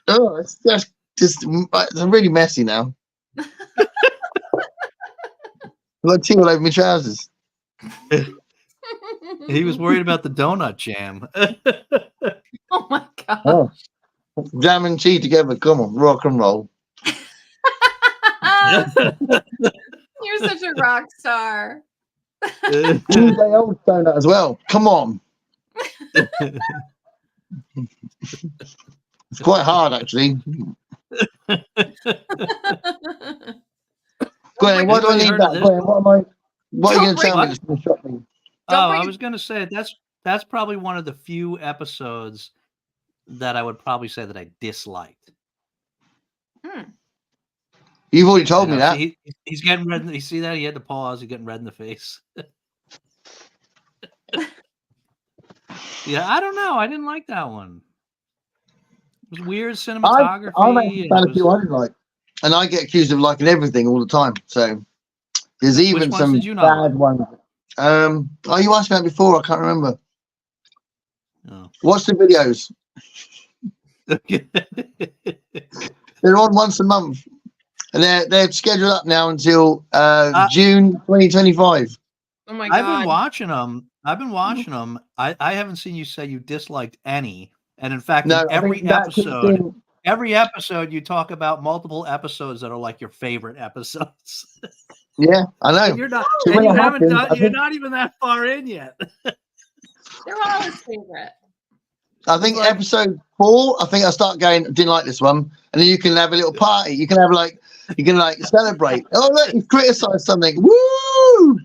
Oh, it's just it's really messy now. I've got tea all over my trousers. He was worried about the donut jam. Oh my God! Oh. Jam and tea together. Come on, rock and roll. You're such a rock star. Tuesday old donut as well. Come on. It's quite hard, actually. Gwen, what do I need that? Gwen, what are you going to tell me that's going to shock me? I was going to say that's probably one of the few episodes that I would probably say that I disliked. You've already told me that. He's getting red. You see that? He had to pause. He's getting red in the face. Yeah, I don't know. I didn't like that one. It was weird cinematography. I'm actually a few I didn't like. And I get accused of liking everything all the time. So there's even some bad ones. Oh, you asked me that before. I can't remember. Oh. Watch the videos. They're on once a month. And they're scheduled up now until June 2025. Oh my God! I've been watching them. I haven't seen you say you disliked any. And in fact, every episode you talk about multiple episodes that are like your favorite episodes. Yeah, I know. You're not even that far in yet. They're all his favorite. I think episode 4. I think I start going. Didn't like this one, and then you can have a little party. You can have celebrate. Oh look, you criticized something. Woo!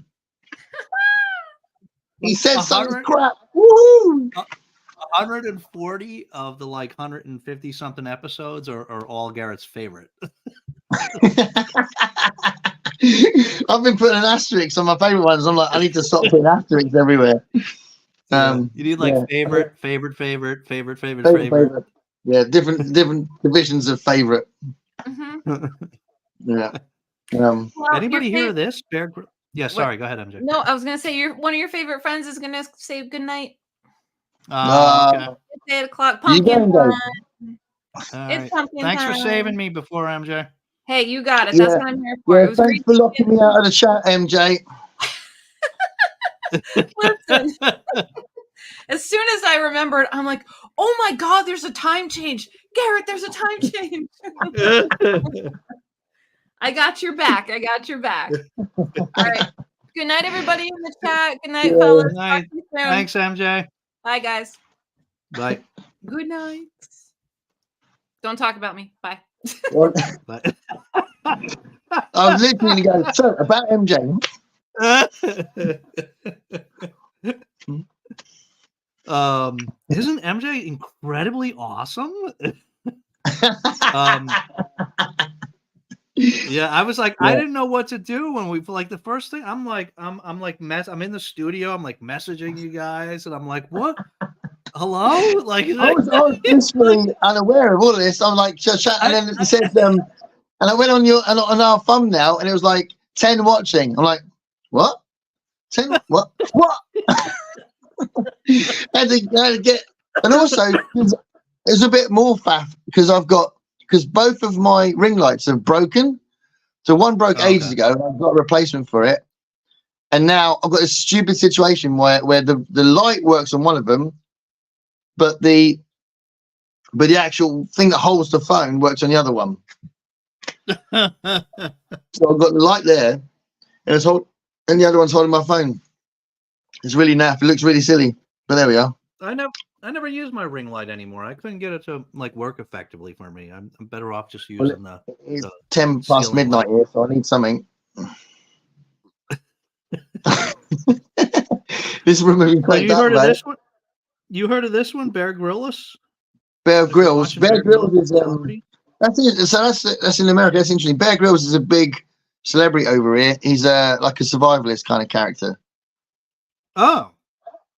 He said something crap. Woo! 140 of the like 150 something episodes are all Garrett's favorite. I've been putting an asterisk on my favorite ones. I'm like, I need to stop putting asterisks everywhere. You need like yeah. favorite. Yeah, different divisions of favorite. Mm-hmm. Yeah. Well, Anybody hear of this? Bear Grylls? Yeah, sorry. Go ahead, MJ. No, I was gonna say one of your favorite friends is gonna say good night. Okay. It's 8 o'clock. Pumpkin time. It's pumpkin Thanks time. for saving me before, MJ. Hey, you got it. That's what I'm here for. Yeah, It was thanks for locking me out of the chat, MJ. Listen, as soon as I remembered, I'm like, oh my God, there's a time change. Garrett, there's a time change. I got your back. All right. Good night, everybody in the chat. Good night, fellas. Good night. Thanks, MJ. Bye, guys. Bye. Good night. Don't talk about me. Bye. Bye. I was literally going to go, so about MJ. Isn't MJ incredibly awesome? Yeah, I was like, I didn't know what to do when we like the first thing. I'm in the studio. I'm like messaging you guys, and I'm like, what? Hello? Like I was literally unaware of all of this. I'm like, and then it says, and I went on our thumbnail, and it was like 10 watching. I'm like, what? 10? What? What? had to get, and also it's a bit more faff because because both of my ring lights are broken. So one broke ages ago, and I've got a replacement for it. And now I've got this stupid situation where the light works on one of them, but the actual thing that holds the phone works on the other one. So I've got the light there, and the other one's holding my phone. It's really naff. It looks really silly, but there we are. I never use my ring light anymore. I couldn't get it to like work effectively for me. I'm better off just using it's 10 past midnight here, so I need something. This room has been quite dark, heard of this one? You heard of this one, Bear Grylls? Bear Grylls. Bear Grylls is that's in America. That's interesting. Bear Grylls is a big celebrity over here. He's like a survivalist kind of character. Oh.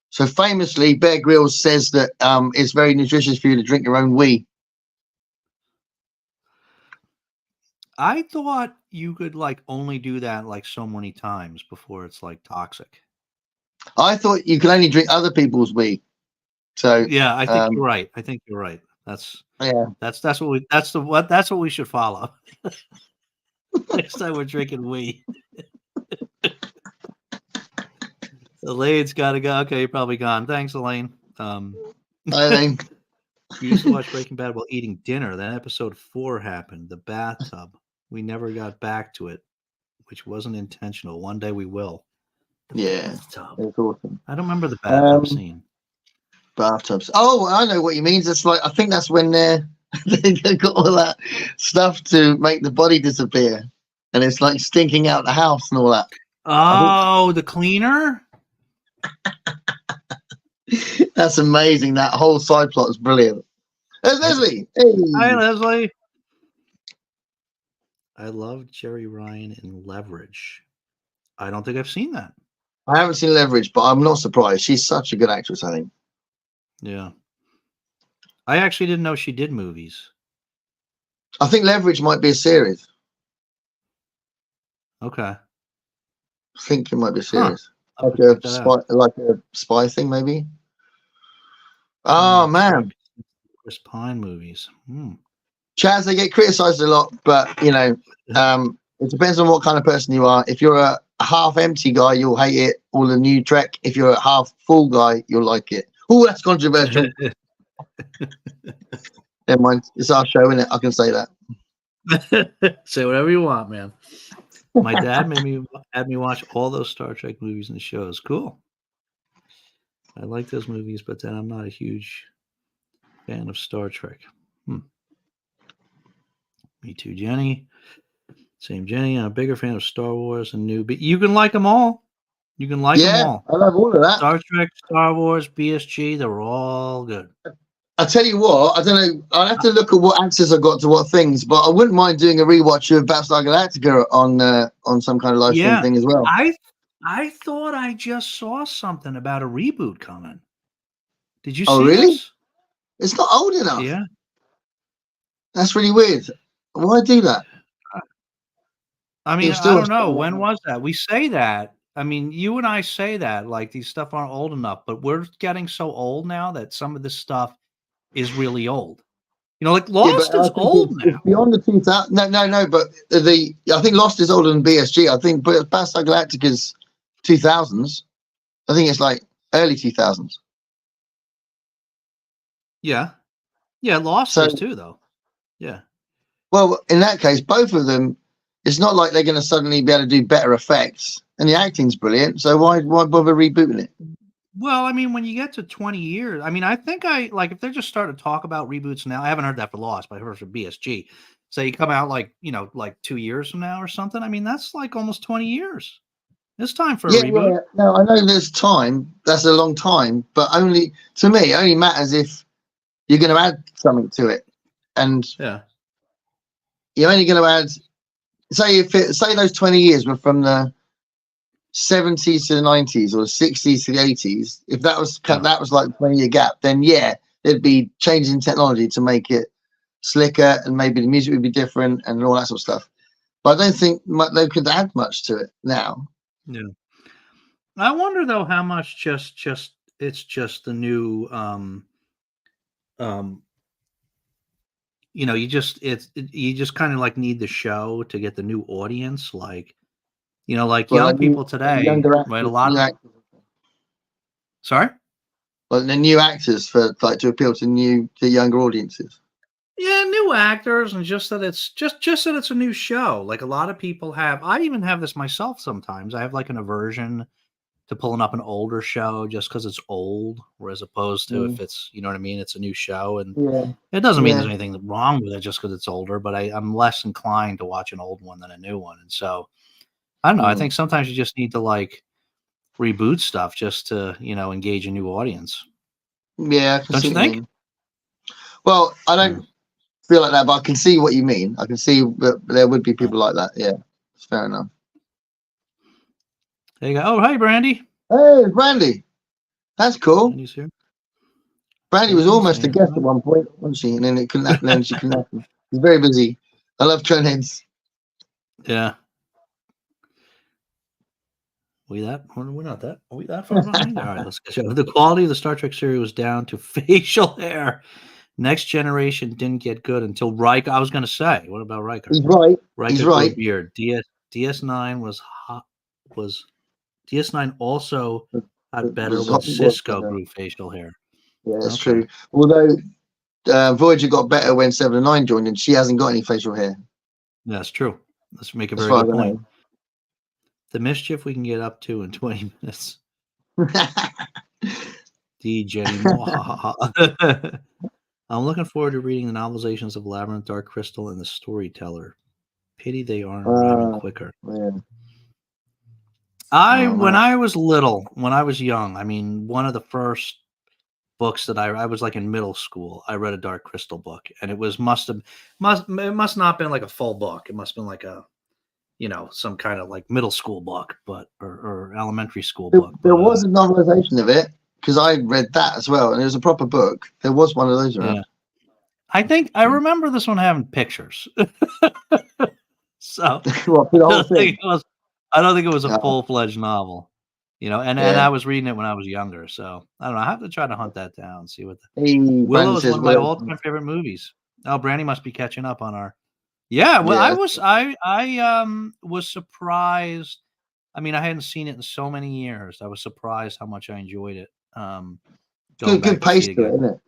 So famously, Bear Grylls says that it's very nutritious for you to drink your own wee. I thought you could like only do that like so many times before it's like toxic. I thought you could only drink other people's wee. So yeah, I think you're right. That's what we should follow. Next time we're drinking wee. Elaine's got to go. Okay, you're probably gone. Thanks, Elaine. I think we used to watch Breaking Bad while eating dinner. Then episode 4 happened, the bathtub. We never got back to it, which wasn't intentional. One day we will. Bathtub. It's awesome. I don't remember the bathtub scene. Bathtubs. Oh, I know what you mean. It's like I think that's when they got all that stuff to make the body disappear, and it's like stinking out the house and all that. Oh, the cleaner. That's amazing. That whole side plot is brilliant. There's Leslie. Hey. Hi, Leslie. I love Jerry Ryan in Leverage. I don't think I've seen that. I haven't seen Leverage, but I'm not surprised. She's such a good actress, I think. Yeah. I actually didn't know she did movies. I think Leverage might be a series. Okay. I think it might be a series. Huh. Like a spy thing, maybe. Oh, man. Chris Pine movies. Chaz, they get criticized a lot, but, it depends on what kind of person you are. If you're a half empty guy, you'll hate it. Or the new Trek. If you're a half full guy, you'll like it. Oh, that's controversial. Never mind. It's our show, isn't it? I can say that. Say whatever you want, man. My dad had me watch all those Star Trek movies and shows. Cool. I like those movies, but then I'm not a huge fan of Star Trek. Me too, Jenny. Same Jenny. I'm a bigger fan of Star Wars and new. But you can like them all. You can like them Yeah, all. I love all of that. Star Trek, Star Wars, BSG, they're all good. I tell you what, I don't know. I'll have to look at what answers I got to what things, but I wouldn't mind doing a rewatch of Battlestar Galactica on some kind of live stream thing as well. I thought I just saw something about a reboot coming. Did you Oh, see really? this? It's not old enough. Yeah. That's really weird. Why do that? I mean, It's I still don't know. When was that? We say that. I mean, you and I say that, like, these stuff aren't old enough, but we're getting so old now that some of this stuff is really old. You know, like Yeah, but Lost I is think old it's now. beyond the 2000. No. But I think Lost is older than BSG. I think, but Battlestar Galactica's 2000s. I think it's like early 2000s. Yeah. Yeah, Lost So, is too, though. Yeah. well, in that case, both of them, it's not like they're going to suddenly be able to do better effects, and the acting's brilliant. So why bother rebooting it? Well, I mean, when you get to 20 years, I mean, I think if they're just starting to talk about reboots now, I haven't heard that for Lost, but I heard for BSG. So you come out like 2 years from now or something. I mean, that's like almost 20 years. It's time for a reboot. Yeah. No, I know there's time. That's a long time, but only to me, it only matters if you're going to add something to it, and Yeah. you're only going to add. Say those 20 years were from the 70s to the 90s or the 60s to the 80s. If that was like a 20-year gap, then yeah, there'd be changes in technology to make it slicker, and maybe the music would be different and all that sort of stuff. But I don't think they could add much to it now. Yeah. I wonder though how much it's just the new um you just you just kind of like need the show to get the new audience, like like But young like people today, younger right? A actors, lot of sorry? like the new actors for like to appeal to younger audiences. Yeah, new actors, and just that it's just that it's a new show. Like a lot of people have, I even have this myself sometimes. I have like an aversion to pulling up an older show just because it's old, whereas opposed to if it's, you know what I mean, it's a new show. And Yeah. it doesn't mean there's anything wrong with it just because it's older, but I'm less inclined to watch an old one than a new one. And so I don't know. I think sometimes you just need to like reboot stuff just to, engage a new audience. Yeah, Don't you think? Well, I don't feel like that, but I can see what you mean. I can see that there would be people like that. Yeah, it's fair enough. There you go. Oh, hey, Brandy. Hey, Brandy. That's cool. Brandy's here. Brandy was almost a guest at one point, wasn't she? And then it couldn't happen. And she couldn't happen. She's very busy. I love Trendheads. Yeah. We're not that. Are we that far behind? All right, let's get you. The quality of the Star Trek series was down to facial hair. Next Generation didn't get good until Riker. I was going to say, what about Riker? He's right. Riker He's right. Beard. DS9 was hot. DS9 also got better when Cisco grew facial hair. Yeah, that's true. Although Voyager got better when 7 and 9 joined, and she hasn't got any facial hair. That's true. Let's make a very good point. The mischief we can get up to in 20 minutes. Jenny. I'm looking forward to reading the novelizations of Labyrinth, Dark Crystal, and The Storyteller. Pity they aren't arriving quicker. Man. When I was little, when I was young, I mean, one of the first books that I was like in middle school, I read a Dark Crystal book, and it must not have been like a full book. It must have been like a, some kind of like middle school book, or elementary school book. There was a novelization of it, because I read that as well, and it was a proper book. There was one of those around. Yeah. I think I remember this one having pictures. So I don't think it was a full-fledged novel, and I was reading it when I was younger. So I don't know. I have to try to hunt that down, see what Willow is one of my all-time favorite movies. Oh, Brandy must be catching up on our. Yeah, well, I was surprised. I mean, I hadn't seen it in so many years. I was surprised how much I enjoyed it. Good pace to it, isn't it?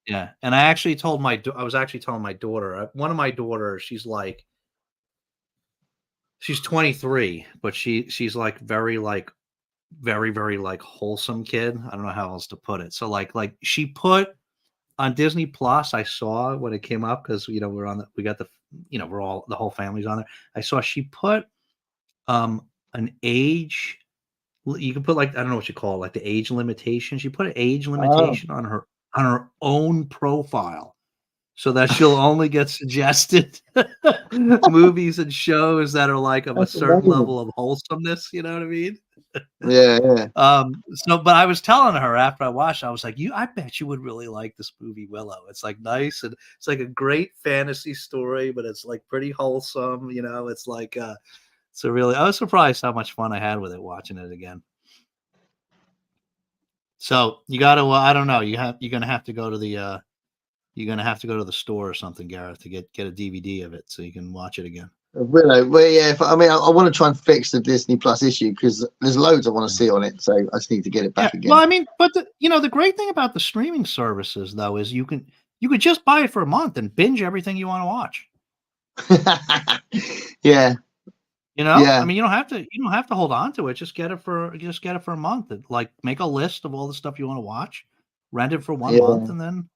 Yeah, and I was actually telling my daughter. One of my daughters, she's 23, but she's like very very like wholesome kid. I don't know how else to put it. So like she put on Disney Plus. I saw when it came up because the whole family's on there. I saw she put an age You can put like, I don't know what you call it, like the age limitation. She put an age Oh, limitation on her own profile, so that she'll only get suggested movies and shows that are like of a that's certain amazing. level of wholesomeness. You know what I mean? Yeah, yeah. So, but I was telling her after I watched, I was like, I bet you would really like this movie Willow. It's like nice, and it's like a great fantasy story, but it's like pretty wholesome. It's like, so really, I was surprised how much fun I had with it watching it again. So you got to, I don't know, you're gonna have to go to the, you're gonna have to go to the store or something, Gareth, to get a DVD of it so you can watch it again. Willow. Well, yeah. I want to try and fix the Disney Plus issue because there's loads I want to see on it. So I just need to get it back again. Well, I mean, but the great thing about the streaming services though is you could just buy it for a month and binge everything you want to watch. Yeah. Yeah. I mean, you don't have to hold on to it. Just get it for a month. And, like, make a list of all the stuff you want to watch, rent it for 1 month, and then,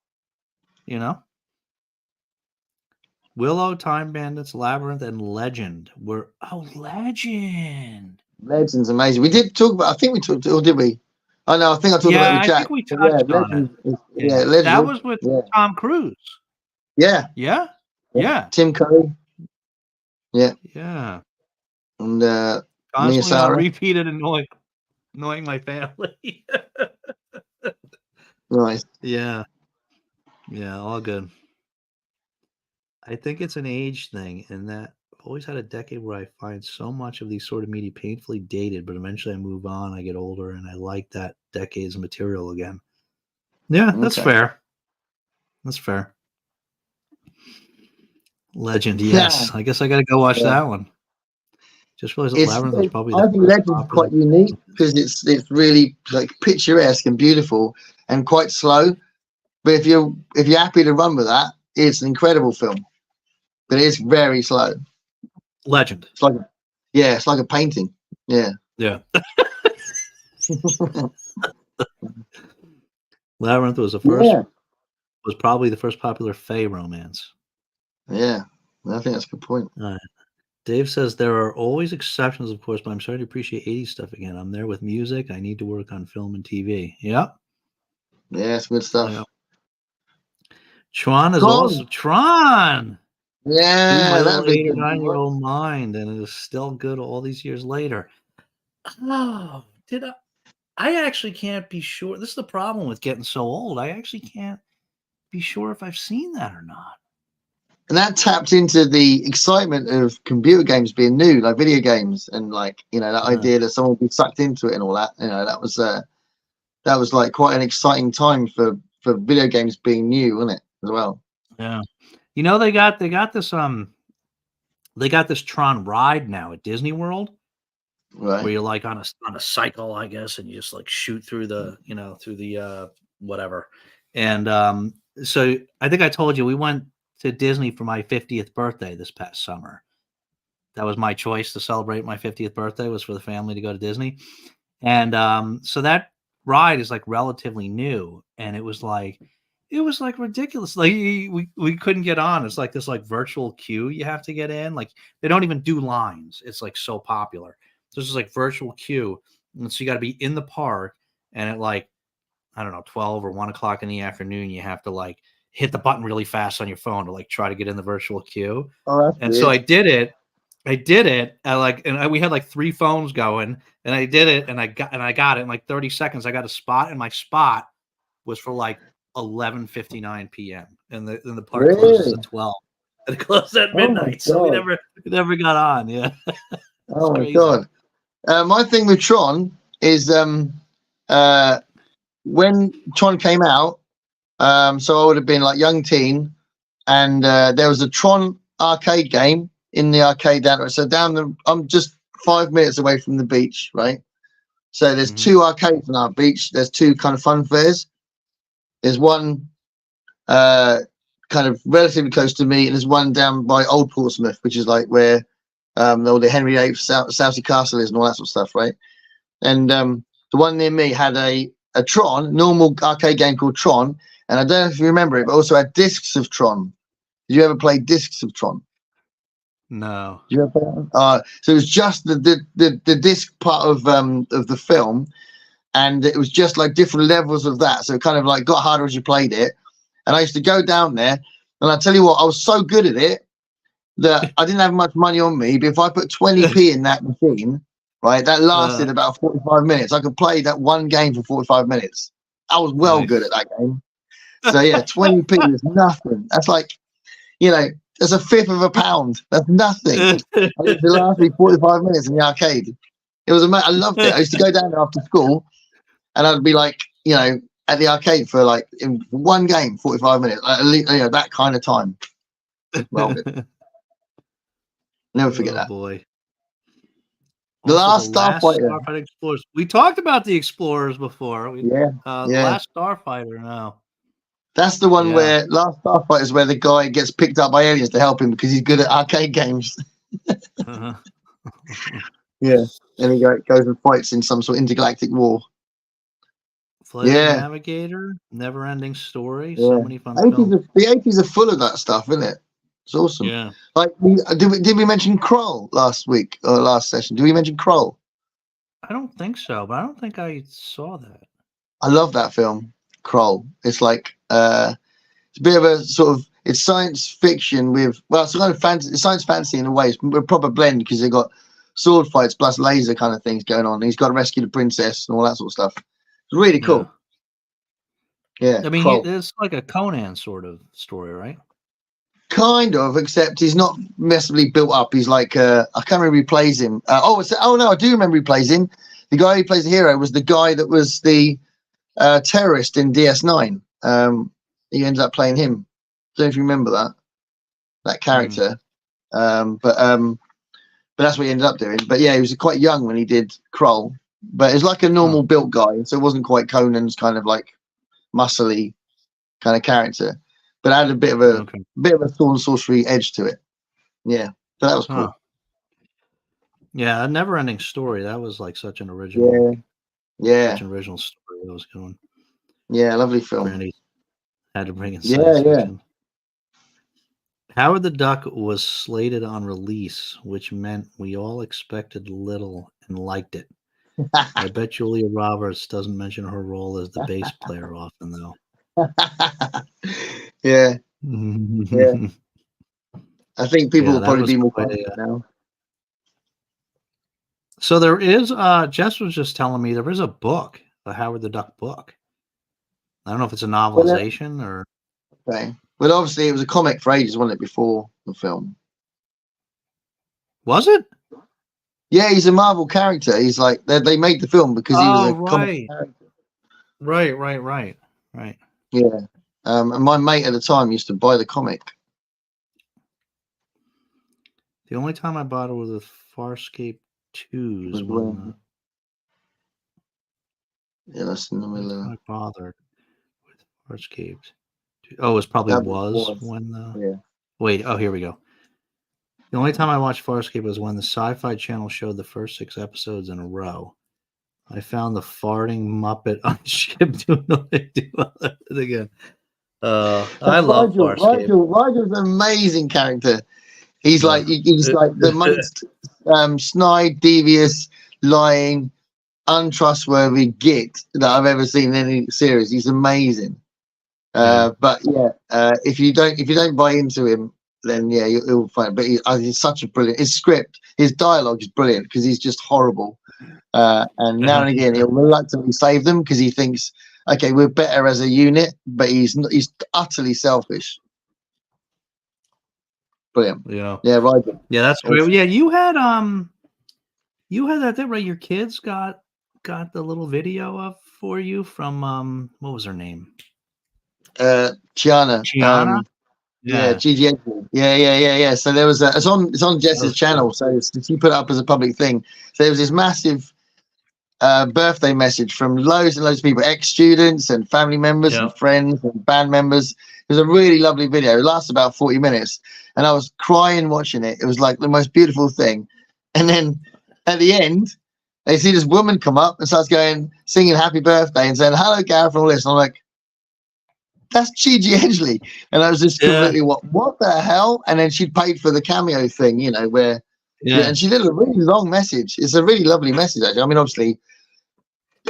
Willow, Time Bandits, Labyrinth, and Legend were Legend. Legend's amazing. We did talk about. I think we talked, or did we? Oh no, I think I talked about it with Jack. I think we touched on it. Legend. That was with Tom Cruise. Yeah. Tim Curry. Yeah. Yeah. And constantly on repeat and annoying my family. Nice. Yeah, all good. I think it's an age thing, in that I've always had a decade where I find so much of these sort of media painfully dated, but eventually I move on, I get older, and I like that decade's material again. Yeah, that's fair. That's fair. Legend, yes. I guess I got to go watch that one. Just realized Labyrinth is probably. I think Legend is quite unique because it's really like picturesque and beautiful and quite slow. But if you're happy to run with that, it's an incredible film. But it is very slow. Legend. It's like a painting. Yeah. Yeah. Labyrinth was was probably the first popular Fae romance. Yeah, I think that's a good point. Dave says there are always exceptions, of course, but I'm starting to appreciate 80s stuff again. I'm there with music. I need to work on film and TV. Yeah. Yeah, it's good stuff. Yeah. Tron is also Tron. Yeah, my little 89-year-old mind, and it is still good all these years later. Oh, I actually can't be sure. This is the problem with getting so old. I actually can't be sure if I've seen that or not. And that tapped into the excitement of computer games being new, like video games, and like that idea that someone would be sucked into it and all that. That was like quite an exciting time for video games being new, wasn't it, as well? Yeah. They got this Tron ride now at Disney World, right? Where you're like on a cycle, I guess, and you just like shoot through the whatever. And so I think I told you we went to Disney for my 50th birthday this past summer. That was my choice to celebrate my 50th birthday, was for the family to go to Disney. And so that ride is like relatively new, and it was like ridiculous. Like we couldn't get on. It's like this like virtual queue you have to get in. Like they don't even do lines. It's like so popular. So this is like virtual queue. And so you got to be in the park, and at like, I don't know, 12 or 1 o'clock in the afternoon, you have to like hit the button really fast on your phone to like try to get in the virtual queue. And so I did it. We had like 3 phones going, and I did it, and I got it in like 30 seconds. I got a spot, and my spot was for like 11:59 p.m. and the park closes at 12. And it closed at midnight, so we never got on. Yeah. Oh my god. My thing with Tron is when Tron came out, so I would have been like young teen, and there was a Tron arcade game in the arcade down. So I'm just 5 minutes away from the beach, right? So there's 2 arcades on our beach. There's 2 kind of fun fairs. There's one kind of relatively close to me, and there's one down by Old Portsmouth, which is like where the Henry VIII Southsea Castle is and all that sort of stuff, right? And the one near me had a Tron, normal arcade game called Tron, and I don't know if you remember it, but also had discs of Tron. Did you ever play discs of Tron? No. Do you ever play that one? So it was just the disc part of the film, and it was just like different levels of that. So it kind of like got harder as you played it. And I used to go down there, and I tell you what, I was so good at it that I didn't have much money on me. But if I put 20p in that machine, right, that lasted about 45 minutes. I could play that one game for 45 minutes. I was well good at that game. So yeah, 20p is nothing. That's like, that's a fifth of a pound. That's nothing. It lasted me 45 minutes in the arcade. It was amazing. I loved it. I used to go down there after school, and I'd be like, at the arcade for like in one game, 45 minutes. That kind of time. Well good. Never forget that. Boy. The last Starfighter. Starfighter Explorers. We talked about the Explorers before. The last Starfighter now. That's the one where Last Starfighter is where the guy gets picked up by aliens to help him because he's good at arcade games. Yeah, and he goes and fights in some sort of intergalactic war. Flight Navigator, Never-Ending Story, so many fun films. The 80s are full of that stuff, isn't it? It's awesome. Yeah. Like, did we mention Kroll last week or last session? Did we mention Kroll? I don't think so, but I don't think I saw that. I love that film, Kroll. It's like it's a bit of a sort of it's science fiction with it's kind of fantasy, it's science fantasy in a way. It's a proper blend because they've got sword fights plus laser kind of things going on. He's got to rescue the princess and all that sort of stuff. It's really cool. Yeah, I mean, it's like a Conan sort of story, right? Kind of, except he's not massively built up. He's like I can't remember who plays him. No, I do remember who plays him. The guy who plays the hero was the guy that was the terrorist in DS9. He ended up playing him. Don't know if you remember that character. But that's what he ended up doing. But yeah, he was quite young when he did Kroll. But it's like a normal built guy, so it wasn't quite Conan's kind of like muscly kind of character. But it had a bit of a sword and sorcery edge to it. Yeah, but that was cool. Yeah, a Never-Ending Story. That was like such an original. Such an original story. That was going. Yeah, lovely film. Brandy had to bring in science fiction. Howard the Duck was slated on release, which meant we all expected little and liked it. I bet Julia Roberts doesn't mention her role as the bass player often, though. Yeah. I think people will probably be more confident now. So there is, Jess was just telling me there is a book, a Howard the Duck book. I don't know if it's a novelization or. Okay. Well, obviously it was a comic for ages, wasn't it, before the film? Was it? Yeah, he's a Marvel character. He's like, they made the film because he was a comic character. Right. Yeah. And my mate at the time used to buy the comic. The only time I bought it was with Farscape 2s. When, that's in the middle of. I bothered with Farscape. Oh, it probably was when the. Yeah. Wait. Oh, here we go. The only time I watched Farscape was when the Sci-Fi Channel showed the first 6 episodes in a row. I found the farting Muppet on ship doing what they do again. I love Farscape. Rigel's an amazing character. He's like the most snide, devious, lying, untrustworthy git that I've ever seen in any series. He's amazing. But if you don't buy into him, then you'll find. But he's such a brilliant. His script, his dialogue is brilliant because he's just horrible. And now and again, he'll reluctantly save them because he thinks, okay, we're better as a unit, but he's utterly selfish. Brilliant. Yeah, right. Yeah, that's great. Yeah, you had that thing, right? Your kids got the little video of for you from what was her name? Gianna. Gigi. Yeah. So there was it's on Jess's channel. So she put it up as a public thing. So there was this massive birthday message from loads and loads of people, ex-students and family members and friends and band members. It was a really lovely video. It lasted about 40 minutes, and I was crying watching it. It was like the most beautiful thing. And then at the end, they see this woman come up and starts singing "Happy Birthday" and saying "Hello, Gareth" and all this. And I'm like, that's Gigi Edgley. And I was just completely, what the hell? And then she paid for the cameo thing, you know, where, and she did a really long message. It's a really lovely message, actually. I mean, obviously,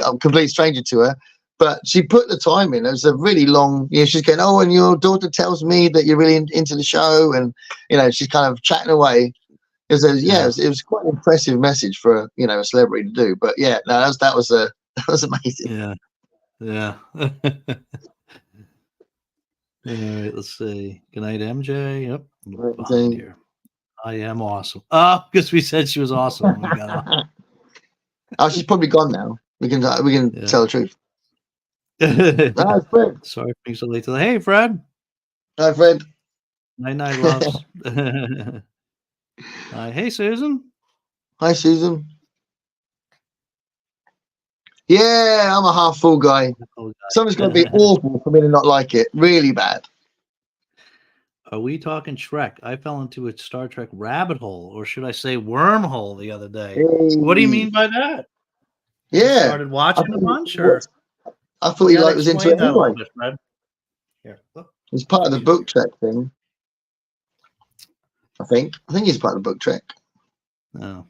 I'm a complete stranger to her, but she put the time in. It was a really long, you know, she's going, oh, and your daughter tells me that you're really into the show. And, you know, she's kind of chatting away. It was quite an impressive message for, you know, a celebrity to do. But yeah, no, that was amazing. Yeah. All right, let's see. Good night, MJ. Yep. Behind here. I am awesome. Oh, because we said she was awesome when we got on. Oh, she's probably gone now. We can tell the truth. No, Fred. Sorry for being so late today. Hey, Fred. Hi, Fred. Night, loves. Hey, Susan. Hi, Susan. Yeah, I'm a half full guy. Something's going to be awful for me to not like it. Really bad. Are we talking Shrek? I fell into a Star Trek rabbit hole, or should I say wormhole, the other day. Hey. What do you mean by that? Yeah. You started watching a bunch, or? I thought you was into it anyway. Bit, here, look. It's part of the book Trek thing. I think he's part of the book Trek. No.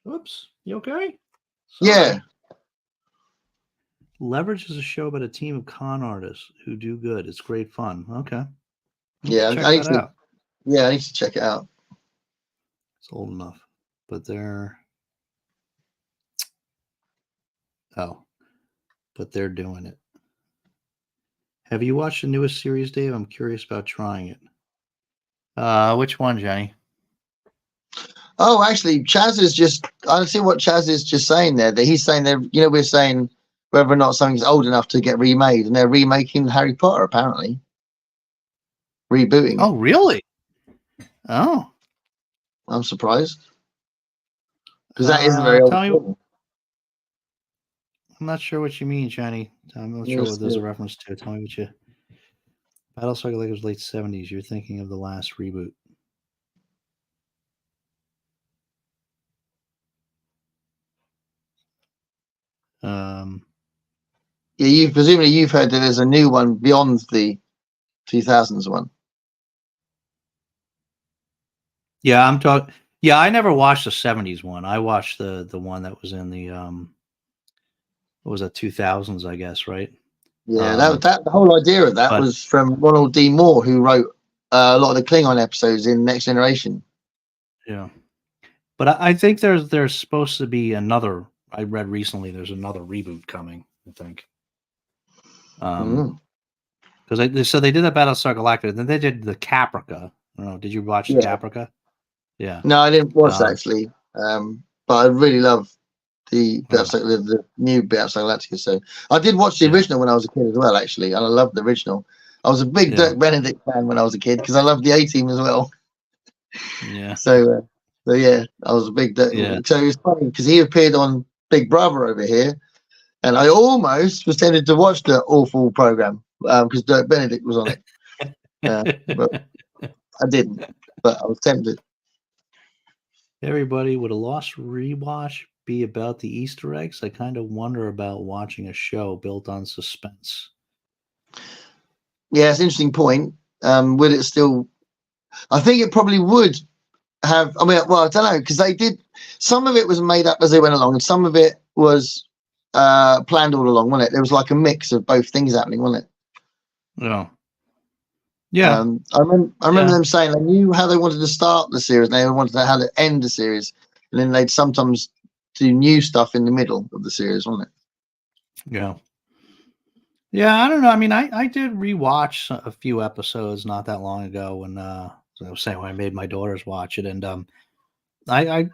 Oops. You okay? Sorry. Yeah. Leverage is a show about a team of con artists who do good. It's great fun. Okay. Yeah, I need to check it out. It's old enough, but they're doing it. Have you watched the newest series, Dave? I'm curious about trying it. Which one, Jenny? Oh, actually, Chaz is just. I see what Chaz is just saying there. That he's saying that, you know, we're saying whether or not something's old enough to get remade, and they're remaking Harry Potter, apparently. Rebooting. Oh, really? Oh. I'm surprised. Because that is a very old film. I'm not sure what you mean, Johnny. I'm not sure what there's a reference to. Tell me what you... Battlestar Galactica's late 70s. You're thinking of the last reboot. Yeah, presumably you've heard that there's a new one beyond the 2000s one. Yeah, I'm talking. Yeah, I never watched the 70s one. I watched the one that was in the what was that, 2000s, I guess, right? Yeah, that the whole idea of that was from Ronald D. Moore, who wrote a lot of the Klingon episodes in Next Generation. Yeah, but I think there's supposed to be another. I read recently there's another reboot coming, I think. Because they did that Battlestar Galactica, then they did the Caprica. I don't know. Did you watch the Caprica? Yeah. No, I didn't watch that actually. But I really love the new Battlestar Galactica. So I did watch the original when I was a kid as well, actually, and I loved the original. I was a big Dirk Benedict fan when I was a kid because I loved the A-Team as well. Yeah. So yeah, I was a big Dirk. Yeah. So it was funny because he appeared on Big Brother over here, and I almost was tempted to watch the awful program because Dirk Benedict was on it. But I didn't, but I was tempted. Everybody, would a lost rewatch be about the Easter eggs? I kind of wonder about watching a show built on suspense. Yeah, it's an interesting point. Would it still? I think it probably would have. I mean, well, I don't know, because they did. Some of it was made up as they went along, and some of it was planned all along, wasn't it? There was like a mix of both things happening, wasn't it? Yeah. Yeah. I remember them saying they knew how they wanted to start the series, and they wanted to how to end the series, and then they'd sometimes do new stuff in the middle of the series, wasn't it? Yeah. Yeah, I don't know. I mean, I did rewatch a few episodes not that long ago when I was saying when I made my daughters watch it, and I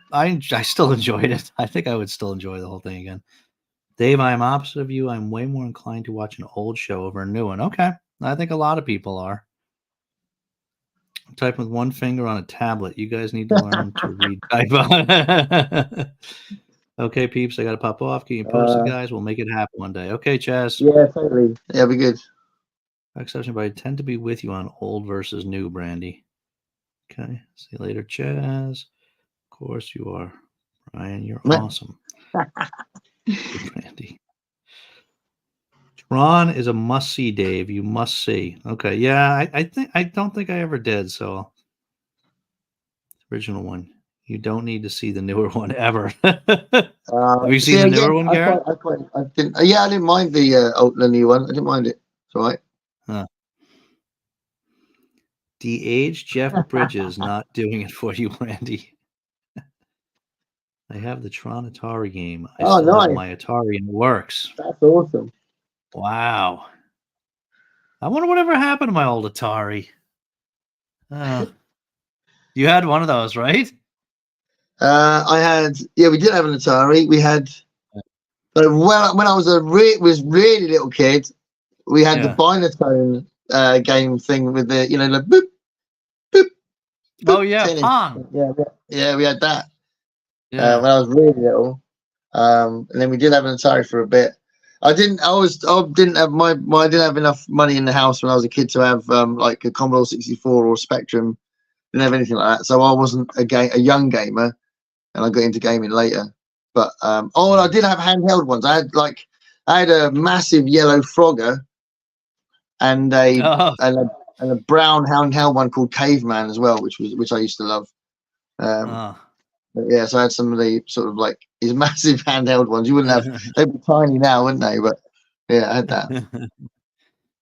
still enjoyed it. I think I would still enjoy the whole thing again. Dave, I'm opposite of you. I'm way more inclined to watch an old show over a new one. Okay, I think a lot of people are. I'm typing with one finger on a tablet. You guys need to learn to read type. Okay, peeps, I got to pop off. Keep you posted, guys. We'll make it happen one day. Okay, Chaz. Yeah, totally. Yeah, be good. Exception, but I tend to be with you on old versus new, Brandy. Okay, see you later, Chaz. Of course you are. Brian, you're awesome. Brandy. Ron is a must see, Dave. You must see. Okay, yeah, I don't think I ever did. So, original one. You don't need to see the newer one ever. Have you seen the newer one, Garrett? I didn't. Yeah, I didn't mind the new one. I didn't mind it. It's all right. Huh. De-age Jeff Bridges not doing it for you, Randy. I have the Tron Atari game. I still have my Atari and it works. That's awesome. Wow. I wonder whatever happened to my old Atari. You had one of those, right? I had. Yeah, we did have an Atari. We had. But when I was really little kid, we had the Binatone game thing with the like boop boop. Oh yeah, Pong. Yeah, we had that. Yeah. When I was really little, and then we did have an Atari for a bit. I didn't have enough money in the house when I was a kid to have like a Commodore 64 or Spectrum. Didn't have anything like that, so I wasn't a young gamer, and I got into gaming later. But and I did have handheld ones. I had a massive yellow Frogger and a brown handheld one called Caveman as well, which I used to love. Yeah, so I had some of the sort of like these massive handheld ones. You wouldn't have; they'd be tiny now, wouldn't they? But yeah, I had that.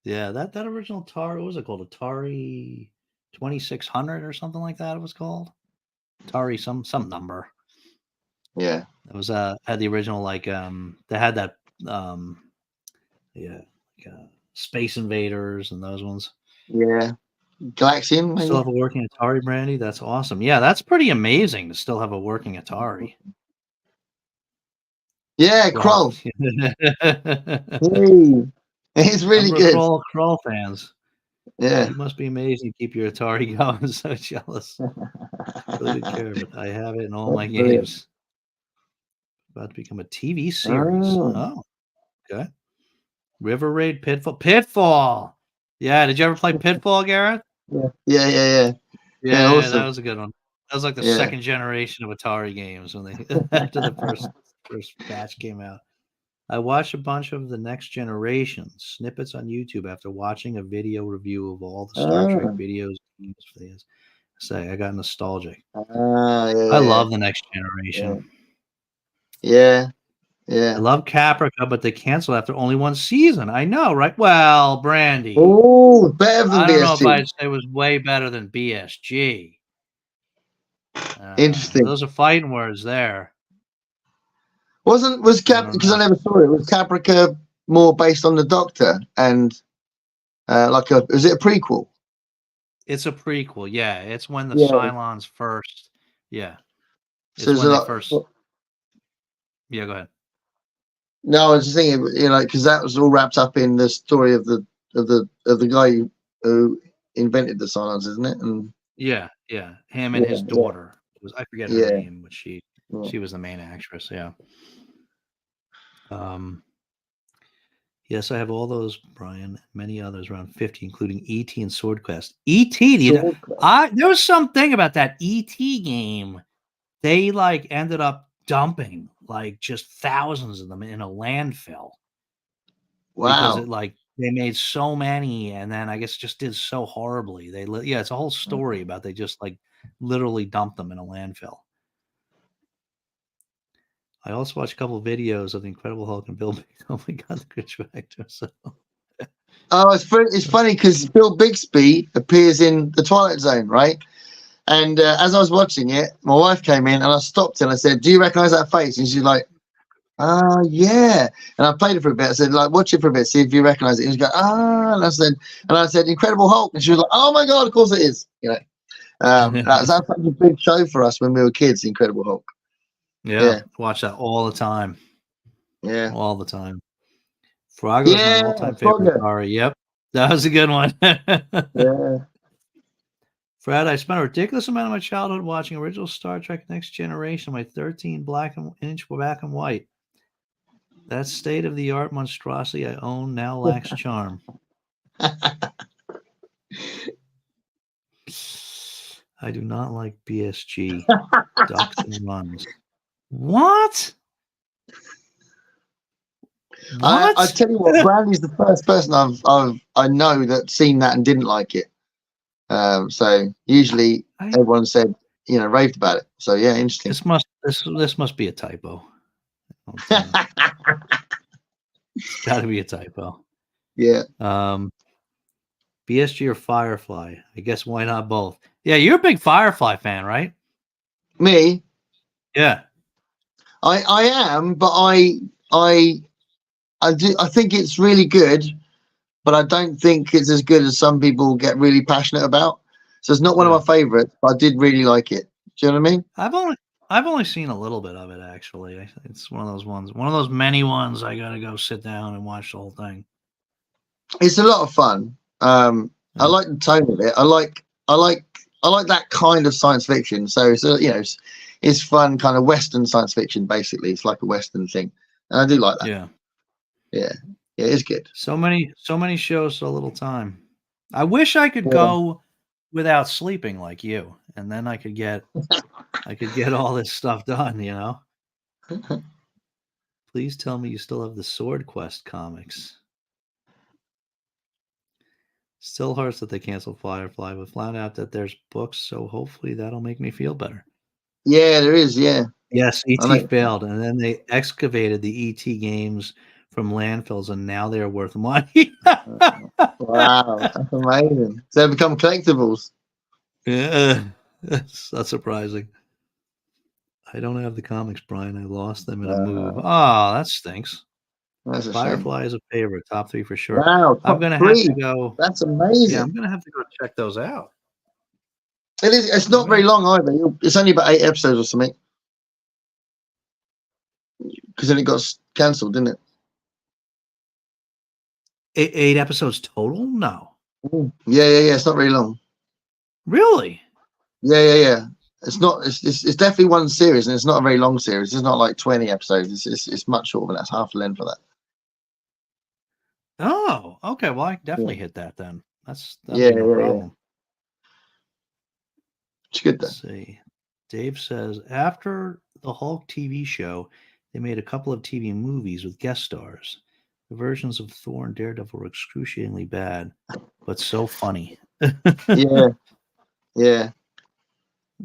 Yeah, that original Atari, what was it called? Atari 2600 or something like that. It was called Atari some number. Yeah, it was had the original they had that Space Invaders and those ones. Yeah. Galaxian, maybe? Still have a working Atari, Brandy? That's awesome. Yeah, that's pretty amazing to still have a working Atari. Yeah, Kroll. It's really good. Kroll fans. Yeah. You must be amazing to keep your Atari going. I'm so jealous. Really good care of it. I have it in all my games. About to become a TV series. Oh, okay. River Raid Pitfall. Yeah, did you ever play Pitfall, Garrett? Yeah. Yeah, awesome. That was a good one. That was like the second generation of Atari games when they after the first batch came out. I watched a bunch of the next generation snippets on YouTube after watching a video review of all the Star Trek videos. Say, I got nostalgic. I love the next generation. Yeah. I love Caprica, but they canceled after only one season. I know, right? Well, Brandy. Oh, better than BSG. I don't know if I'd say it was way better than BSG. Interesting. Those are fighting words there. Was because I never saw it. Was Caprica more based on the Doctor and is it a prequel? It's a prequel, yeah. It's when the Cylons first, yeah. It's so when they first. Yeah, go ahead. No, I was just thinking, because that was all wrapped up in the story of the guy who invented the Cylons, isn't it? And yeah, him and his daughter. I forget her name, but she was the main actress. Yeah. Yes, I have all those, Brian. Many others, around 50, including E.T. and Sword Quest. E.T. There was something about that E.T. game. They ended up dumping just thousands of them in a landfill. Wow. Because they made so many, and then I guess just did so horribly. It's a whole story about they just literally dumped them in a landfill. I also watched a couple of videos of the Incredible Hulk and Bill Bixby. Oh my God, the good factor. So. Oh, it's funny because Bill Bixby appears in the Twilight Zone, right? And as I was watching it, my wife came in and I stopped and I said, "Do you recognize that face?" And she's like, yeah. And I played it for a bit. I said, watch it for a bit, see if you recognize it. And she goes, and I said, Incredible Hulk. And she was like, "Oh my God, of course it is." That's such a big show for us when we were kids, Incredible Hulk. Yeah. Watch that all the time. Yeah. All the time. Frogger was my all-time favorite Atari. Yep. That was a good one. Yeah. Fred, I spent a ridiculous amount of my childhood watching original Star Trek Next Generation, my 13 inch black and white. That state-of-the-art monstrosity I own now lacks charm. I do not like BSG. Ducks and runs. What? What? I tell you what, Brandy's the first person I know that's seen that and didn't like it. So usually everyone said, raved about it. So yeah, interesting. This must be a typo. It's got to be a typo. Yeah. BSG or Firefly? I guess why not both? Yeah, you're a big Firefly fan, right? Me? Yeah. I am, but I think it's really good, but I don't think it's as good as some people get really passionate about. So it's not one of my favorites, but I did really like it. Do you know what I mean? I've only seen a little bit of it actually. It's one of those many ones I gotta go sit down and watch the whole thing. It's a lot of fun. I like the tone of it. I like that kind of science fiction. So it's fun, kind of Western science fiction. Basically, it's like a Western thing, and I do like that. Yeah, it's good. So many shows, so little time. I wish I could go without sleeping like you, and then I could get all this stuff done. Please tell me you still have the Sword Quest comics. Still hurts that they canceled Firefly, but found out that there's books, so hopefully that'll make me feel better. Yeah, there is. Yeah. Yes, E.T. failed, and then they excavated the E.T. games from landfills, and now they are worth money. Wow, that's amazing. So they become collectibles. Yeah, that's surprising. I don't have the comics, Brian. I lost them in a move. Oh, that stinks. Firefly is a favorite, top 3 for sure. Wow, I'm gonna have to go. That's amazing. Yeah, I'm gonna have to go check those out. It is. It's not very long either. It's only about 8 episodes or something. Because then it got cancelled, didn't it? 8 episodes total? No. Yeah. It's not very long. Really? Yeah. It's not. It's definitely one series, and it's not a very long series. It's not like 20 episodes. It's much shorter than that. It's half the length of that. Oh, okay. Well, I can definitely hit that then. That'd be no problem. Yeah. It's good then. Let's see. Dave says after the Hulk TV show, they made a couple of TV movies with guest stars. The versions of Thor and Daredevil were excruciatingly bad, but so funny. Yeah.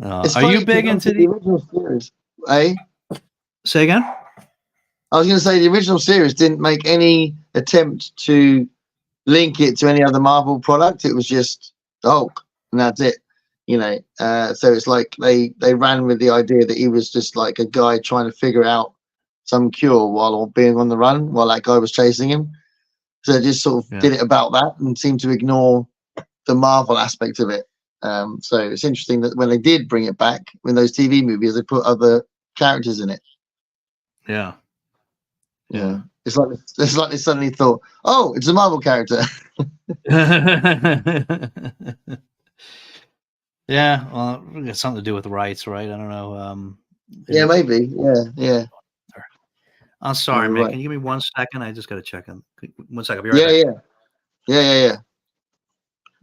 Are you big into the original series? Say again? I was going to say the original series didn't make any attempt to link it to any other Marvel product. It was just Hulk, and that's it. So it's like they ran with the idea that he was just like a guy trying to figure out some cure while being on the run while that guy was chasing him. So they just sort of did it about that and seemed to ignore the Marvel aspect of it. So it's interesting that when they did bring it back in those TV movies, they put other characters in it. Yeah. It's like they suddenly thought, oh, it's a Marvel character. Yeah, well, it has something to do with rights, right? I don't know. Yeah, maybe. Yeah. I'm sorry, man. Can you give me 1 second? I just got to check in. 1 second. I'll be right back. Yeah.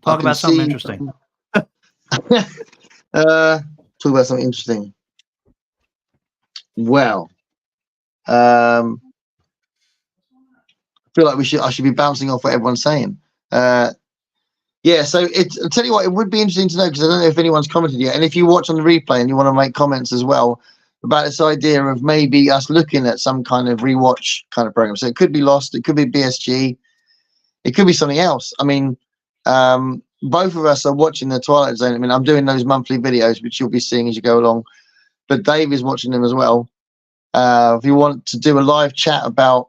Talk about something interesting. Talk about something interesting. Well, I feel like I should be bouncing off what everyone's saying. So I'll tell you what, it would be interesting to know, because I don't know if anyone's commented yet. And if you watch on the replay and you want to make comments as well about this idea of maybe us looking at some kind of rewatch kind of program. So it could be Lost, it could be BSG, it could be something else. I mean, both of us are watching the Twilight Zone. I mean, I'm doing those monthly videos, which you'll be seeing as you go along, but Dave is watching them as well. If you want to do a live chat about,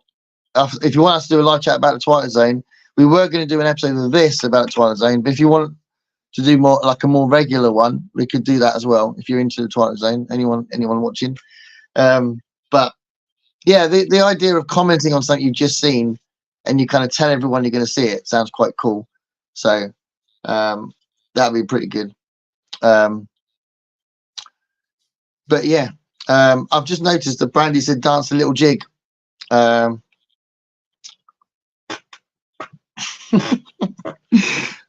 if you want us to do a live chat about the Twilight Zone, we were going to do an episode of this about the Twilight Zone, but if you want to do more like a more regular one, we could do that as well. If you're into the Twilight Zone, anyone watching, but yeah, the idea of commenting on something you've just seen and you kind of tell everyone you're going to see it sounds quite cool. So that'd be pretty good. But yeah, I've just noticed that Brandy said dance a little jig.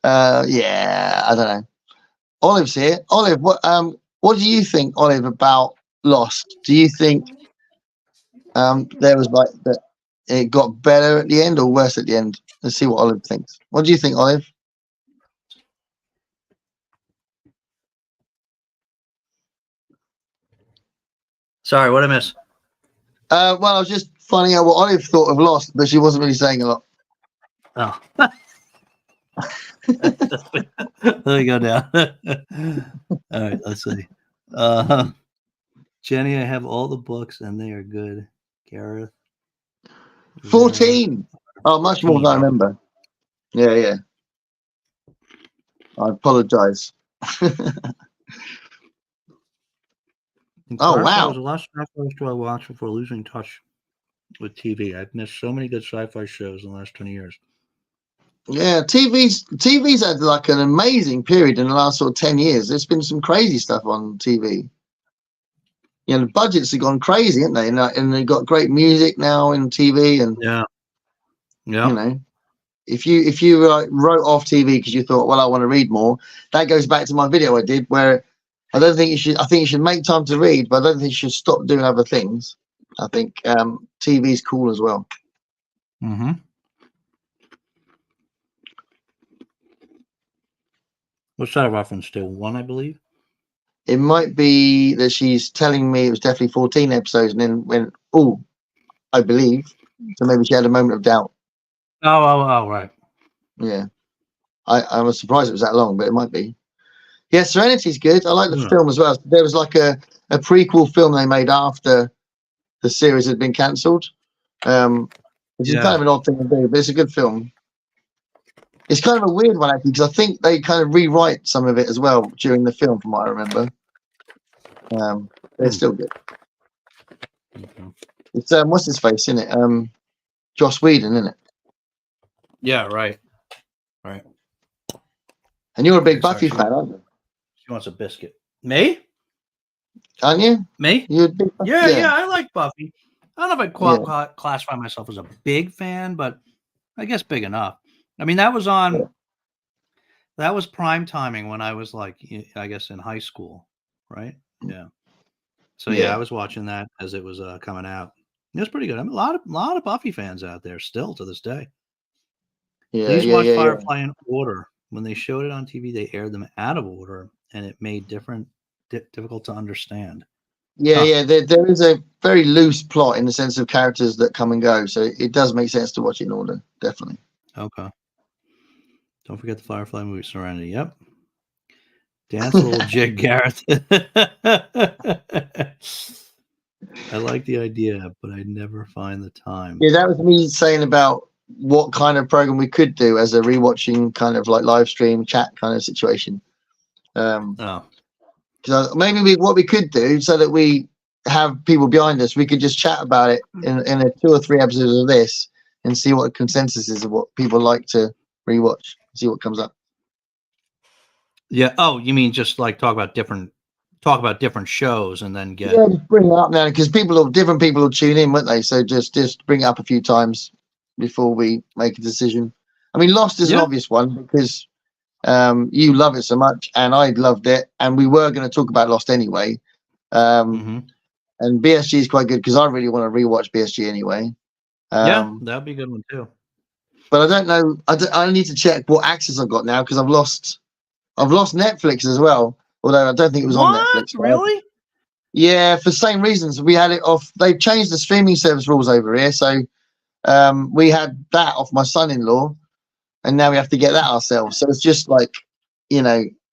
Yeah, I don't know. Olive's here. Olive, what do you think, Olive, about Lost? Do you think there was like that it got better at the end or worse at the end? Let's see what Olive thinks. What do you think, Olive? Sorry, what did I miss? Well, I was just finding out what Olive thought of Lost, but she wasn't really saying a lot. Oh. Let me go down. All right, let's see. Jenny, I have all the books and they are good. Gareth. 14. Oh, much more than I remember. Yeah. I apologize. Oh, wow. There's a lot of sci-fi shows I watched before losing touch with TV. I've missed so many good sci-fi shows in the last 20 years. Yeah, TV's had like an amazing period in the last sort of 10 years. There's been some crazy stuff on TV. You know, the budgets have gone crazy, haven't they? And they've got great music now in TV. And yeah, you know, if you wrote off TV because you thought, well, I want to read more, that goes back to my video I did where I don't think you should. I think you should make time to read, but I don't think you should stop doing other things. I think TV is cool as well. Mm-hmm. What's that reference to? 1, I believe. It might be that she's telling me it was definitely 14 episodes, and then went, oh, I believe. So maybe she had a moment of doubt. Oh, right. Yeah, I was surprised it was that long, but it might be. Yeah, Serenity's good. I like the film as well. There was like a prequel film they made after the series had been cancelled, which is kind of an odd thing to do, but it's a good film. It's kind of a weird one actually because I think they kind of rewrite some of it as well during the film, from what I remember. It's still good. Okay. It's what's his face in it? Joss Whedon, isn't it? Yeah, right. Right. And you're a big Buffy fan, aren't you? She wants a biscuit. Me? Aren't you? Me? You're a big Buffy? Yeah, I like Buffy. I don't know if I'd classify myself as a big fan, but I guess big enough. I mean, that was on. Yeah. That was prime timing when I was like, I guess in high school, right? Yeah. So I was watching that as it was coming out. It was pretty good. I mean, a lot of Buffy fans out there still to this day. Yeah, Please watch Firefly in order. When they showed it on TV, they aired them out of order, and it made difficult to understand. Yeah. There is a very loose plot in the sense of characters that come and go, so it does make sense to watch it in order, definitely. Okay. Don't forget the Firefly movie, Serenity. Yep. Dance a little jig, Gareth. I like the idea, but I never find the time. Yeah, that was me saying about what kind of program we could do as a rewatching kind of like live stream chat kind of situation. Because maybe what we could do so that we have people behind us, we could just chat about it in a 2 or 3 episodes of this and see what the consensus is of what people like to rewatch. See what comes up. Yeah. Oh, you mean just like talk about different shows and then get just bring it up now because different people will tune in, won't they? So just bring it up a few times before we make a decision. I mean, Lost is an obvious one because you love it so much and I loved it, and we were going to talk about Lost anyway. And BSG is quite good because I really want to rewatch BSG anyway. That'd be a good one too. But I don't know. I need to check what access I've got now because I've lost Netflix as well. Although I don't think it was on Netflix. Really? Yeah, for the same reasons. We had it off. They've changed the streaming service rules over here, so we had that off my son-in-law, and now we have to get that ourselves. So it's just like,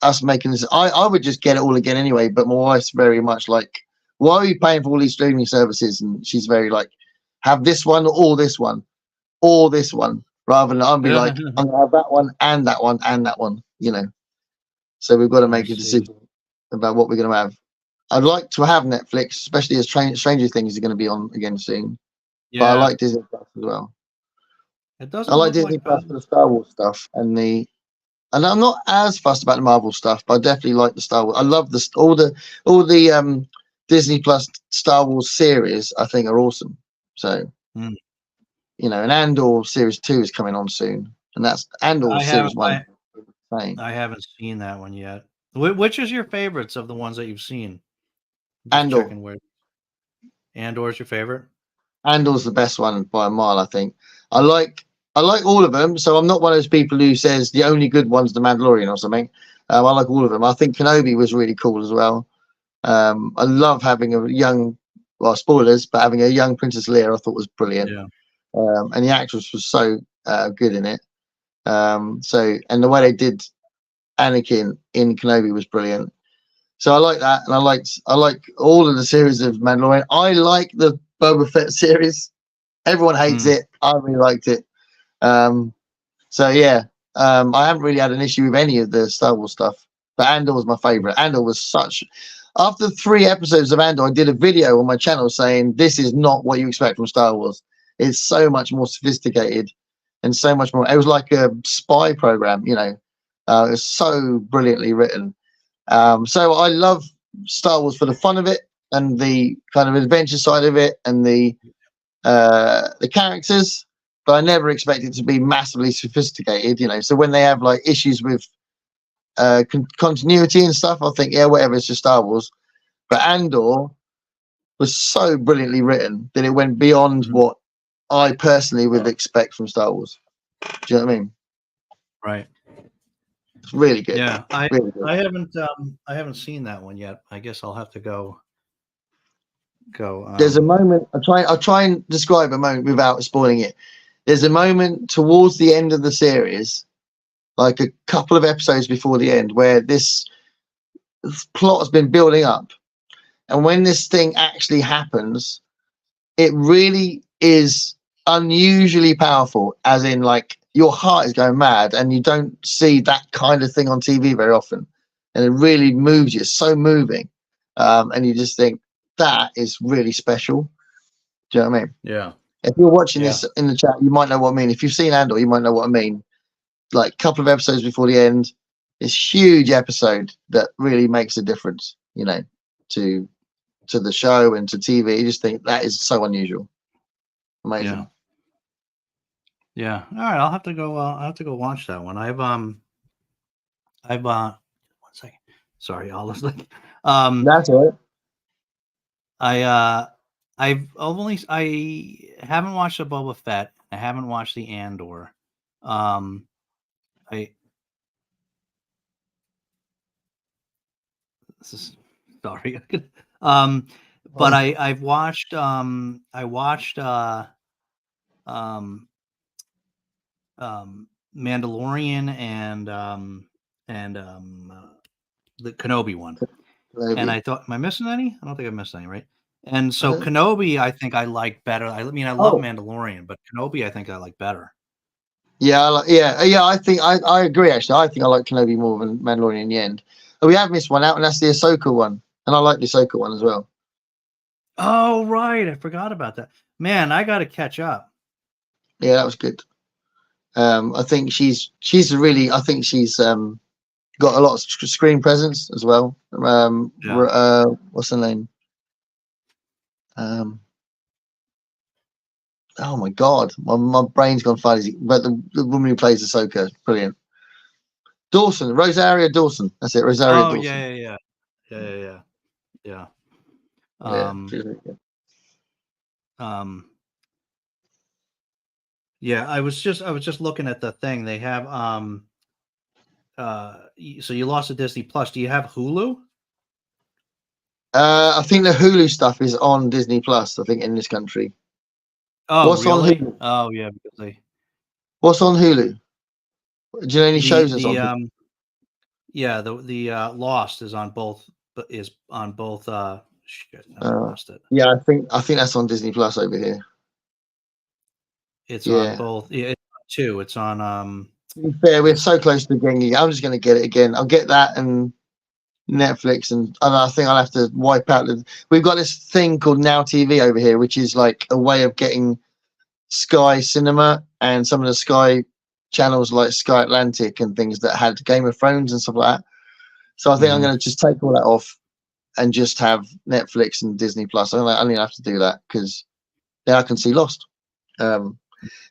us making this. I would just get it all again anyway. But my wife's very much like, why are you paying for all these streaming services? And she's very like, have this one or this one, or this one. Rather than I'll be like, I'm gonna have that one and that one and that one, So we've got to make a decision about what we're going to have. I'd like to have Netflix, especially as Stranger Things are going to be on again soon. Yeah. But I like Disney Plus as well. I like Disney Plus for the Star Wars stuff and I'm not as fussed about the Marvel stuff, but I definitely like the Star Wars. I love all the Disney Plus Star Wars series. I think are awesome. So. And Andor Series 2 is coming on soon, and that's Andor Series 1. I haven't seen that one yet. Which is your favorites of the ones that you've seen? Andor. Andor is your favorite? Andor's the best one by a mile, I think. I like all of them, so I'm not one of those people who says the only good one's the Mandalorian or something. I like all of them. I think Kenobi was really cool as well. I love having a young, well, spoilers, but having a young Princess Leia I thought was brilliant. Yeah. And the actress was so good in it. And the way they did Anakin in Kenobi was brilliant. So I like that, and I like all of the series of Mandalorian. I like the Boba Fett series. Everyone hates it. I really liked it. So yeah, I haven't really had an issue with any of the Star Wars stuff. But Andor was my favorite. Andor was such. After 3 episodes of Andor, I did a video on my channel saying this is not what you expect from Star Wars. It's so much more sophisticated and so much more. It was like a spy program, you know. It was so brilliantly written. So I love Star Wars for the fun of it and the kind of adventure side of it and the characters, but I never expect it to be massively sophisticated, you know. So when they have like issues with continuity and stuff, I think, yeah, whatever, it's just Star Wars. But Andor was so brilliantly written that it went beyond what I personally would expect from Star Wars. Do you know what I mean? Right. It's really good. Yeah, really good. I haven't seen that one yet. I guess I'll have to go. There's a moment. I'll try and describe a moment without spoiling it. There's a moment towards the end of the series, like a couple of episodes before the end, where this plot has been building up, and when this thing actually happens, it really is unusually powerful. As in, like, your heart is going mad, and you don't see that kind of thing on TV very often, and it really moves you. It's so moving, and you just think that is really special. Do you know what I mean? Yeah. If you're watching this in the chat, you might know what I mean. If you've seen Andor, you might know what I mean. Like a couple of episodes before the end, this huge episode that really makes a difference, you know, to the show and to TV. You just think that is so unusual. Amazing. Yeah. All right. I'll have to go watch that one. One second. Sorry, I'll listen. That's all right. I haven't watched the Boba Fett. I haven't watched the Andor. This is sorry. But I've watched Mandalorian and the Kenobi one. And I thought, am I missing any? I don't think I missed any, right? And so Kenobi, I think I like better. I mean, I love Mandalorian, but Kenobi, I think I like better. Yeah, I think I agree. Actually, I think I like Kenobi more than Mandalorian in the end. But we have missed one out, and that's the Ahsoka one, and I like the Ahsoka one as well. Oh right, I forgot about that. Man, I got to catch up. Yeah, that was good. I think she's really. I think she's got a lot of screen presence as well. What's her name? Oh my god, my brain's gone fuzzy. But the woman who plays Ahsoka is brilliant. Dawson, Rosario Dawson. That's it, Rosario Dawson. Yeah. Yeah, I was just looking at the thing. They have so you lost a Disney Plus. Do you have Hulu? I think the Hulu stuff is on Disney Plus, I think, in this country. Oh, what's really? On Hulu? Oh yeah, because what's on Hulu? Do you know any shows that's on? Yeah, the Lost is on both. Shit, I lost it. Yeah, I think that's on Disney Plus over here. It's on both. Yeah, it's on 2. It's on. To be fair, we're so close to getting it. I'm just going to get it again. I'll get that and Netflix, and I think I'll have to wipe out. We've got this thing called Now TV over here, which is like a way of getting Sky Cinema and some of the Sky channels like Sky Atlantic and things that had Game of Thrones and stuff like that. So I think I'm going to just take all that off and just have Netflix and Disney Plus. I only have to do that because then I can see Lost. And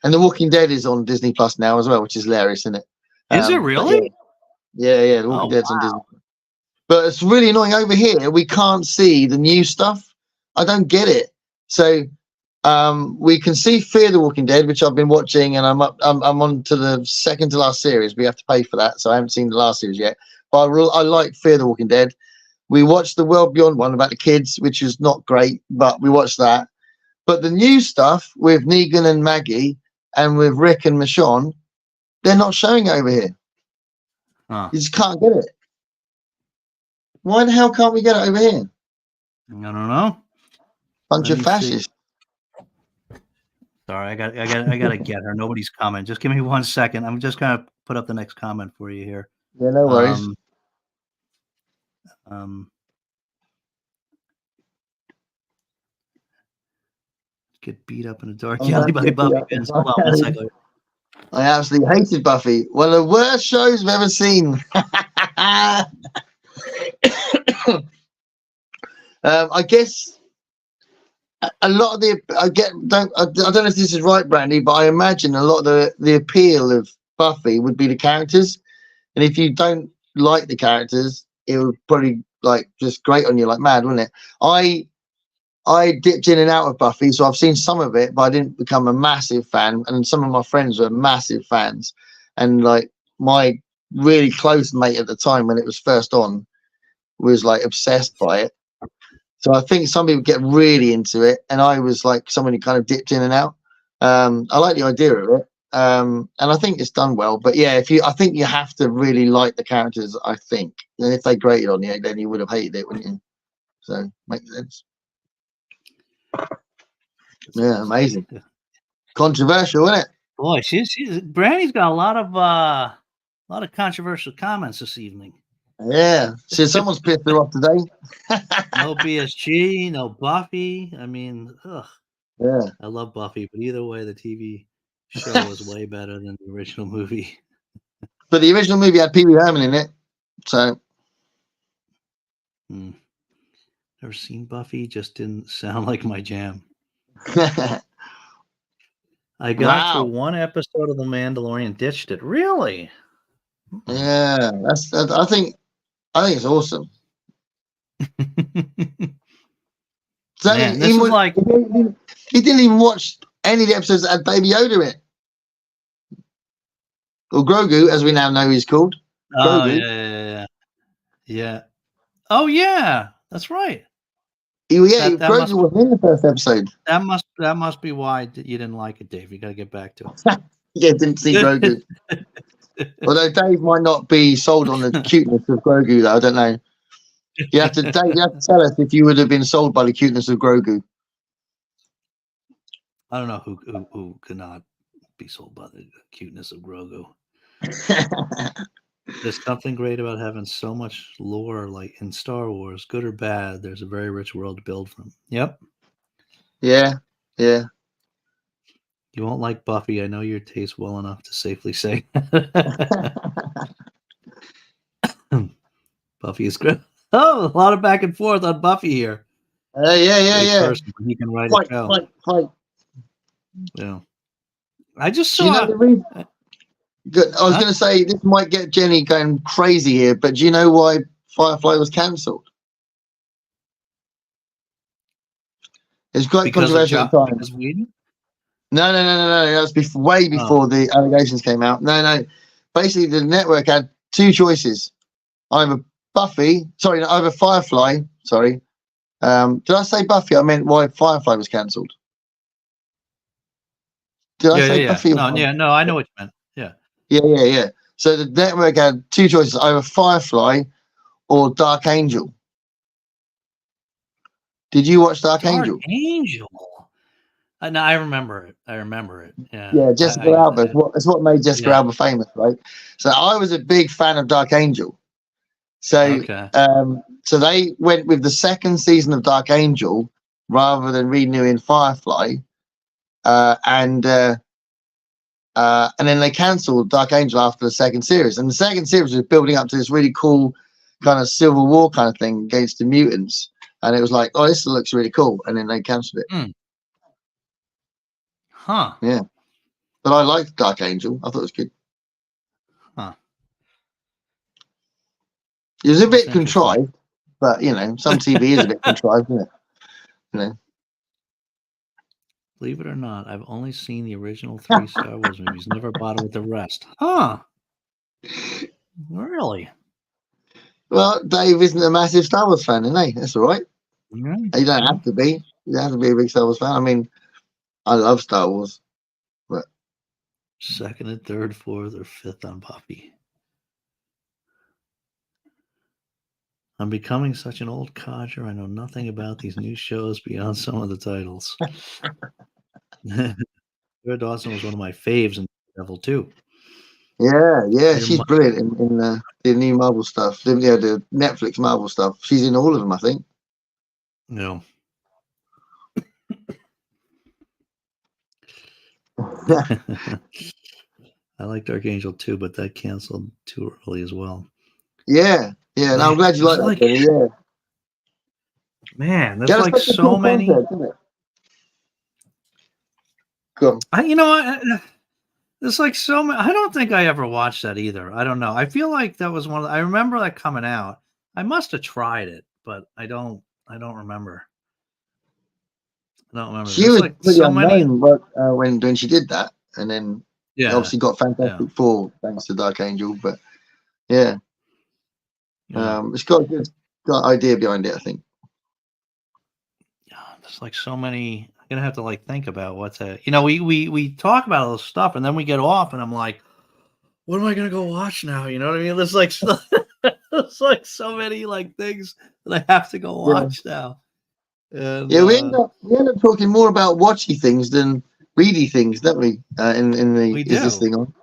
The Walking Dead is on Disney Plus now as well, which is hilarious, isn't it? Is it really? Yeah. The Walking Dead's on Disney. But it's really annoying over here. We can't see the new stuff. I don't get it. So we can see Fear the Walking Dead, which I've been watching, and I'm on to the second to last series. We have to pay for that, so I haven't seen the last series yet. But I like Fear the Walking Dead. We watched the World Beyond one about the kids, which is not great, but we watched that. But the new stuff with Negan and Maggie and with Rick and Michonne, they're not showing it over here. Huh. You just can't get it. Why the hell can't we get it over here? I don't know. Bunch Let of me see. fascists. Sorry, I gotta get her. Nobody's coming. Just give me 1 second. I'm just gonna put up the next comment for you here. Yeah, no worries. Get beat up in a dark alley by Buffy fans. Hold on 1 second. I absolutely hated Buffy. One of the worst shows I've ever seen. I guess a lot of the I don't know if this is right, Brandy, but I imagine a lot of the appeal of Buffy would be the characters, and if you don't like the characters, it would probably like just grate on you like mad, wouldn't it? I dipped in and out of Buffy, so I've seen some of it, but I didn't become a massive fan. And some of my friends were massive fans, and like my really close mate at the time when it was first on was like obsessed by it. So I think some people get really into it, and I was like someone who kind of dipped in and out. I like the idea of it, and I think it's done well. But yeah, I think you have to really like the characters. I think, and if they grated on you, then you would have hated it, wouldn't you? So makes sense. Yeah, amazing. Controversial, isn't it? Boy, she's Brandy's got a lot of controversial comments this evening. Yeah, so someone's pissed her off today. No BSG, no Buffy. I mean, ugh. Yeah, I love Buffy, but either way, the TV show was way better than the original movie. But the original movie had Pee Wee Herman in it, so. Never seen Buffy, just didn't sound like my jam. I got through one episode of The Mandalorian, ditched it. Really? Yeah, I think it's awesome. So Man, this is like he didn't even watch any of the episodes that had Baby Yoda in it, or Grogu, as we now know he's called. Oh Grogu. yeah. Oh yeah, that's right. Grogu was in the first episode. That must be why you didn't like it, Dave. You got to get back to it. Yeah, didn't see Grogu. Although Dave might not be sold on the cuteness of Grogu, though. I don't know. Dave, you have to tell us if you would have been sold by the cuteness of Grogu. I don't know who could not be sold by the cuteness of Grogu. There's something great about having so much lore, like in Star Wars, good or bad. There's a very rich world to build from. Yep. Yeah. You won't like Buffy. I know your taste well enough to safely say. Buffy is great. Oh, a lot of back and forth on Buffy here. Yeah. Person, he can write a show. Fight. Yeah. I just saw. Good. I was going to say this might get Jenny going crazy here, but do you know why Firefly was cancelled? It's quite controversial at the time. Because Whedon? No. That was way before the allegations came out. No. Basically, the network had two choices: either Firefly. Sorry. Did I say Buffy? I meant why Firefly was cancelled. Did I say Buffy? No, I know what you meant. Yeah. Yeah. So the network had two choices: either Firefly or Dark Angel. Did you watch Dark Angel? Dark Angel. No, I remember it. Yeah. Yeah, Jessica Alba. It's what made Jessica Alba famous, right? So I was a big fan of Dark Angel. So, so they went with the second season of Dark Angel rather than renewing Firefly, and then they cancelled Dark Angel after the second series. And the second series was building up to this really cool kind of Civil War kind of thing against the mutants, and it was like, oh, this looks really cool, and then they cancelled it. Huh. Yeah. But I liked Dark Angel. I thought it was good. Huh. It was a bit contrived, but some TV is a bit contrived, isn't it? Believe it or not, I've only seen the original 3 Star Wars movies, never bothered with the rest. Huh. Really? Well, Dave isn't a massive Star Wars fan, isn't he? That's all right. Yeah. You don't have to be. You don't have to be a big Star Wars fan. I mean, I love Star Wars. But second and third, fourth, or fifth on Buffy. I'm becoming such an old codger. I know nothing about these new shows beyond some of the titles. Sarah Dawson was one of my faves in Devil too. yeah, she's brilliant in the new Marvel stuff. The Netflix Marvel stuff. She's in all of them, I think. No. I like Dark Angel too, but that canceled too early as well. Yeah. No, I'm glad you like that. Yeah. Man, there's like so many. Cool. There's like so many. I don't think I ever watched that either. I don't know. I feel like that was one of I remember that coming out. I must have tried it, but I don't remember. I don't remember. She was like pretty so unknown when she did that, and then obviously got Fantastic Four thanks to Dark Angel. But yeah. It's got a good idea behind it, I think. Yeah, there's like so many. I'm gonna have to like think about what's that. We talk about all this stuff, and then we get off, and I'm like, what am I gonna go watch now? You know what I mean? There's like there's like so many like things that I have to go watch now. And, we end up talking more about watchy things than ready things, don't we? We do. Is this thing on?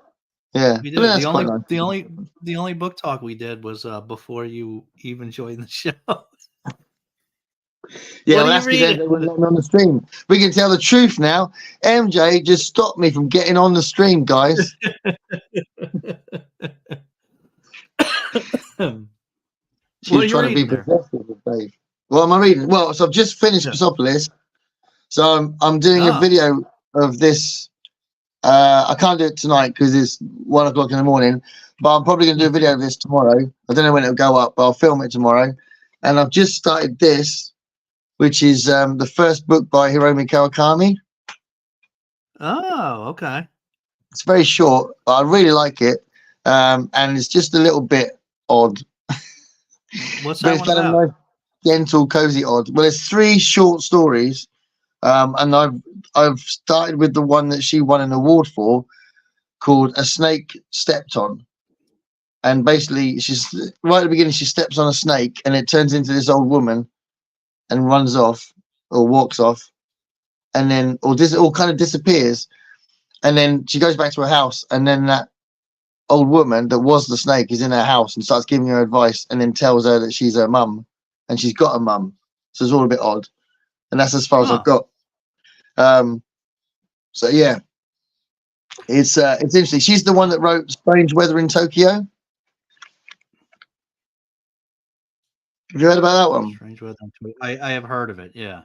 Yeah, we do. The only book talk we did was before you even joined the show. Yeah, well, that's because they wouldn't let me on the stream. We can tell the truth now. MJ just stopped me from getting on the stream, guys. She's trying to be possessive of Dave. What am I reading? Well, so I've just finished Persepolis. So I'm doing a video of this. I can't do it tonight because it's 1 o'clock in the morning, but I'm probably going to do a video of this tomorrow. I don't know when it'll go up, but I'll film it tomorrow. And I've just started this, which is the first book by Hiromi Kawakami. Oh, okay. It's very short, but I really like it. And it's just a little bit odd. What's that one about? Nice, gentle, cozy odd. Well, it's 3 short stories. And I've started with the one that she won an award for, called A Snake Stepped On. And basically, she's right at the beginning, she steps on a snake, and it turns into this old woman, and runs off or walks off, and then or kind of disappears, and then she goes back to her house, and then that old woman that was the snake is in her house and starts giving her advice, and then tells her that she's her mum, and she's got a mum. So it's all a bit odd, and that's as far as I've got. So yeah, it's interesting. She's the one that wrote Strange Weather in Tokyo. Have you heard about that one? Strange Weather in Tokyo. I have heard of it. Yeah.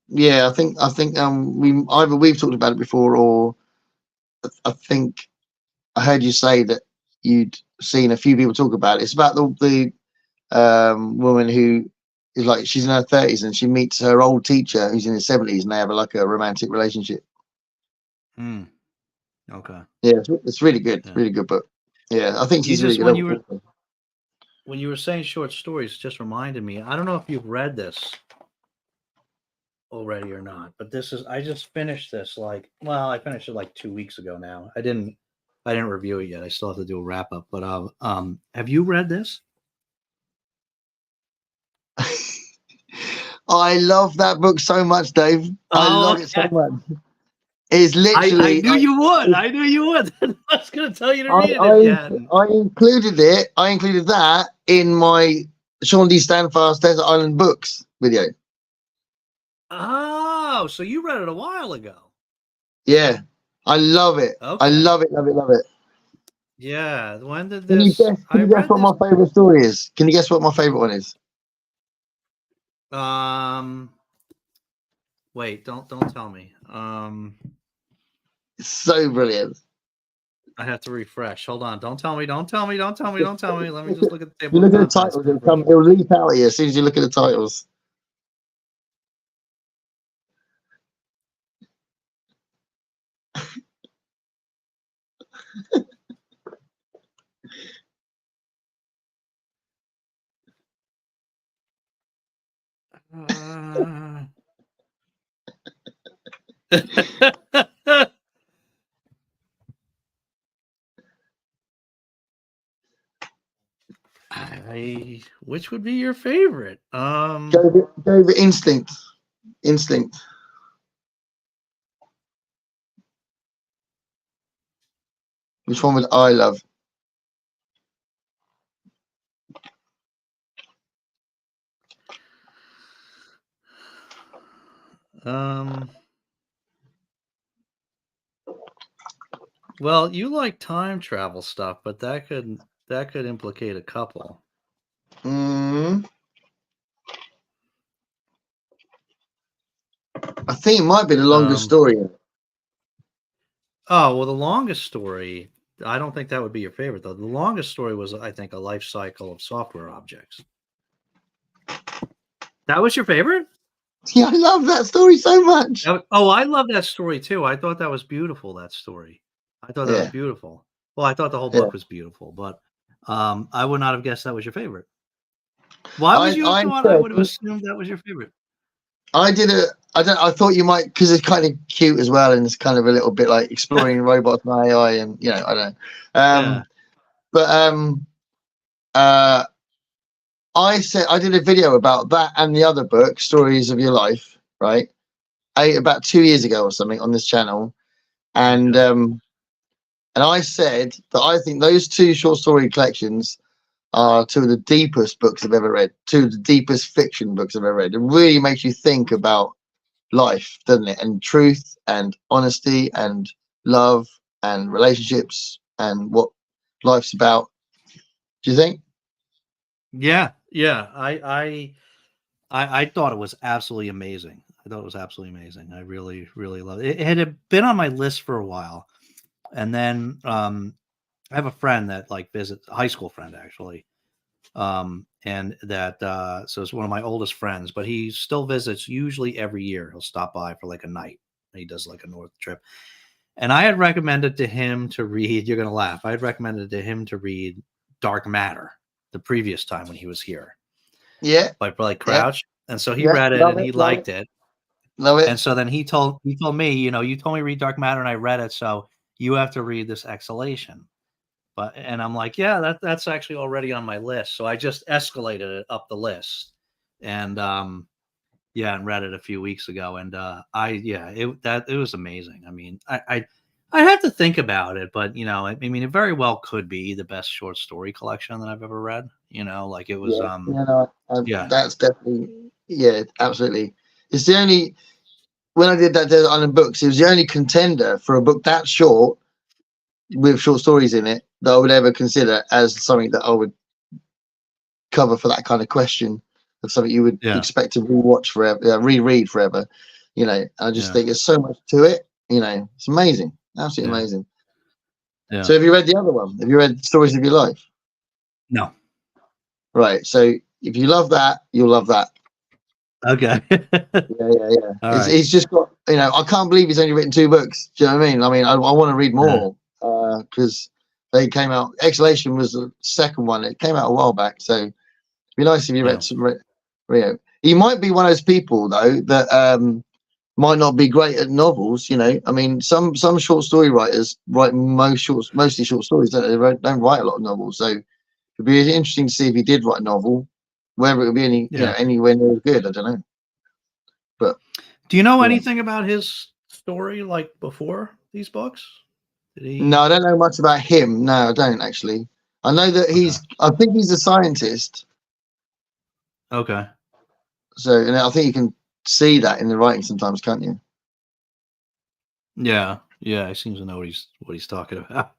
Yeah, I think we've talked about it before, or I think I heard you say that you'd seen a few people talk about it. It's about the woman who is like, she's in her 30s and she meets her old teacher who's in his 70s, and they have like a romantic relationship. Okay. Yeah, it's really good. Yeah. Really good book. Yeah, I think she's really good. When you were saying short stories, it just reminded me. I don't know if you've read this already or not, but I just finished this I finished it like 2 weeks ago now. I didn't review it yet. I still have to do a wrap up, but have you read this? I love that book so much, Dave. I love it so much. It's literally. I knew you would. I knew you would. I was going to tell you to read it again. I included it. I included that in my Sean D. Stanfast Desert Island Books video. Oh, so you read it a while ago. Yeah, I love it. Okay. I love it. Yeah. When did this? Can you guess what my favorite story is? Can you guess what my favorite one is? Wait, don't tell me. It's so brilliant. I have to refresh. Hold on. Don't tell me. Let me just look at the table. You look at the titles, it'll leap out at you as soon as you look at the titles. Which would be your favorite? Go with instinct. Instinct. Which one would I love? Well, you like time travel stuff, but that could implicate a couple. I think it might be the longest story. Oh, well, the longest story, I don't think that would be your favorite, though. The longest story was, I think, a life cycle of software objects. That was your favorite? Yeah, I love that story so much. Oh, I love that story, too. I thought that was beautiful, that story. I thought that was beautiful. Well, I thought the whole book was beautiful, but I would not have guessed that was your favorite. Why would you have thought I would have assumed that was your favorite? I thought you might, because it's kind of cute as well, and it's kind of a little bit like exploring robots and AI, and I don't know. But I did a video about that and the other book, Stories of Your Life, right? About 2 years ago or something on this channel, and I said that I think those two short story collections are two of the deepest books I've ever read, two of the deepest fiction books I've ever read. It really makes you think about life, doesn't it? And truth and honesty and love and relationships and what life's about. Do you think? Yeah. I thought it was absolutely amazing. I really, really loved it. It had been on my list for a while, and then I have a friend that visits, a high school friend actually, and that so it's one of my oldest friends, but he still visits usually every year. He'll stop by for a night. He does a north trip, and I had recommended to him to read. You're gonna laugh. I had recommended to him to read Dark Matter the previous time when he was here. Yeah, by Crouch, and so he Yeah, read it love and he it, love liked it. Love it. And so then he told me, you told me read Dark Matter and I read it, so you have to read this Exhalation. And I'm like, yeah, that's actually already on my list. So I just escalated it up the list, and and read it a few weeks ago. And it was amazing. I mean, I have to think about it, but I mean, it very well could be the best short story collection that I've ever read. It was that's definitely, absolutely. It's the only, when I did that Desert Island Books, it was the only contender for a book that short with short stories in it that I would ever consider as something that I would cover for that kind of question of something you would expect to rewatch forever, reread forever. I just think there's so much to it. It's amazing, absolutely amazing. Yeah. So have you read the other one? Have you read Stories of Your Life? No. Right. So if you love that, you'll love that. Okay. yeah. He's just got, I can't believe he's only written 2 books. Do you know what I mean? I mean, I want to read more because they came out. Exhalation was the second one. It came out a while back. So it'd be nice if you read some. He might be one of those people though that might not be great at novels. I mean, some short story writers write mostly short stories. They don't write a lot of novels. So it'd be interesting to see if he did write a novel, whether it would be anywhere near as good. I don't know. But do you know anything about his story before these books? No, I don't know much about him. No, I don't actually. I know that I think he's a scientist. Okay. So, and I think you can see that in the writing sometimes, can't you? Yeah, he seems to know what he's talking about.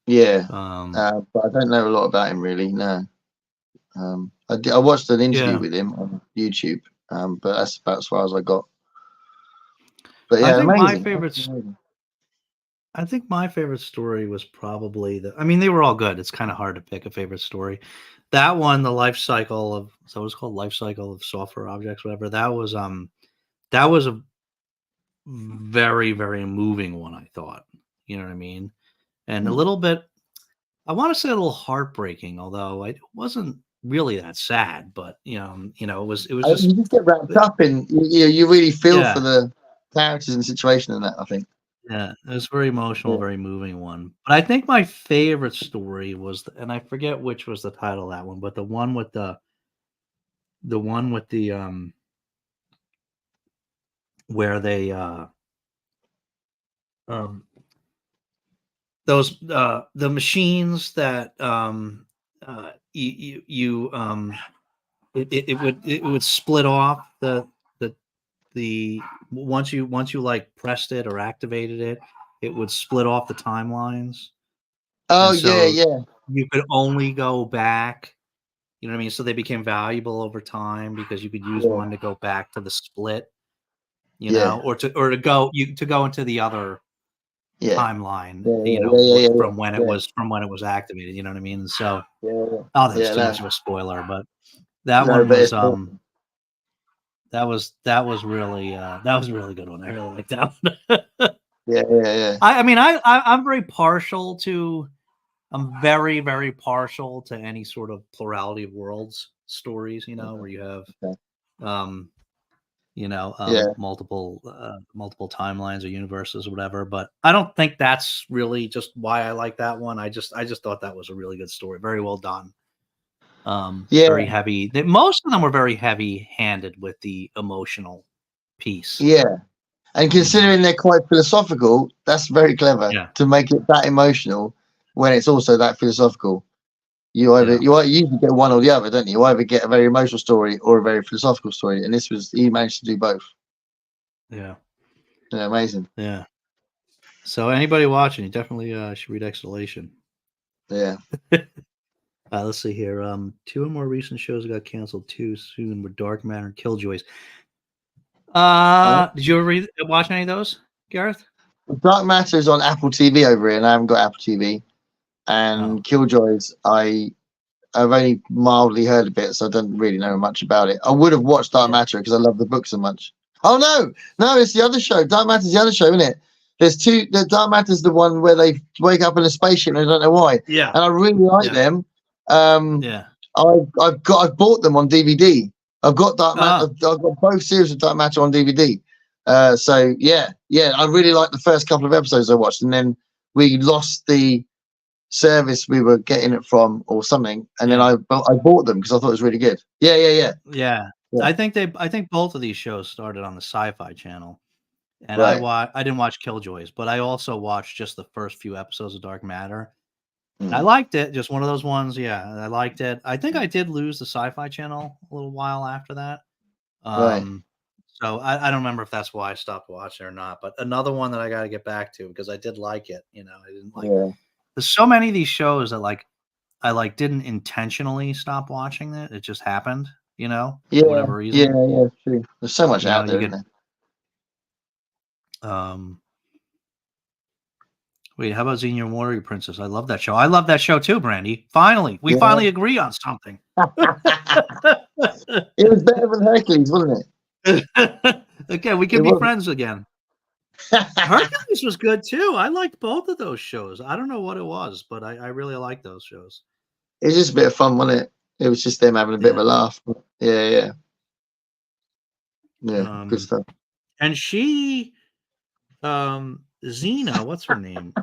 Yeah, but I don't know a lot about him really. No, I watched an interview with him on YouTube, but that's about as far as I got. But yeah, I think my favorite story was probably I mean, they were all good. It's kind of hard to pick a favorite story. That one, the life cycle of, so it's called Life Cycle of Software Objects, whatever. That was a very, very moving one, I thought. You know what I mean? and a little bit. I want to say a little heartbreaking, although it wasn't really that sad. But it was You just just get wrapped up in you really feel for yeah. the characters and the situation and that. I think. Yeah, it was very emotional, Yeah. very moving one. But I think my favorite story was, and I forget which was the title of that one, but the one with the where they um those the machines that it would split off the once you like pressed it or activated it, it would split off the timelines. Oh And yeah, so yeah, you could only go back, you know what I mean? So they became valuable over time because you could use yeah, one to go back to the split, yeah, or to go into the other yeah, timeline, yeah, yeah, yeah, yeah, yeah, from when it yeah, was activated, you know what I mean? So, yeah, oh, that's yeah. too No, much of a spoiler, but that no, one but was it's awesome. that was really that was a really good one. I really liked that one. Yeah, yeah, yeah. I mean, I'm very partial to. I'm very, very partial to any sort of plurality of worlds stories, where you have, Okay. um, Yeah, multiple timelines or universes or whatever. But I don't think that's really just why I like that one. I just thought that was a really good story. Very well done. Very yeah, heavy. Most of them were very heavy-handed with the emotional piece. yeah. And You know? considering they're quite philosophical, that's very clever Yeah, to make it that emotional when it's also that philosophical. yeah, You usually get one or the other, don't you? You either get a very emotional story or a very philosophical story, and he managed to do both. yeah, Yeah, amazing. yeah. So anybody watching, you definitely should read Exhalation. Yeah. Let's see here. Two more recent shows got canceled too soon were Dark Matter and Killjoys. Did you ever watch any of those, Gareth? Dark Matter is on Apple TV over here, and I haven't got Apple TV. Oh, And Killjoys, I've only mildly heard of it, so I don't really know much about it. I would have watched Dark yeah, Matter because I love the book so much. Oh no, it's the other show. Dark Matter's the other show, isn't it? There's two. The Dark Matter's the one where they wake up in a spaceship and I don't know why. yeah, And I really like yeah, them. Um, yeah. I've bought them on DVD. I've got Dark Matter. Oh, I've got both series of Dark Matter on DVD. So yeah, I really liked the first couple of episodes I watched, and then we lost the service we were getting it from or something, and then yeah, I bought them because I thought it was really good. Yeah. yeah. Yeah. I think both of these shows started on the Sci-Fi Channel, and Right. I didn't watch Killjoys, but I also watched just the first few episodes of Dark Matter. I Mm. liked it. Just one of those ones. Yeah, I liked it. I think I did lose the Sci-Fi Channel a little while after that. Right. So I don't remember if that's why I stopped watching or not. But another one that I got to get back to because I did like it. I didn't like. Yeah. There's so many of these shows that I didn't intentionally stop watching it. It just happened. For Yeah. whatever reason. Yeah. True. There's so much out You there, get isn't um. Wait, how about Xenia Warrior Princess? I love that show. I love that show too, Brandy. Finally, we there? finally agree on something. It was better than Hercules, wasn't Okay, we it? can It be was. friends again. Hercules was good too. I liked both of those shows. I don't know what it was, but I really liked those shows. It was just a bit of fun, wasn't it? It was just them having a bit of Yeah. a laugh. Yeah. Good stuff. And she, Xena, what's her name?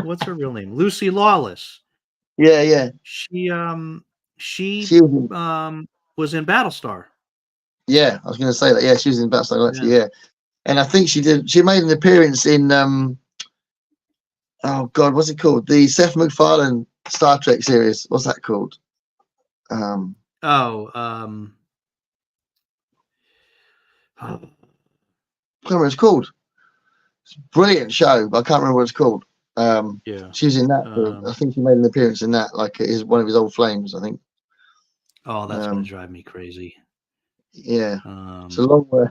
What's her real name? Lucy Lawless. Yeah. She She was in, was in Battlestar. yeah, I was going to say that. Yeah, she was in Battlestar Galactica. Yeah. Yeah, and I think she made an appearance in oh God, what's it called? The Seth MacFarlane Star Trek series. What's that called? Oh, I can't remember what it's called. It's a brilliant show, but I can't remember what it's called. yeah. She was in that. I think she made an appearance in that, like it is one of his old flames, I think. Oh, that's gonna drive me crazy. Yeah, it's a long word.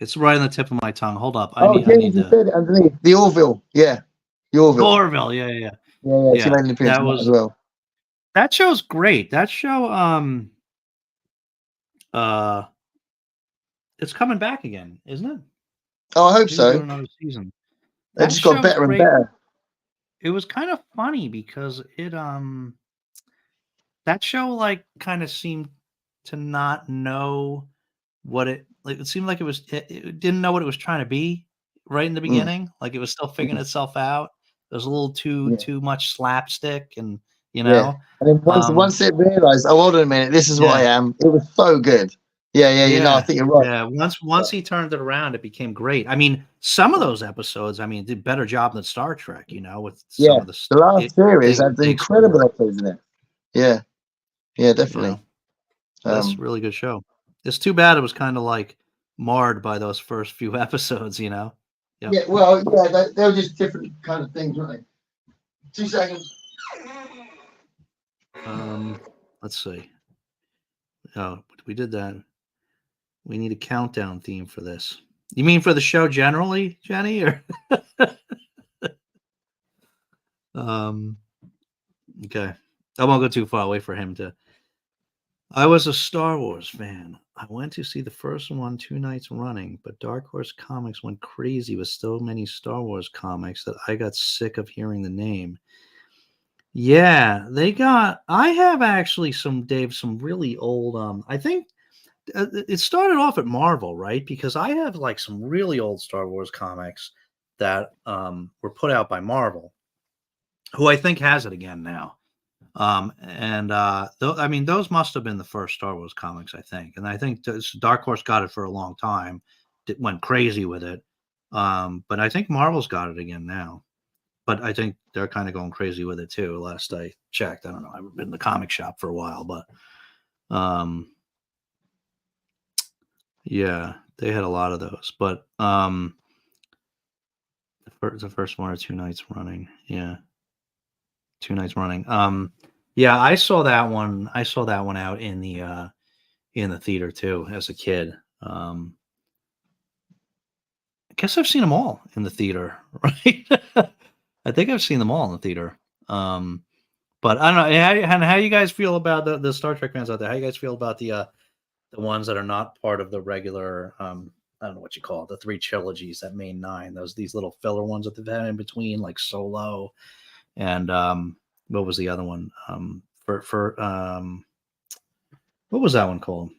It's right on the tip of my tongue. Hold up. I James, need you to. said it underneath. The Orville. Yeah, the Orville. Orville. Yeah. Yeah. She made an appearance in that as well. That show's great. That show, it's coming back again, isn't it? Oh, I hope They're doing so. another season. They just got better and better. It was kind of funny because that show like kind of seemed to not know what it like. It seemed like it didn't know what it was trying to be right in the beginning. Like it was still figuring itself out. It was a little too much slapstick, and and then once it realized, oh, hold on a minute, this is what I am. It was so good. Yeah, I think you're right. Yeah, once he turned it around, it became great. I mean, some of those episodes, I mean, did better job than Star Trek, with some of the last series had incredible episodes in it. Yeah, definitely. That's a really good show. It's too bad it was kind of like marred by those first few episodes, Yep. Yeah, well, they were just different kind of things, weren't they? 2 seconds. Let's see. Oh, we did that. We need a countdown theme for this. You mean for the show generally, Jenny? Or okay. I won't go too far away for him to. I was a Star Wars fan. I went to see the first one 2 nights running, but Dark Horse Comics went crazy with so many Star Wars comics that I got sick of hearing the name. Yeah, I have actually some really old, I think it started off at Marvel, right? Because I have like some really old Star Wars comics that were put out by Marvel, who I think has it again now. I mean, those must have been the first Star Wars comics, I think. And I think Dark Horse got it for a long time, went crazy with it. But I think Marvel's got it again now. But I think they're kind of going crazy with it too. Last I checked, I don't know. I haven't been in the comic shop for a while, but yeah, they had a lot of those. But the first 1 or 2 nights running, 2 nights running. Yeah, I saw that one. I saw that one out in the theater too as a kid. I guess I've seen them all in the theater, right? I think I've seen them all in the theater. But I don't know. How you guys feel about the Star Trek fans out there? How you guys feel about the ones that are not part of the regular? I don't know what you call it, the 3 trilogies that made 9. These little filler ones that they've had in between, like Solo, and what was the other one? For what was that one called?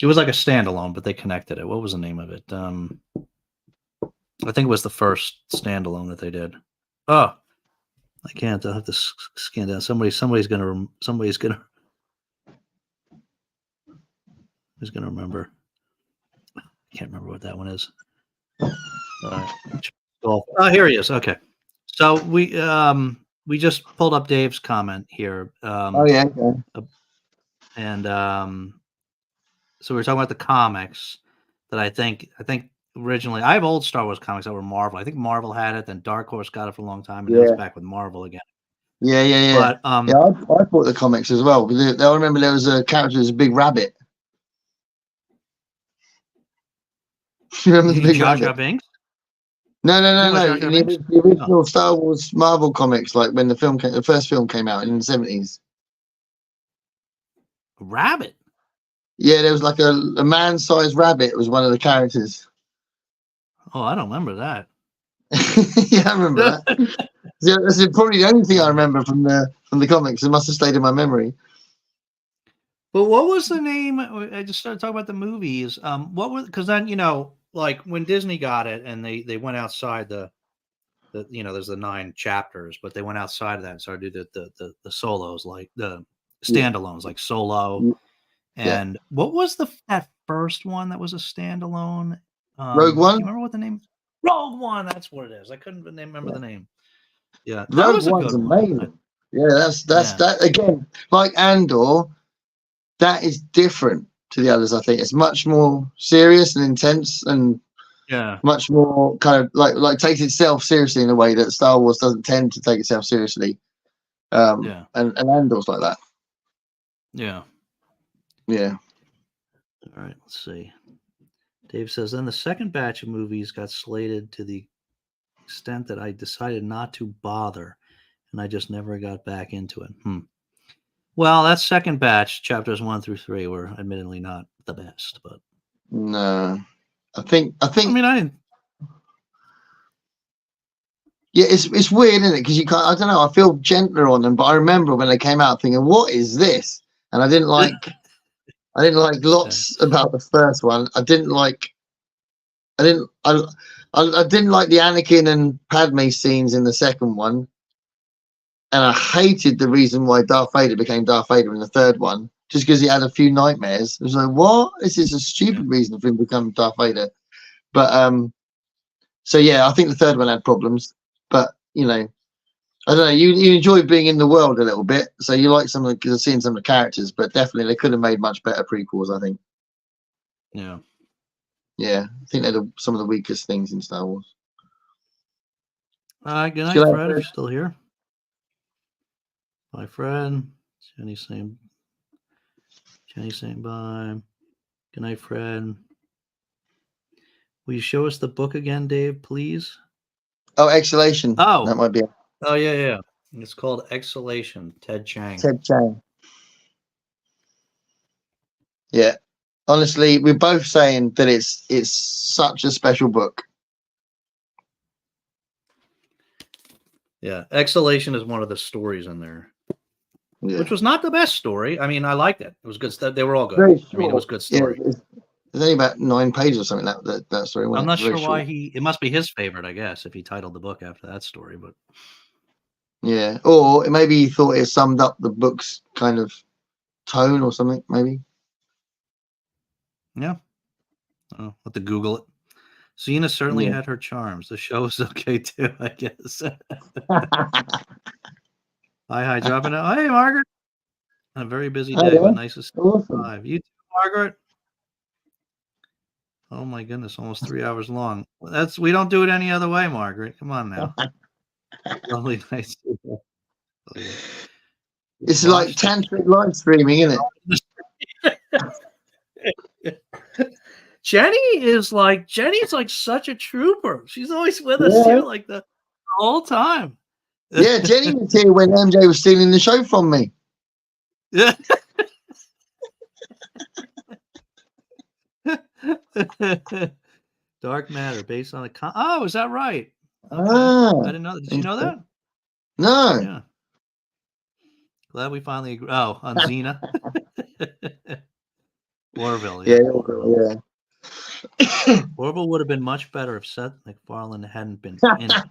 It was like a standalone, but they connected it. What was the name of it? I think it was the first standalone that they did. Oh, I can't. I'll have to scan down. Who's gonna remember? I can't remember what that one is. Oh, here he is. Okay, so we just pulled up Dave's comment here. Okay. And so we were talking about the comics that I think originally I have old Star Wars comics that were Marvel. I think Marvel had it, then Dark Horse got it for a long time, and now it's back with Marvel again. Yeah. But I bought the comics as well. I remember there was a character, was a big rabbit. You remember the big rabbit? Binks? No. In the original Star Wars Marvel comics, like when the first film came out in the 70s. Rabbit? Yeah, there was like a man-sized rabbit was one of the characters. Oh, I don't remember that. Yeah, I remember that. Yeah, that's probably the only thing I remember from the comics. It must have stayed in my memory. But what was the name? I just started talking about the movies. What was, because then like when Disney got it and they went outside the there's the 9 chapters, but they went outside of that and started to do the solos, like the standalones, like Solo. And what was that first one that was a standalone? Rogue One? Do you remember what the name? Rogue One, that's what it is. I couldn't remember the name. Yeah, that Rogue was a One's good amazing. One. Yeah, that's that again. Like Andor, that is different to the others. I think it's much more serious and intense, and much more kind of like takes itself seriously in a way that Star Wars doesn't tend to take itself seriously. And Andor's like that. Yeah. All right, let's see. Dave says, then the second batch of movies got slated to the extent that I decided not to bother, and I just never got back into it. Well, that second batch, chapters 1 through 3, were admittedly not the best, but No, I think. I mean, I didn't. Yeah, it's weird, isn't it? Because you can't. I don't know. I feel gentler on them, but I remember when they came out thinking, "What is this?" And I didn't like. I didn't like lots about the first one. I didn't like. I didn't. I didn't like the Anakin and Padme scenes in the second one, and I hated the reason why Darth Vader became Darth Vader in the third one, just because he had a few nightmares. It was like, what? This is a stupid reason for him to become Darth Vader. But so yeah, I think the third one had problems, but you know. I don't know. You enjoy being in the world a little bit, so you like some of seeing some of the characters, but definitely they could have made much better prequels. I think. Yeah. Yeah, I think they're some of the weakest things in Star Wars. Good night, Fred. If you're still here. Bye, Fred. Jenny saying bye. Good night, Fred. Will you show us the book again, Dave, please? Oh, Exhalation. Oh, that might be. Oh yeah. It's called Exhalation. Ted Chiang. Yeah, honestly, we're both saying that it's such a special book. Yeah, Exhalation is one of the stories in there, which was not the best story. I mean, I liked it. It was good stuff. They were all good. I mean, it was a good story. Yeah, there's only about 9 pages or something that story. I'm not sure why it must be his favorite, I guess, if he titled the book after that story. But yeah, or maybe he thought it summed up the book's kind of tone or something. Maybe. Yeah. Oh, have to Google it. Xena certainly had her charms. The show is okay too, I guess. Hi, dropping out. Hey, Margaret. A very busy day, but nice to see you live. You too, Margaret. Oh my goodness, almost 3 hours long. We don't do it any other way, Margaret. Come on now. Lovely, nice. It's like tantric live streaming, isn't it? Jenny's like such a trooper. She's always with us here like the whole time. Yeah, Jenny was here when MJ was stealing the show from me. Yeah. Dark Matter based on a oh, is that right? Okay. I didn't know that. Did you know that? No. Yeah. Glad we finally agree. Oh, on Xena. Orville. Yeah. Orville would have been much better if Seth MacFarlane hadn't been in it.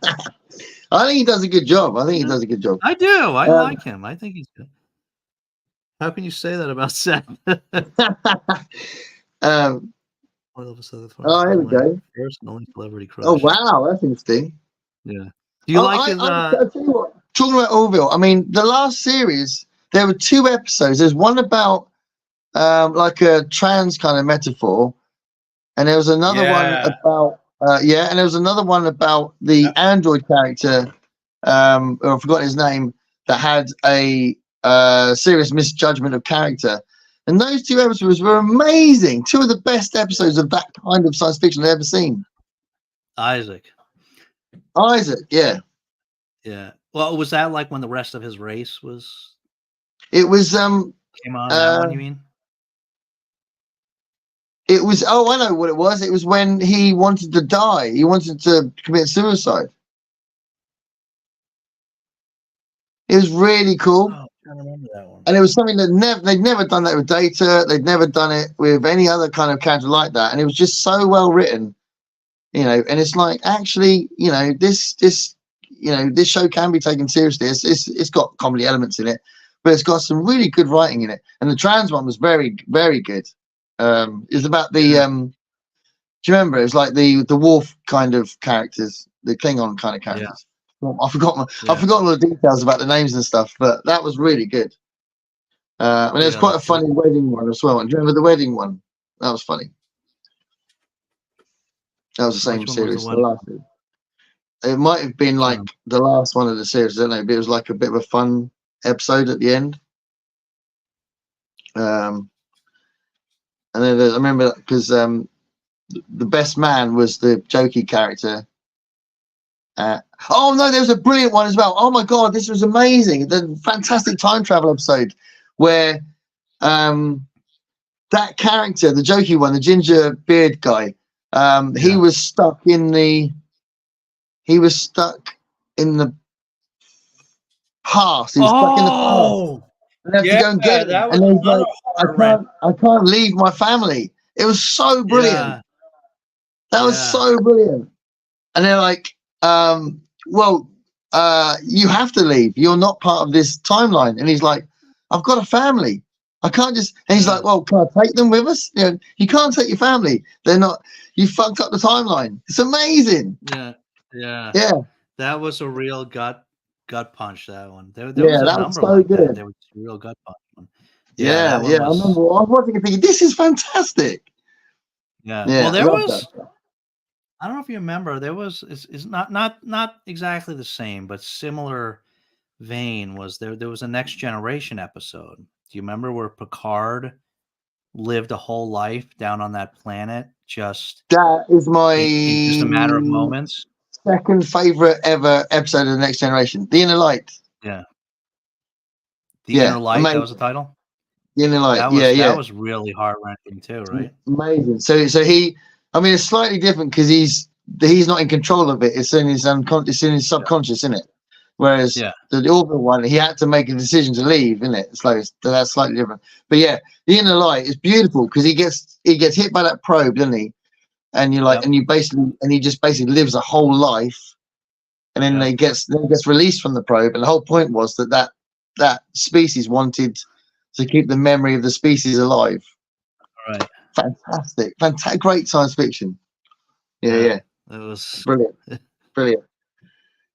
I think he does a good job. I do. I like him. I think he's good. How can you say that about Seth? Oh, here we go. First and only celebrity crush. Oh, wow. That's interesting. Yeah. Do you like his... I'll tell you what, talking about Orville, I mean, the last series, there were 2 episodes. There's one about like a trans kind of metaphor. And there was another one about... and there was another one about the android character, I forgot his name, that had a serious misjudgment of character. And those 2 episodes were amazing. 2 of the best episodes of that kind of science fiction I've ever seen. Isaac, yeah. Yeah. Well, was that like when the rest of his race was? It was came on that one, you mean? It was I know what it was. It was when he wanted to die. He wanted to commit suicide. It was really cool. Oh, I remember that one. And it was something that they'd never done that with Data. They'd never done it with any other kind of character like that. And it was just so well written, and it's like, actually, this show can be taken seriously. It's got comedy elements in it, but it's got some really good writing in it. And the trans one was very, very good. It's about the, do you remember? It was like the wolf kind of characters, the Klingon kind of characters. Yeah. I've forgotten all the details about the names and stuff, but that was really good. And there's quite a funny wedding one as well. And do you remember the wedding one? That was funny. That was the same series. It might have been like the last one of the series. I don't know, but it was like a bit of a fun episode at the end. And then I remember because the best man was the jokey character. Oh no, there was a brilliant one as well. Oh my god, this was amazing. The fantastic time travel episode where that character, the jokey one, the ginger beard guy, he was stuck in the past. He was stuck in the past. And they have to go and get him. that was And he's like, horror. I can't leave my family. It was so brilliant. Yeah. That was so brilliant. And they're like, well, you have to leave. You're not part of this timeline. And he's like, I've got a family. I can't just. And he's like, well, can I take them with us? You know, you can't take your family. They're not. You fucked up the timeline. It's amazing. Yeah. That was a real gut punch. That one. There was a that number was so like good. that. There was a real gut punch one. Yeah. I remember I was watching it thinking, this is fantastic. Yeah. Well, there was. I don't know if you remember. There was. It's not exactly the same, but similar vein was there. There was a Next Generation episode. Do you remember where Picard lived a whole life down on that planet? That is my in just a matter of moments. Second favorite ever episode of the Next Generation, The Inner Light. Yeah. The Inner Light. Amazing. That was the title. The Inner Light. That was really heart wrenching too, right? Amazing. So he, I mean, it's slightly different because he's not in control of it. It's in his unconscious, it's in his subconscious, isn't it? Whereas the Orville one, he had to make a decision to leave, isn't it? So that's slightly different. But yeah, The Inner Light is beautiful because he gets hit by that probe, doesn't he? And you're like, and he just basically lives a whole life, and then he gets released from the probe. And the whole point was that species wanted to keep the memory of the species alive. Right. Fantastic, great science fiction. Yeah. It was brilliant.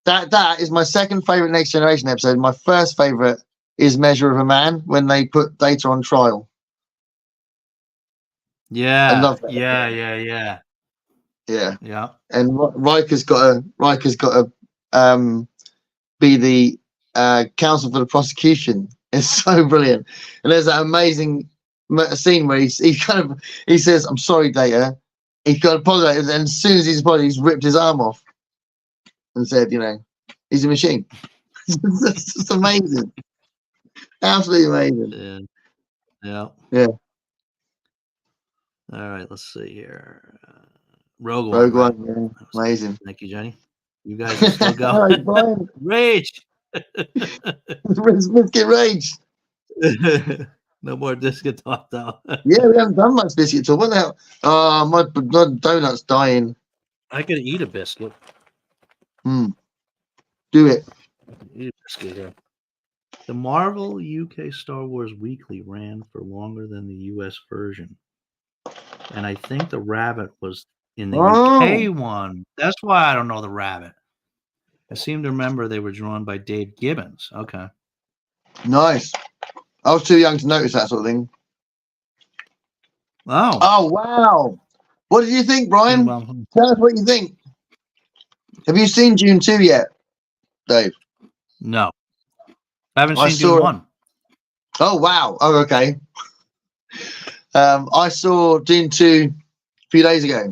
That is my second favorite Next Generation episode. My first favorite is Measure of a Man, when they put Data on trial. Yeah. I love that. Yeah. And Riker's got to be the counsel for the prosecution. It's so brilliant. And there's that amazing scene where he says, "I'm sorry, Data." He's got to apologize, and as soon as he's apologized, he's ripped his arm off and said, he's a machine. It's just amazing. Absolutely amazing. Yeah. All right, let's see here. Rogue One, yeah. Amazing. Thank you, Jenny. You guys are still going. All right, Brian. Rage. Biscuit rage. No more biscuit talk, though. Yeah, we haven't done much biscuit talk. What the hell? Oh, my donut's dying. I could eat a biscuit. Do it. Eat a biscuit, yeah. The Marvel UK Star Wars Weekly ran for longer than the US version. And I think the rabbit was in the UK one. That's why I don't know the rabbit. I seem to remember they were drawn by Dave Gibbons. Okay. Nice. I was too young to notice that sort of thing. Oh, wow. What did you think, Brian? Tell us what you think. Have you seen Dune 2 yet, Dave? No. I haven't seen Dune 1. Oh, wow. Oh, okay. I saw Dune 2 a few days ago.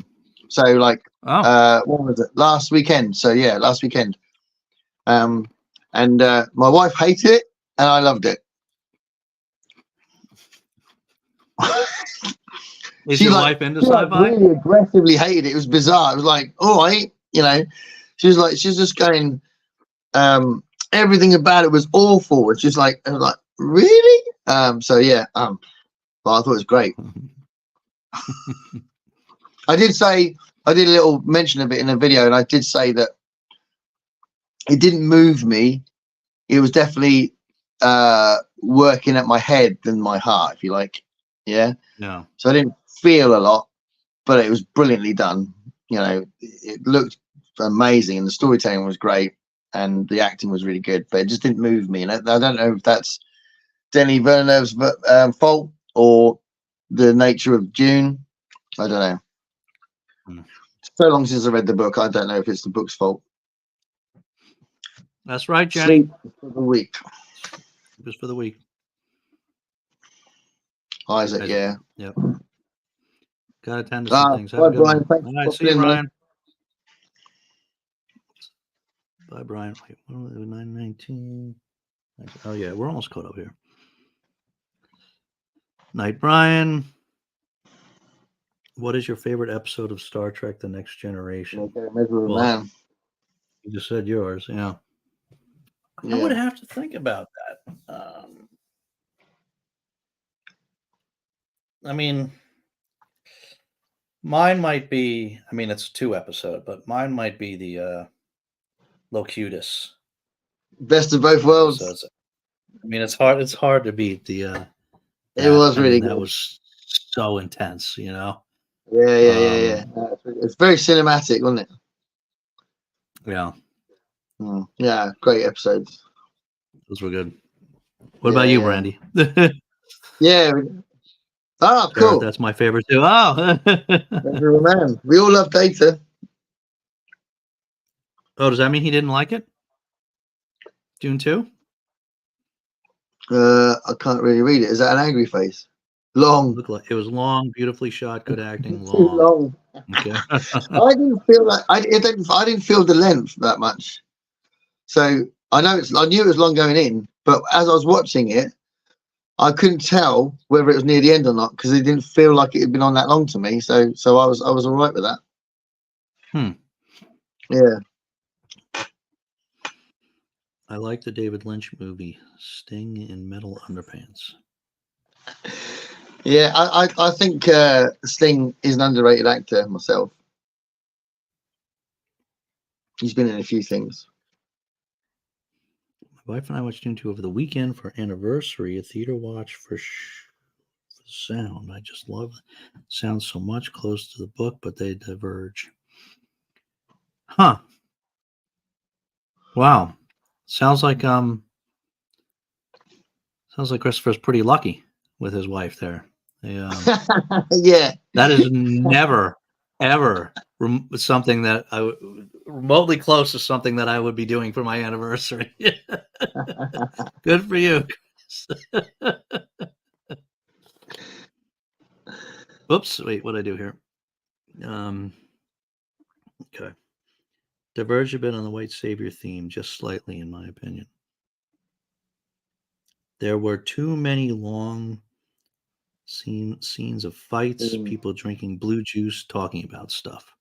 So, what was it? Last weekend. So, yeah, last weekend. And my wife hated it, and I loved it. Is your wife into sci-fi? Really aggressively hated it. It was bizarre. It was like, all right, She was just going. Everything about it was awful. It's just like, really? So yeah. Well, I thought it was great. I did a little mention of it in a video, and I did say that it didn't move me. It was definitely working at my head than my heart, if you like. Yeah. So I didn't feel a lot, but it was brilliantly done. It looked amazing, and the storytelling was great, and the acting was really good, but it just didn't move me. And I don't know if that's Denis Villeneuve's fault or the nature of Dune. I don't know. So long since I read the book, I don't know if it's the book's fault. That's right, Jenny. Sleep for the week. Just for the week. Isaac, yeah. Yep. Got to attend to some things. Bye, Brian. Thanks. All right, see you, Brian. Bye, Brian. Wait, 9:19. Oh, yeah, we're almost caught up here. Night, Brian. What is your favorite episode of Star Trek: The Next Generation? Okay, Miserable Well, Man. You just said yours, yeah. I Yeah. would have to think about that. I mean, mine might be. I mean, it's a 2 episode, but mine might be the Locutus Best of both worlds. episodes. I mean, it's hard. It's hard to beat the. It was really That good. was so intense, you know. Yeah. It's very cinematic, wasn't it? Yeah, Yeah, great episodes. those were good. What about you, Brandy? Yeah. Oh, Sure, cool. that's my favorite too. Oh, Miserable Man. We all love Data. oh, does that mean he didn't like it? June 2? I can't really read it. Is that an angry face? Long. Looked like it was long, beautifully shot, good acting, Too long. long. Okay. I didn't feel like I didn't feel the length that much. So I knew it was long going in, but as I was watching it, I couldn't tell whether it was near the end or not because it didn't feel like it had been on that long to me. So I was all right with that. Yeah. I like the David Lynch movie Sting in Metal Underpants. Yeah, I think Sting is an underrated actor myself. He's been in a few things. My wife and I watched Dune 2 over the weekend for anniversary, a theater watch for sound. I just love it. Sounds so much close to the book, but they diverge. Huh. Wow. Sounds like Christopher's pretty lucky with his wife there. Yeah. That is never, ever something that remotely close to something that I would be doing for my anniversary. Good for you. Oops, wait, what did I do here? Okay. Diverge a bit on the white savior theme, just slightly, in my opinion. There were too many long scenes of fights, people drinking blue juice, talking about stuff.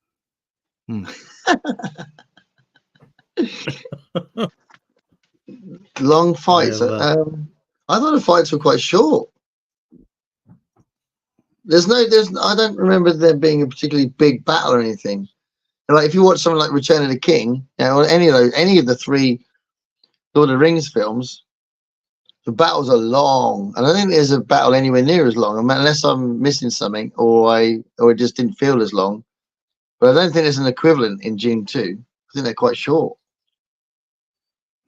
Long fights. I thought the fights were quite short. I don't remember there being a particularly big battle or anything. Like if you watch something like Return of the King, or any of the 3 Lord of the Rings films, the battles are long. I don't think there's a battle anywhere near as long. I mean, unless I'm missing something, or it just didn't feel as long. But I don't think there's an equivalent in Dune 2. I think they're quite short.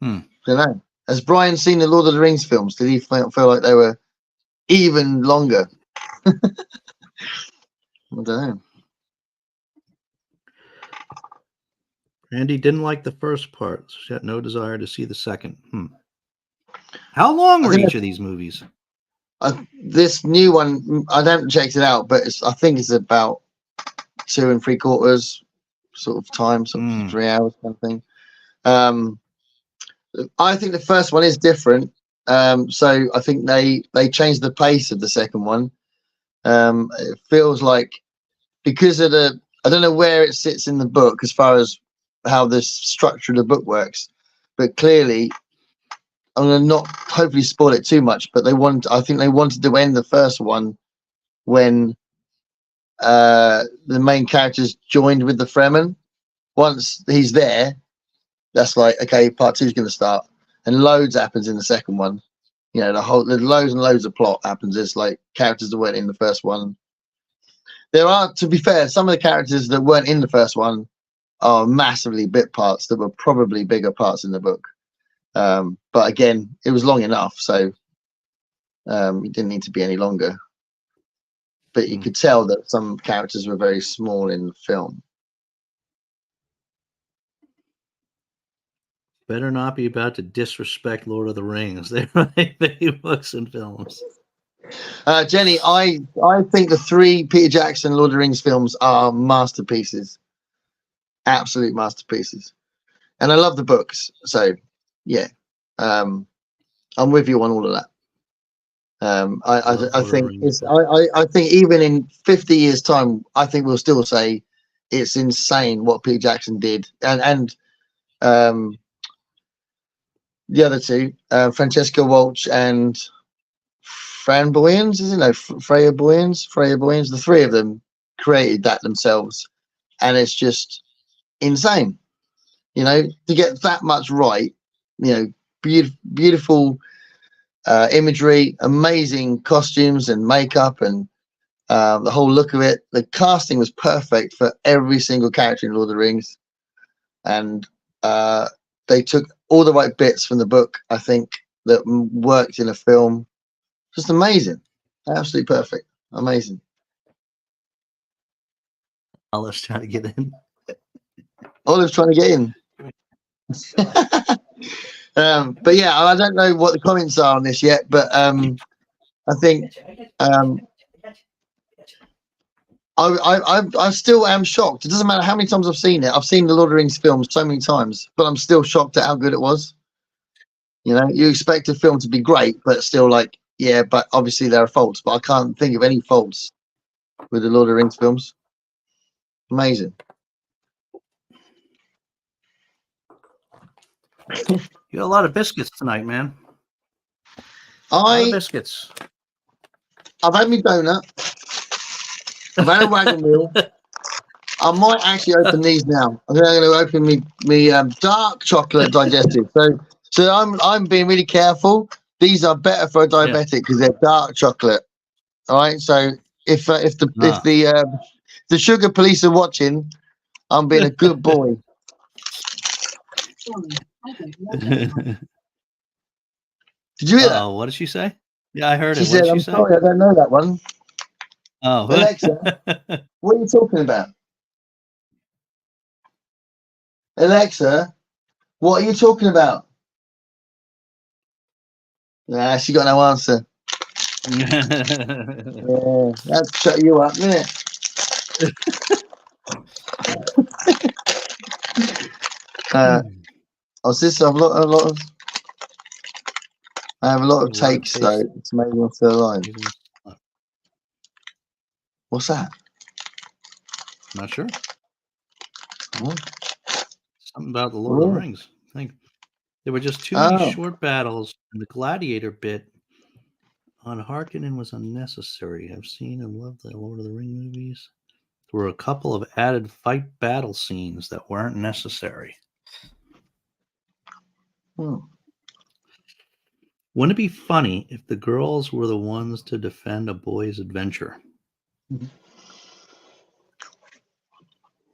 I don't know. Has Brian seen the Lord of the Rings films? Did he feel like they were even longer? I don't know. Randy didn't like the first part. She had no desire to see the second. How long were each of these movies? This new one, I haven't checked it out, but I think it's about 2 3/4 sort of time, sort of 3 hours kind of thing. I think the first one is different. So I think they changed the pace of the second one. It feels like because of I don't know where it sits in the book as far as how the structure of the book works, but clearly I'm going to not hopefully spoil it too much, but I think they wanted to end the first one when the main characters joined with the Fremen. Once he's there, that's like, okay, part 2 is going to start, and loads happens in the second one. The loads and loads of plot happens. It's like characters that weren't in the first one. There are, to be fair, some of the characters that weren't in the first one are massively bit parts that were probably bigger parts in the book. But again, it was long enough, so it didn't need to be any longer. But you could tell that some characters were very small in the film. Better not be about to disrespect Lord of the Rings. They write big books and films. Jenny, I think the 3 Peter Jackson Lord of the Rings films are masterpieces. Absolute masterpieces. And I love the books. So, yeah. I'm with you on all of that. I think I think even in 50 years' time, I think we'll still say it's insane what Peter Jackson did, and the other two, Francesca Walsh and Fran Boyens, isn't it? Freya Boyens. The three of them created that themselves, and it's just insane. You know, to get that much right. You know, beautiful imagery, amazing costumes and makeup, and the whole look of it. The casting was perfect for every single character in Lord of the Rings, and they took all the right bits from the book, I think, that worked in a film. Just amazing. Absolutely perfect. Amazing. Olive's trying to get in. Olive's trying to get in. But yeah, I don't know what the comments are on this yet, but I think I still am shocked. It doesn't matter how many times I've seen it. I've seen the Lord of the Rings films so many times, but I'm still shocked at how good it was. You know, you expect a film to be great, but still like, yeah, but obviously there are faults, but I can't think of any faults with the Lord of the Rings films. Amazing. You got a lot of biscuits tonight, man. A lot of biscuits. I've had my donut. I've had a wagon wheel. I might actually open these now. I think I'm going to open me dark chocolate digestive. So I'm being really careful. These are better for a diabetic because they're dark chocolate. All right. So if the sugar police are watching, I'm being a good boy. Did you hear that? Oh, what did she say? Yeah, I heard she it. Said, I'm sorry, I don't know that one. Oh, Alexa, what are you talking about? Alexa, what are you talking about? Nah, she got no answer. Yeah, that'd shut you up, isn't it? I have a lot of takes though to make me feel alive. What's that? Not sure. Something about the Lord of the Rings. I think there were just too many short battles, and the gladiator bit on Harkonnen was unnecessary. I've seen and loved the Lord of the Rings movies. There were a couple of added fight battle scenes that weren't necessary. Wouldn't it be funny if the girls were the ones to defend a boy's adventure?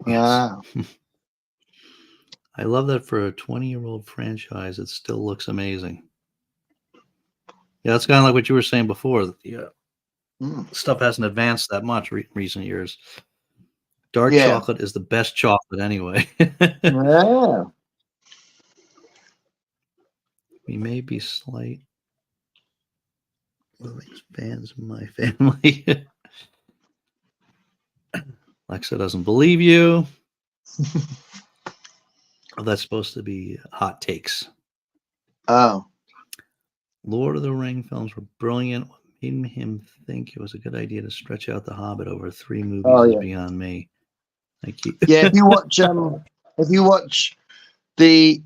Wow. Yes. I love that for a 20-year-old franchise, it still looks amazing. Yeah, that's kind of like what you were saying before. Stuff hasn't advanced that much recent years. Dark chocolate is the best chocolate anyway. Yeah. We may be slight fans of my family. Alexa doesn't believe you. Oh, that's supposed to be hot takes. Oh. Lord of the Rings films were brilliant. What made him think it was a good idea to stretch out The Hobbit over 3 movies is beyond me. Thank you. Yeah, if you watch the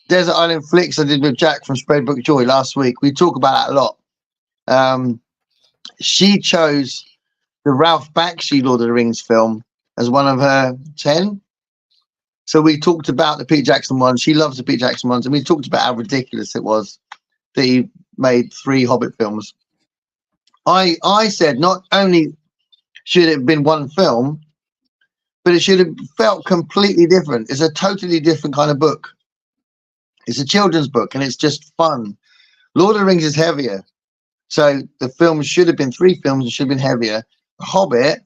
Desert Island Flicks I did with Jack from Spreadbook Joy last week, we talk about that a lot. She chose the Ralph Bakshi Lord of the Rings film as one of her 10. So we talked about the Peter Jackson one. She loves the Peter Jackson ones, and we talked about how ridiculous it was that he made 3 Hobbit films. I said not only should it have been one film, but it should have felt completely different. It's a totally different kind of book. It's a children's book, and it's just fun. Lord of the Rings is heavier. So the film should have been 3 films. It should have been heavier. The Hobbit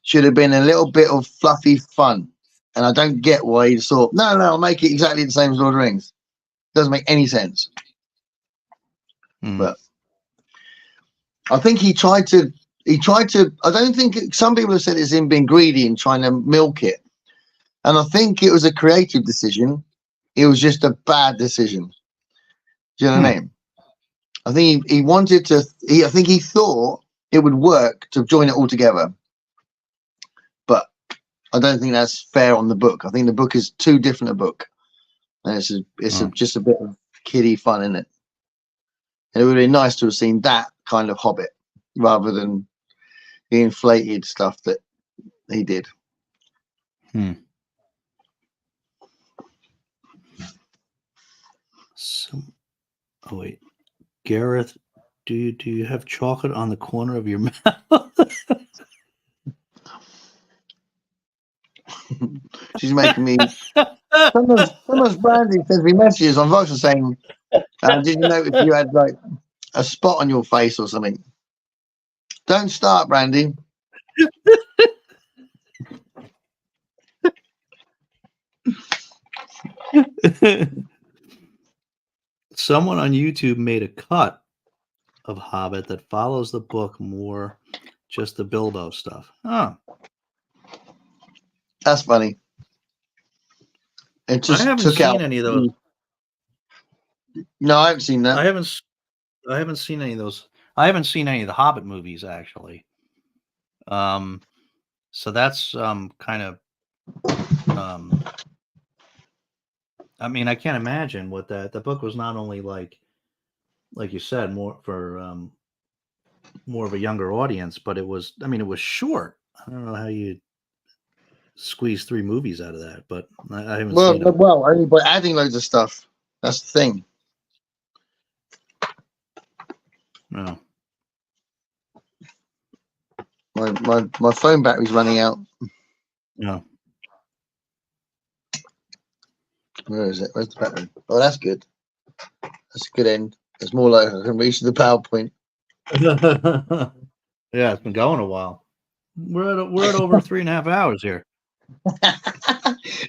should have been a little bit of fluffy fun. And I don't get why he thought, no, I'll make it exactly the same as Lord of the Rings. Doesn't make any sense. But I think he tried to, I don't think, some people have said it's him being greedy and trying to milk it. And I think it was a creative decision. It was just a bad decision. Do you know what I mean? I think he wanted to. I think he thought it would work to join it all together, but I don't think that's fair on the book. I think the book is too different a book, and just a bit of kiddie fun in it. And it would be nice to have seen that kind of Hobbit rather than the inflated stuff that he did. Oh wait, Gareth, do you have chocolate on the corner of your mouth? She's making me. Sometimes Brandy sends me messages on Voxer saying, "Did you notice you had like a spot on your face or something?" Don't start, Brandy. Someone on YouTube made a cut of Hobbit that follows the book more, just the Bilbo stuff. Oh, that's funny. It just I haven't seen any of those. No, I haven't seen that. I haven't seen any of those. I haven't seen any of the Hobbit movies actually. So that's kind of. I mean, I can't imagine what the book was. Not only like you said, more for more of a younger audience, but it was. I mean, it was short. I don't know how you squeeze 3 movies out of that, but I haven't seen them. Well, only by adding loads of stuff. That's the thing. No. My phone battery's running out. No. Where is it? Where's the battery? Oh, that's good. That's a good end. There's more like I can reach the PowerPoint. Yeah, it's been going a while. We're at over 3.5 hours here.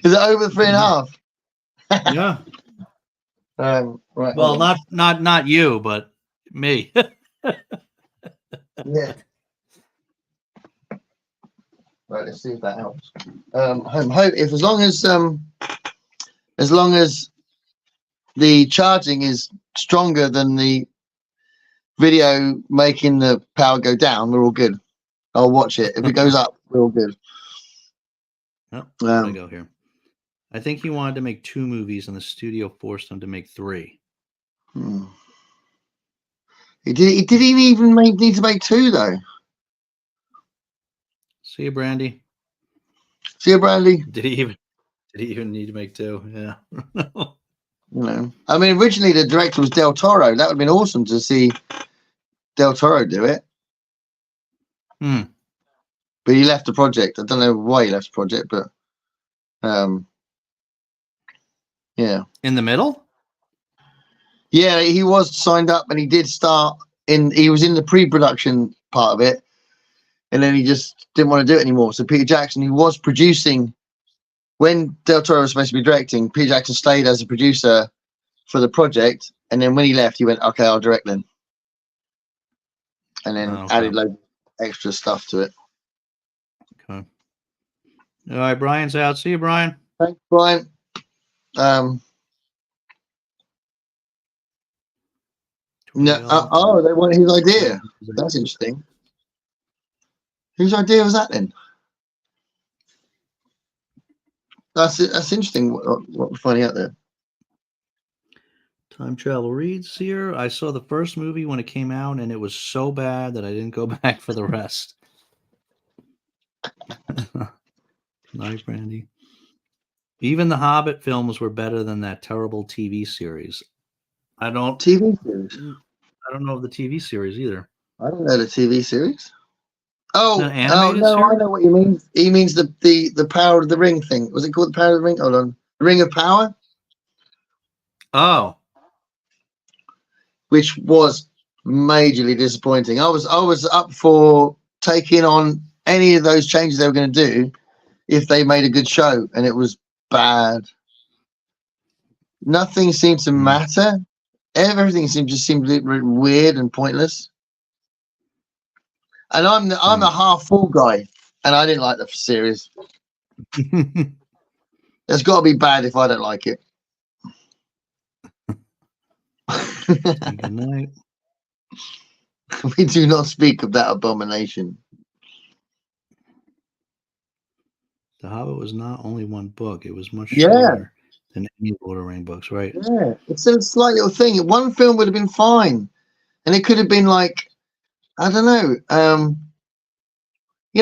Is it over 3.5? Yeah. Right. Well, not you, but me. Yeah. Right. Let's see if that helps. Hope if as long as the charging is stronger than the video making the power go down, we're all good. I'll watch it. If it goes up, we're all good. Oh, where did I go here? I think he wanted to make 2 movies, and the studio forced him to make 3. He didn't even need to make 2 though. See you, Brandy. See you, Brandy. Did he even need to make 2? Yeah. No. I mean, originally the director was Del Toro. That would have been awesome to see Del Toro do it. But he left the project. I don't know why he left the project, but yeah. In the middle? Yeah, he was signed up and he did start he was in the pre-production part of it, and then he just didn't want to do it anymore. So Peter Jackson, he was producing when Del Toro was supposed to be directing. Peter Jackson stayed as a producer for the project, and then when he left, he went, "Okay, I'll direct then," and then added loads of extra stuff to it. Okay. All right, Brian's out. See you, Brian. Thanks, Brian. No. They want his idea. That's interesting. Whose idea was that then? That's interesting. What we're finding out there. Time Travel Reads here. I saw the first movie when it came out, and it was so bad that I didn't go back for the rest. Nice, Brandy. Even the Hobbit films were better than that terrible TV series. TV series. I don't know the TV series either. I don't know the TV series. Oh, no, series? I know what you mean. He means the Power of the Ring thing. Was it called the Power of the Ring? Hold on, Ring of Power. Oh, which was majorly disappointing. I was up for taking on any of those changes they were going to do if they made a good show, and it was bad. Nothing seemed to matter. Everything seemed weird and pointless. And I'm a half full guy, and I didn't like the series. It's got to be bad if I don't like it. Good night. We do not speak of that abomination. The Hobbit was not only one book; it was much Yeah. shorter than any Lord of the Rings books, right? Yeah, it's a slight little thing. One film would have been fine, and it could have been like, I don't know,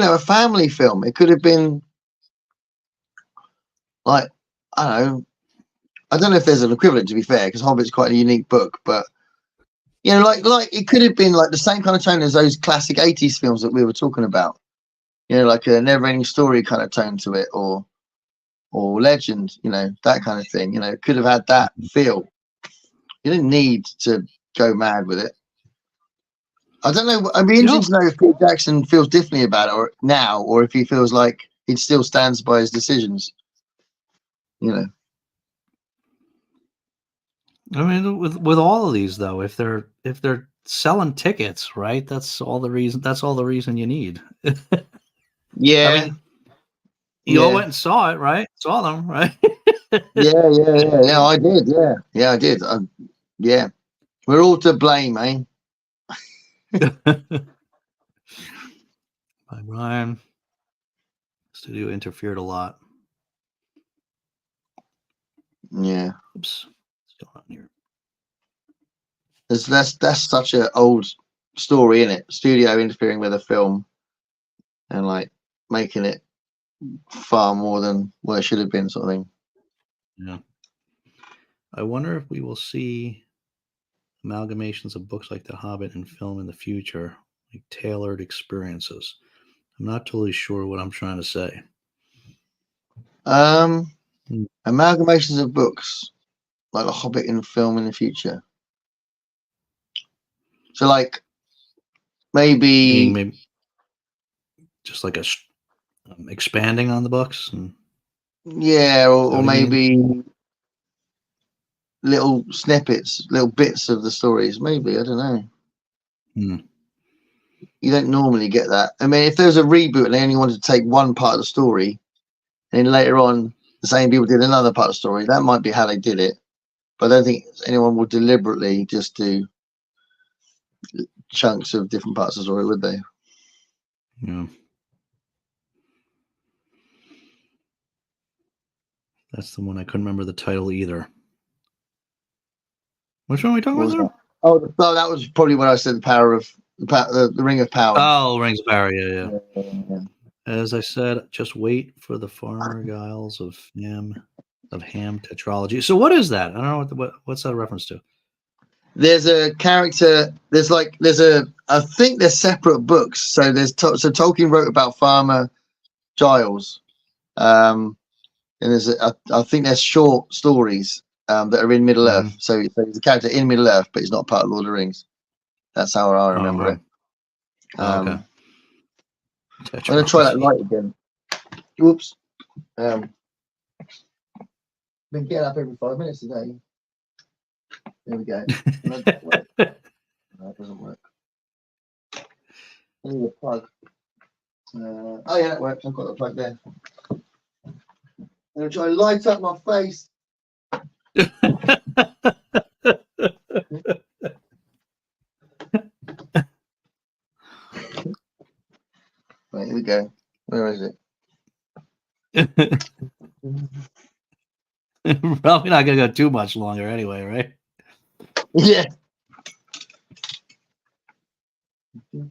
a family film. It could have been like, I don't know if there's an equivalent, to be fair, because Hobbit's quite a unique book, but like it could have been like the same kind of tone as those classic 80s films that we were talking about. Like a never-ending story kind of tone to it, or Legend, that kind of thing. It could have had that feel. You didn't need to go mad with it. I don't know. I'd be interested to know if Peter Jackson feels differently about it now, or if he feels like he still stands by his decisions. I mean, with all of these though, if they're selling tickets, right? That's all the reason. That's all the reason you need. Yeah. I mean, you all went and saw it, right? Saw them, right? Yeah. I did. Yeah, I did. Yeah, we're all to blame, eh? By Brian. Studio interfered a lot. Yeah. Oops. What's going on here? That's such an old story, isn't it? Studio interfering with a film and like making it far more than what it should have been, sort of thing. Yeah. I wonder if we will see amalgamations of books like The Hobbit and film in the future, like tailored experiences. I'm not totally sure what I'm trying to say. Amalgamations of books like The Hobbit in film in the future. So like maybe just like a expanding on the books, and or maybe little snippets, little bits of the stories. Maybe, I don't know. You don't normally get that. I mean, if there's a reboot and they only wanted to take one part of the story, and then later on the same people did another part of the story, that might be how they did it. But I don't think anyone would deliberately just do chunks of different parts of the story, would they? Yeah. That's the one I couldn't remember the title either. Which one are we talking about? That was probably when I said the Ring of Power. Oh, Rings of Power, yeah. As I said, just wait for the Farmergiles of Ham tetralogy. So what is that? I don't know what's that a reference to? There's a character. I think they're separate books. So so Tolkien wrote about Farmer Giles, and I think there's short stories that are in Middle Earth. So he's a character in Middle Earth, but he's not part of Lord of the Rings. That's how I remember it. Okay. I'm gonna try that light again. Whoops. Been getting up every 5 minutes today. There we go. No, that doesn't work. I need a plug. Oh yeah, that works. I've got the plug there. I'm gonna try and light up my face. Right, here we go. Where is it? Probably not gonna go too much longer anyway, right? Yeah. All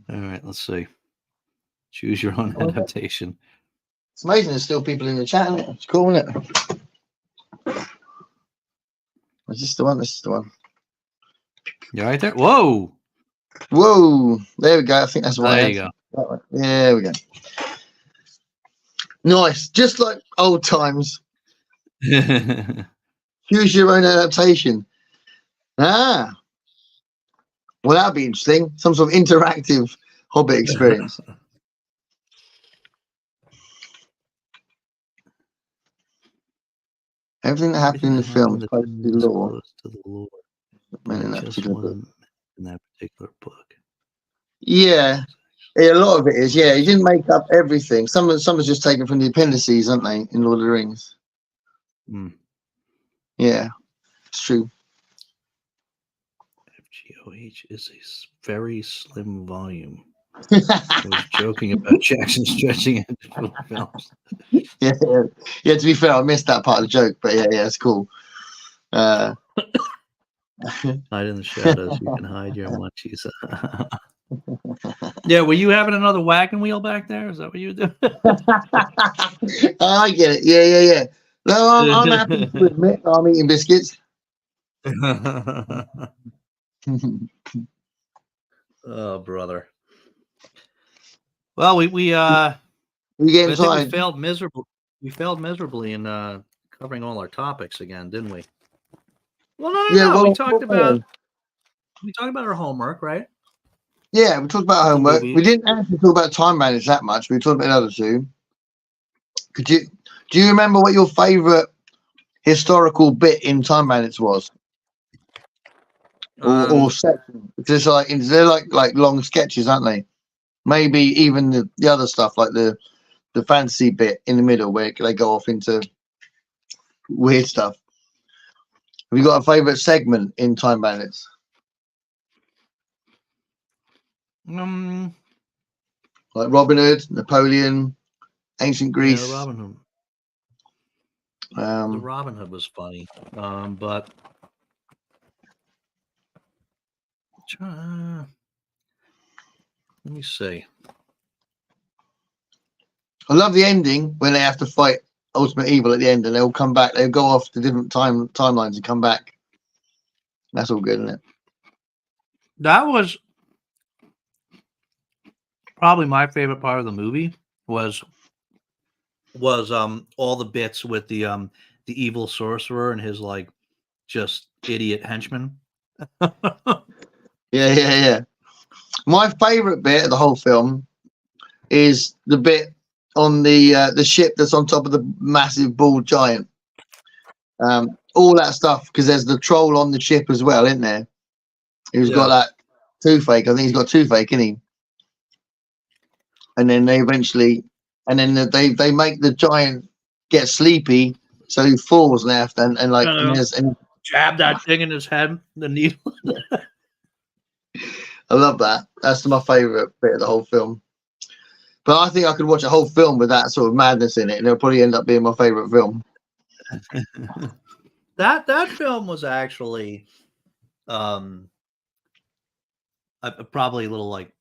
right, let's see. Choose your own adaptation. It's amazing there's still people in the chat, isn't it? It's cool, isn't it? Is this the one? This is the one. You're right there? Whoa! Whoa! There we go. I think that's the one. There you go. Yeah, there we go. Nice. Just like old times. Choose your own adaptation. Well, that'd be interesting. Some sort of interactive Hobbit experience. Everything that happened in the film is close to the lore. In that particular book. Yeah, a lot of it is. Yeah, he didn't make up everything. Some is just taken from the appendices, aren't they, in Lord of the Rings? Yeah, it's true. GOH is a very slim volume. I was joking about Jackson stretching into films. Yeah. To be fair, I missed that part of the joke, but yeah, it's cool. Hide in the shadows. You can hide your munchies. Yeah, were you having another wagon wheel back there? Is that what you were doing? I get it. Yeah. No, I'm happy to admit I'm eating biscuits. Oh, brother. Well, we You getting I think tired? we failed miserably. We failed miserably in covering all our topics again, didn't we? Well, no. Well, we talked about our homework, right? Yeah, we talked about homework. movies. We didn't actually talk about time management that much. We talked about the other two. Do you remember what your favourite historical bit in time management was? Or section? Because they're like long sketches, aren't they? Maybe even the other stuff like the fantasy bit in the middle where they go off into weird stuff. Have you got a favourite segment in time bandits? Like Robin Hood, Napoleon, Ancient Greece. Yeah, the Robin Hood. The Robin Hood was funny, but let me see. I love the ending when they have to fight Ultimate Evil at the end, and they'll come back. They'll go off to different timelines and come back. That's all good, isn't it? That was probably my favorite part of the movie. Was all the bits with the evil sorcerer and his like just idiot henchman. Yeah. My favorite bit of the whole film is the bit on the ship that's on top of the massive bald giant. All that stuff, because there's the troll on the ship as well, isn't there? Who's got that toothache. I think he's got toothache, isn't he? And then they make the giant get sleepy, so he falls left and jab that thing in his head, the needle. I love that. That's my favorite bit of the whole film. But I think I could watch a whole film with that sort of madness in it, and it'll probably end up being my favorite film. That film was actually probably a little like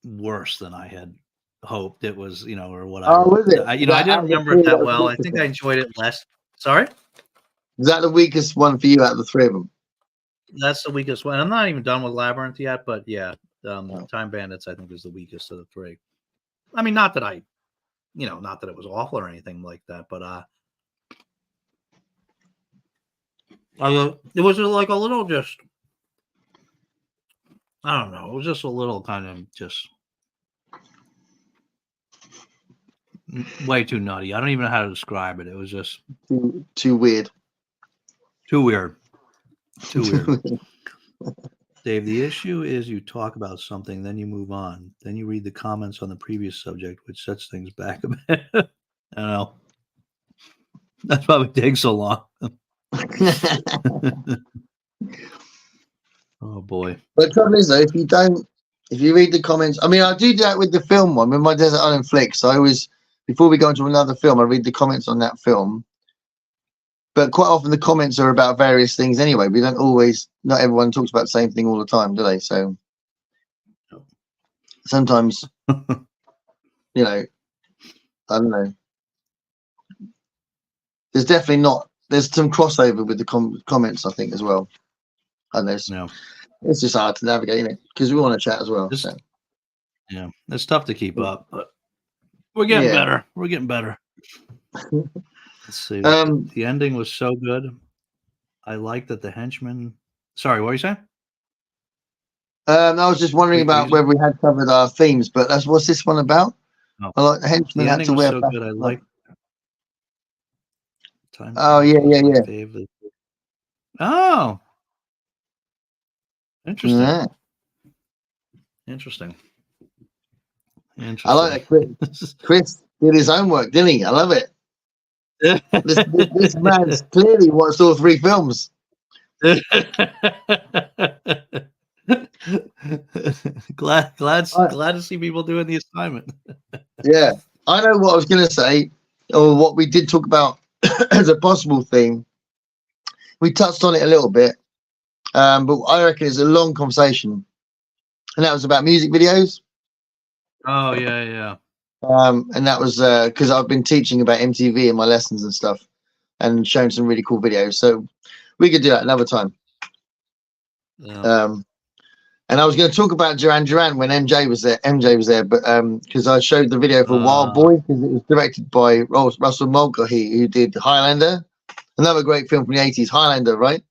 worse than I had hoped it was, or whatever. Oh, was it? I didn't remember it that well. I think I enjoyed it less. Sorry? Is that the weakest one for you out of the three of them? That's the weakest one. I'm not even done with Labyrinth yet, but yeah, Time Bandits I think is the weakest of the three. I mean, not that not that it was awful or anything like that, but it was like a little just, I don't know. It was just a little kind of just way too nutty. I don't even know how to describe it. It was just too weird. Too weird. Dave, the issue is you talk about something, then you move on. Then you read the comments on the previous subject, which sets things back a bit. I don't know. That's why it takes so long. Oh, boy. But the trouble is, though, if you read the comments, I mean, I do that with the film one, with my Desert Island Flicks. I always, before we go into another film, I read the comments on that film. But quite often the comments are about various things anyway. We don't always, not everyone talks about the same thing all the time, do they? So sometimes, I don't know. There's definitely there's some crossover with the comments, I think, as well. And it's just hard to navigate, isn't it? Because we want to chat as well. Yeah, it's tough to keep up, but we're getting better. We're getting better. Let's see. The ending was so good. I like that the henchman. Sorry, what were you saying? I was just wondering about whether we had covered our themes, but what's this one about? Oh. I like the henchman had to wear. So good. I like. Oh yeah. Oh, interesting. Yeah. Interesting. I like that. Chris did his homework, didn't he? I love it. This man's clearly watched all three films. glad to see people doing the assignment. Yeah, I know what I was going to say, or what we did talk about as a possible theme. We touched on it a little bit, but I reckon it's a long conversation, and that was about music videos. Oh yeah. And that was because I've been teaching about MTV in my lessons and stuff, and showing some really cool videos. So we could do that another time. Yeah. And I was going to talk about Duran Duran when MJ was there, but because I showed the video for Wild Boy, because it was directed by Russell Mulcahy, who did Highlander, another great film from the 80s, Highlander, right?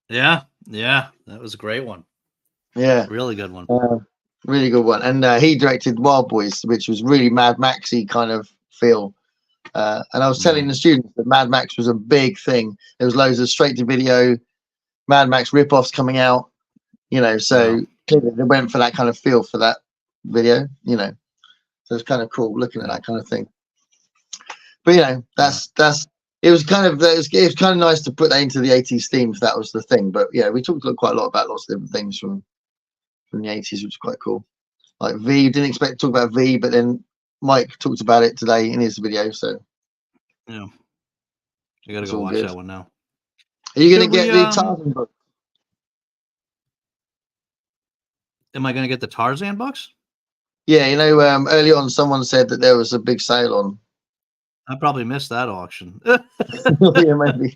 Yeah, that was a great one. Yeah, really good one. Really good one. And he directed Wild Boys, which was really Mad Maxy kind of feel. And I was telling the students that Mad Max was a big thing. There was loads of straight to video Mad Max rip-offs coming out, so clearly they went for that kind of feel for that video, so it's kind of cool looking at that kind of thing. But it was kind of nice to put that into the 80s theme if that was the thing. But yeah, we talked quite a lot about lots of different things from the 80s, which is quite cool. Like V, didn't expect to talk about V, but then Mike talked about it today in his video, so yeah, you gotta go watch that one now. Are you gonna get the Tarzan book? Am I gonna get the Tarzan books? Yeah, early on someone said that there was a big sale on. I probably missed that auction. Yeah, maybe.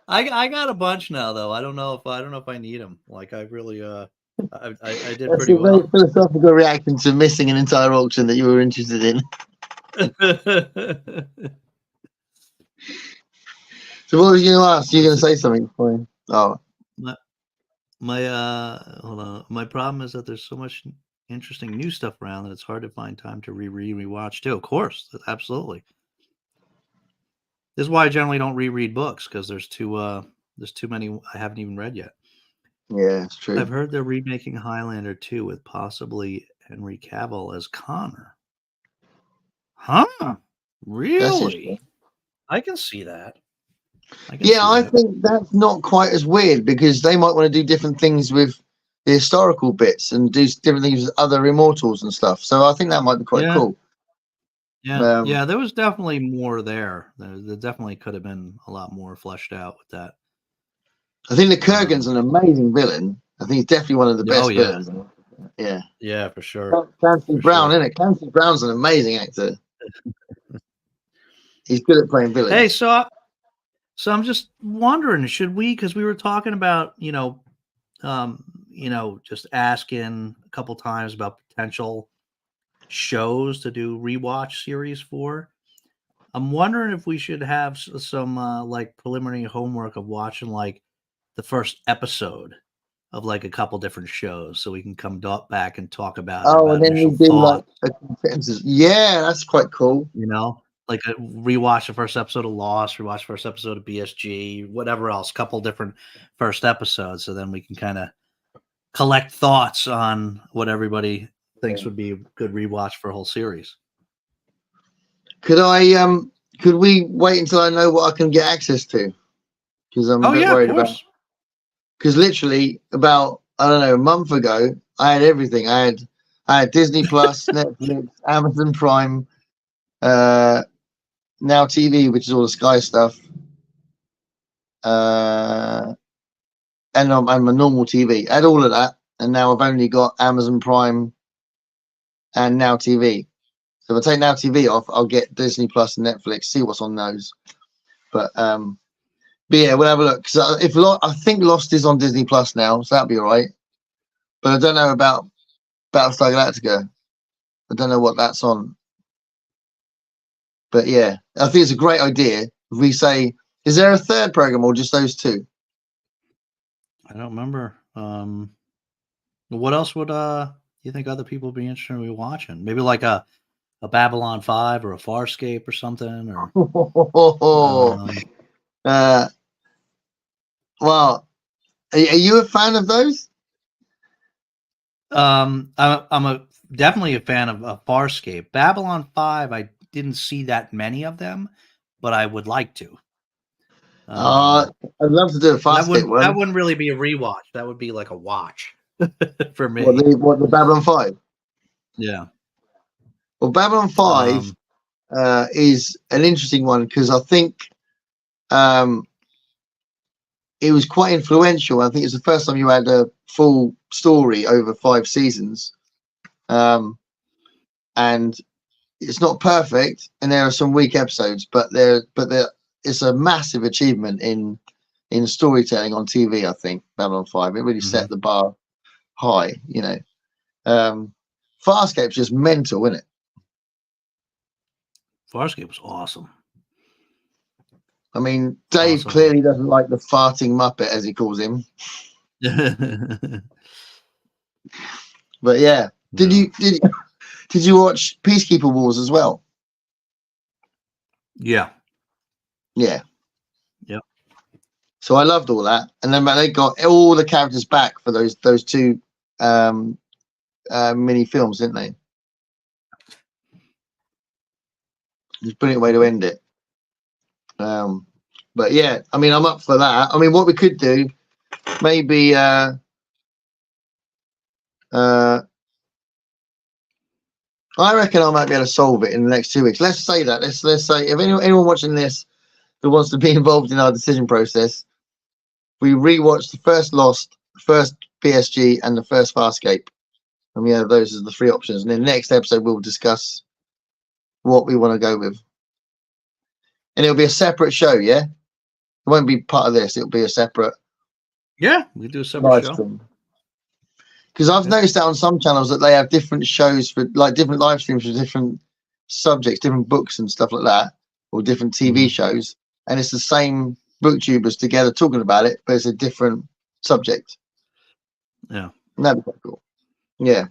I got a bunch now though. I don't know if I need them. Like I really I did That's pretty well. Very philosophical reaction to missing an entire auction that you were interested in. So what was you going to ask? You're going to say something for him? Oh, my hold on. My problem is that there's so much interesting new stuff around that it's hard to find time to rewatch too. Of course, absolutely. This is why I generally don't reread books, because there's too many I haven't even read yet. Yeah, it's true. I've heard they're remaking Highlander 2 with possibly Henry Cavill as Connor. Huh? Really? I can see that. I think that's not quite as weird, because they might want to do different things with the historical bits and do different things with other immortals and stuff. So I think that might be quite cool. Yeah, there was definitely more there. There definitely could have been a lot more fleshed out with that. I think the Kurgan's an amazing villain. I think he's definitely one of the best villains. Yeah, for sure. Clancy Brown, isn't it? Clancy Brown's an amazing actor. He's good at playing villains. Hey, so I'm just wondering, should we? Because we were talking about, just asking a couple times about potential shows to do rewatch series for. I'm wondering if we should have some like preliminary homework of watching like the first episode of like a couple different shows, so we can come back and talk about. And then we do like a consensus. Yeah, that's quite cool. Like rewatch the first episode of Lost, rewatch the first episode of BSG, whatever else, couple different first episodes, so then we can kind of collect thoughts on what everybody thinks would be a good rewatch for a whole series. Could we wait until I know what I can get access to? Because I'm a bit worried about. Because literally about, I don't know, a month ago, I had everything. I had Disney Plus, Netflix, Amazon Prime, Now TV, which is all the Sky stuff, and my normal TV. I had all of that, and now I've only got Amazon Prime and Now TV. So if I take Now TV off, I'll get Disney Plus and Netflix, see what's on those. But yeah, we'll have a look. So I think Lost is on Disney Plus now, so that'll be all right. But I don't know about Battlestar Galactica. I don't know what that's on. But yeah, I think it's a great idea. If we say, is there a third program or just those two? I don't remember. What else would you think other people would be interested in watching? Maybe like a Babylon 5 or a Farscape or something. Or well, are you a fan of those? I'm definitely a fan of Farscape. Babylon 5, I didn't see that many of them, but I would like to. I'd love to do a Farscape one. That wouldn't really be a rewatch. That would be like a watch for me. What the Babylon 5? Yeah. Well, Babylon 5 is an interesting one because I think it was quite influential. I think it's the first time you had a full story over 5 seasons. And it's not perfect, and there are some weak episodes, but it's a massive achievement in storytelling on TV. I think Babylon 5, it really set the bar high. You know, Farscape's just mental, isn't it? Farscape was awesome. I mean, Dave clearly doesn't like the farting Muppet, as he calls him. But yeah, did you watch Peacekeeper Wars as well? Yeah. Yeah. Yep. So I loved all that, and then they got all the characters back for those 2 mini films, didn't they? It's a brilliant way to end it. But yeah, I mean, I'm up for that. I mean, what we could do, maybe I reckon I might be able to solve it in the next 2 weeks. Let's say that. Let's say if anyone watching this who wants to be involved in our decision process, we rewatch the first Lost, the first PSG, and the first Farscape, and we have those as the 3 options. And in the next episode, we'll discuss what we want to go with, and it'll be a separate show. Yeah, it won't be part of this. It'll be a separate. Yeah, we do a separate show. Because I've noticed that on some channels that they have different shows for like different live streams for different subjects, different books and stuff like that, or different TV shows, and it's the same booktubers together talking about it, but it's a different subject. Yeah, and that'd be quite cool. Yeah.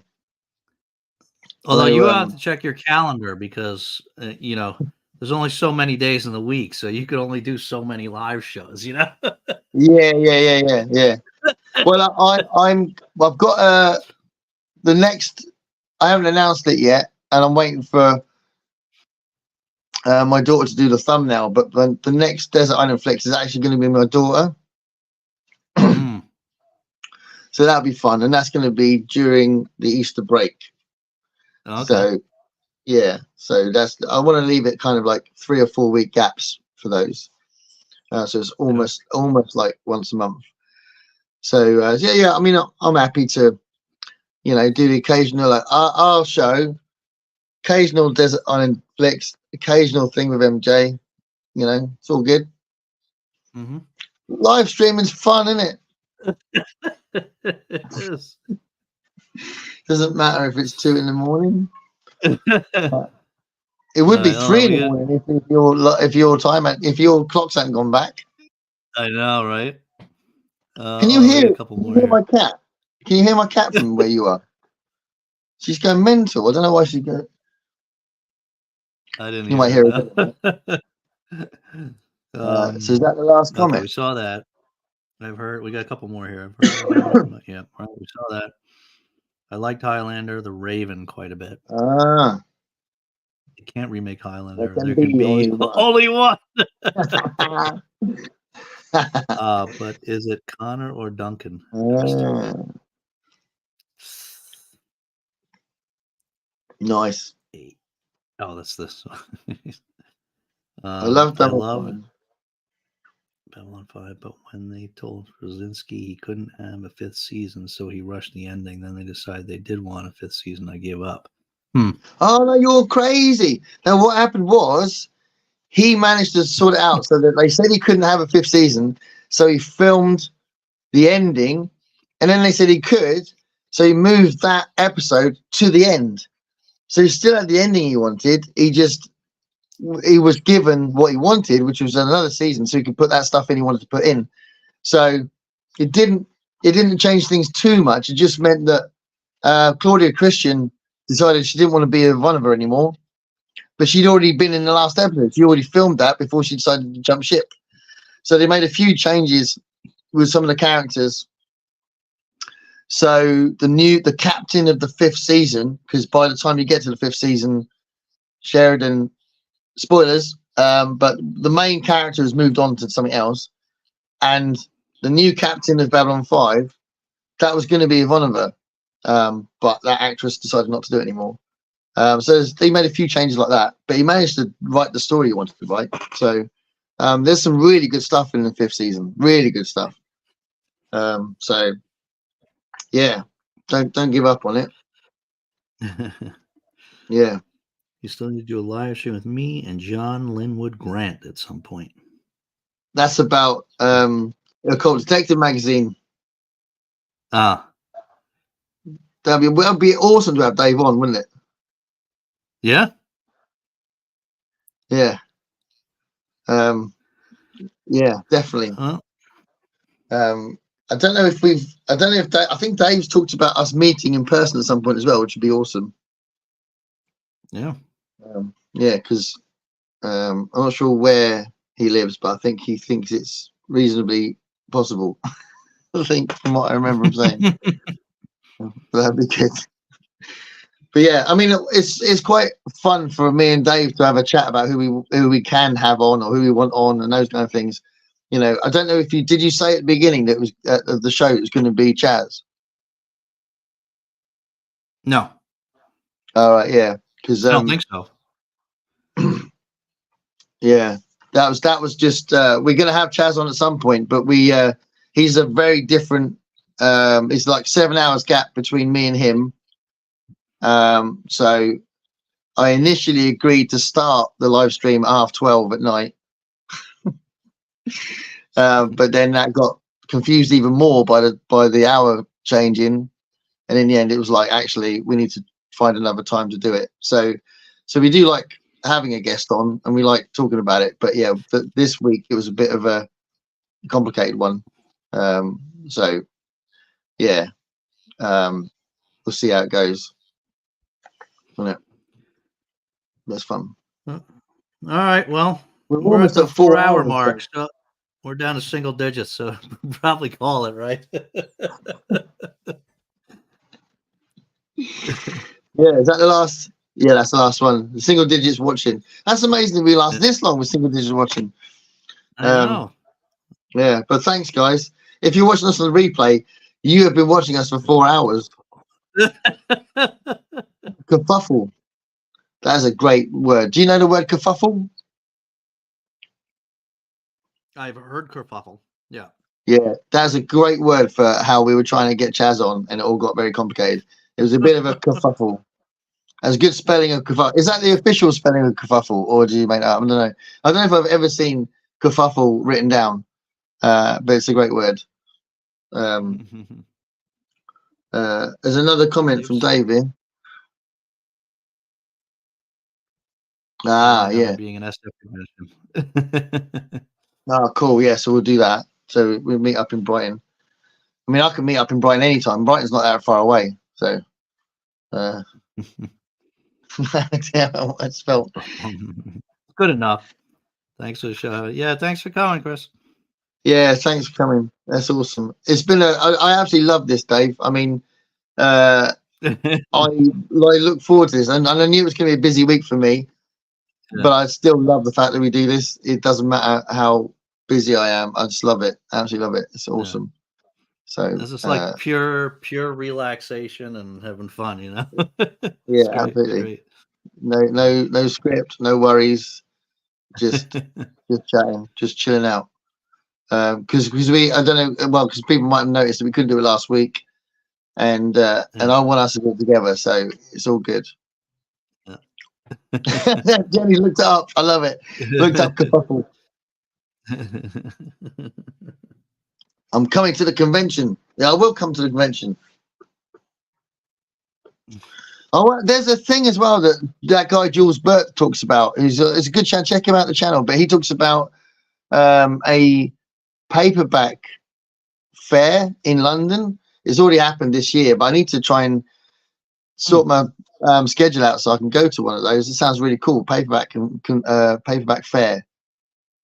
Although you have to check your calendar because you know there's only so many days in the week, so you could only do so many live shows. You know. Yeah. Well, I've got the next. I haven't announced it yet, and I'm waiting for my daughter to do the thumbnail. But the next Desert Island Flicks is actually going to be my daughter, so that'll be fun, and that's going to be during the Easter break. Okay. So yeah, so I want to leave it kind of like 3 or 4 week gaps for those. So it's almost like once a month. So yeah. I mean, I'm happy to, do the occasional our show, occasional Desert Island Flicks, occasional thing with MJ. It's all good. Live streaming's fun, isn't it? It is. Doesn't matter if it's 2 in the morning. It would be 3 in the morning if your clocks hadn't gone back. I know, right? Can you hear my cat? Can you hear my cat from where you are? She's going mental. I don't know why she's going. I didn't. You might hear it. So is that the last comment? Okay, we saw that. I've heard. We got a couple more here. Yeah, right, we saw that. I liked Highlander, The Raven, quite a bit. You can't remake Highlander. There can be only one. But is it Connor or Duncan? Nice. Oh, that's this one. I love Babylon 5, but when they told Krasinski he couldn't have a 5th season, so he rushed the ending. Then they decided they did want a 5th season. I gave up. Oh no, you're crazy. Now what happened was he managed to sort it out so that they said he couldn't have a 5th season, so he filmed the ending, and then they said he could, so he moved that episode to the end. So he still had the ending he wanted. He was given what he wanted, which was another season, so he could put that stuff in he wanted to put in. So it didn't change things too much. It just meant that Claudia Christian decided she didn't want to be one of her anymore, but she'd already been in the last episode. She already filmed that before she decided to jump ship. So they made a few changes with some of the characters. So the captain of the 5th season, because by the time you get to the 5th season, Sheridan, spoilers, but the main character has moved on to something else, and the new captain of Babylon 5, that was going to be Ivanova, but that actress decided not to do it anymore. So he made a few changes like that, but he managed to write the story he wanted to write. So there's some really good stuff in the 5th season, really good stuff. So yeah, don't give up on it. Yeah, you still need to do a live stream with me and John Linwood Grant at some point. that's about called Detective Magazine. That'd be awesome to have Dave on, wouldn't it? Yeah. Yeah. Yeah, definitely. I don't know if I think Dave's talked about us meeting in person at some point as well, which would be awesome. Yeah. Yeah, because I'm not sure where he lives, but I think he thinks it's reasonably possible. I think from what I remember him saying. That'd be good. But yeah, I mean, it's quite fun for me and Dave to have a chat about who we can have on or who we want on and those kind of things. You know, I don't know if did you say at the beginning that it was of the show it was going to be Chaz? No. All right, yeah, because I don't think so. Yeah, that was just we're going to have Chaz on at some point, but he's a very different. It's like 7 hours gap between me and him. So I initially agreed to start the live stream at 12:30 at night. But then that got confused even more by the hour changing, and in the end it was like, actually we need to find another time to do it. So we do like having a guest on and we like talking about it, but yeah, this week it was a bit of a complicated one. So yeah, we'll see how it goes. That's fun. All right, well, we're almost at at the 4 hour hours, mark, so we're down to single digits, so we'll probably call it, right? Yeah, is that the last? Yeah, that's the last one. The single digits watching. That's amazing that we last this long with single digits watching. I know. Yeah, but thanks, guys. If you're watching us on the replay, you have been watching us for 4 hours. Kerfuffle. That is a great word. Do you know the word kerfuffle? I've heard kerfuffle. Yeah. Yeah, that's a great word for how we were trying to get Chaz on, and it all got very complicated. It was a bit of a kerfuffle. That's a good spelling of kerfuffle. Is that the official spelling of kerfuffle, or do you make that up? I don't know. I don't know if I've ever seen kerfuffle written down, but it's a great word. There's another comment from Dave here. Yeah. Being an SF convention. Oh, cool. Yeah, so we'll do that. So we'll meet up in Brighton. I mean, I can meet up in Brighton anytime. Brighton's not that far away. So, yeah, it's felt good enough. Thanks for the show. Yeah, thanks for coming, Chris. Yeah, thanks for coming. That's awesome. It's been I absolutely love this, Dave. I mean, I look forward to this, and I knew it was going to be a busy week for me, but I still love the fact that we do this. It doesn't matter how busy I am. I just love it. Absolutely love it. It's awesome. So this is like pure relaxation and having fun, you know. Yeah, absolutely. Great. No script, no worries. Just chatting, just chilling out. Because I don't know, well, because people might have noticed that we couldn't do it last week, and I want us to do it together, so it's all good. Yeah. Jenny looked it up. I love it. Looked up kerfuffle. I'm coming to the convention. Yeah, I will come to the convention. Oh, there's a thing as well that guy Jules Burt talks about. It's a good chance. Check him out the channel. But he talks about a paperback fair in London. It's already happened this year, but I need to try and sort my schedule out so I can go to one of those. It sounds really cool. Paperback fair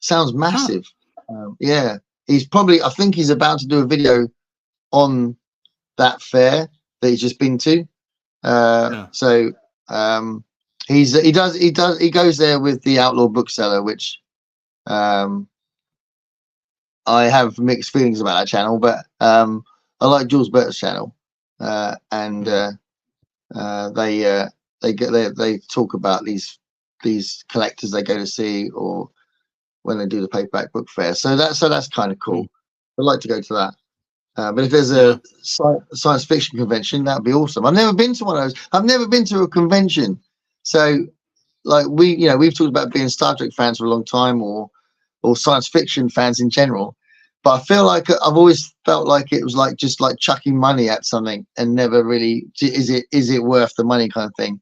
sounds massive. Yeah, I think he's about to do a video on that fair that he's just been to. So he goes there with the Outlaw Bookseller, which I have mixed feelings about that channel, but I like Jules Bert's channel, and they talk about these collectors they go to see, or when they do the paperback book fair. So that's kind of cool. I'd like to go to that. But if there's a science fiction convention, that'd be awesome. I've never been to one of those. I've never been to a convention. So like we've talked about being Star Trek fans for a long time, or science fiction fans in general. But I feel like I've always felt like it was like just like chucking money at something and never really is it worth the money kind of thing.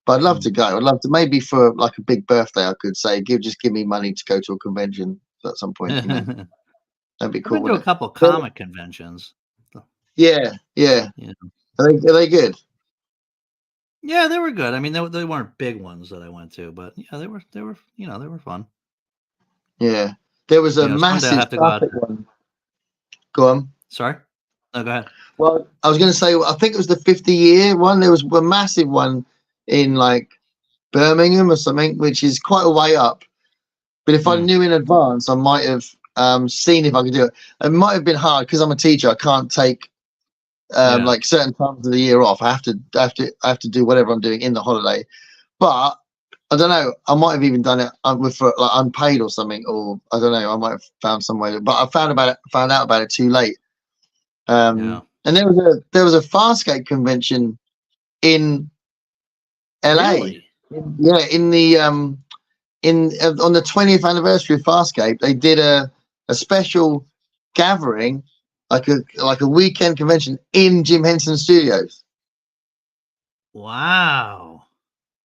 But I'd love to go. I'd love to, maybe for like a big birthday, I could say give me money to go to a convention at some point. That'd be cool. I've been to a couple of comic conventions. Yeah. Yeah. Are they good? Yeah, they were good. I mean, they weren't big ones that I went to, but yeah, they were they were fun. Yeah, there was a massive one. Go on. Sorry. No, go ahead. Well, I was going to say, I think it was the 50-year one. There was a massive one in like Birmingham or something, which is quite a way up. But if I knew in advance, I might have seen if I could do it. It might have been hard because I'm a teacher. I can't take like certain times of the year off. I have to do whatever I'm doing in the holiday. But I don't know. I might have even done it with like unpaid or something, or I don't know. I might have found some way. But I found out about it too late. And there was a Farscape convention in LA. Really? Yeah, in the on the 20th anniversary of Farscape, they did a special gathering, like a weekend convention in Jim Henson Studios. Wow.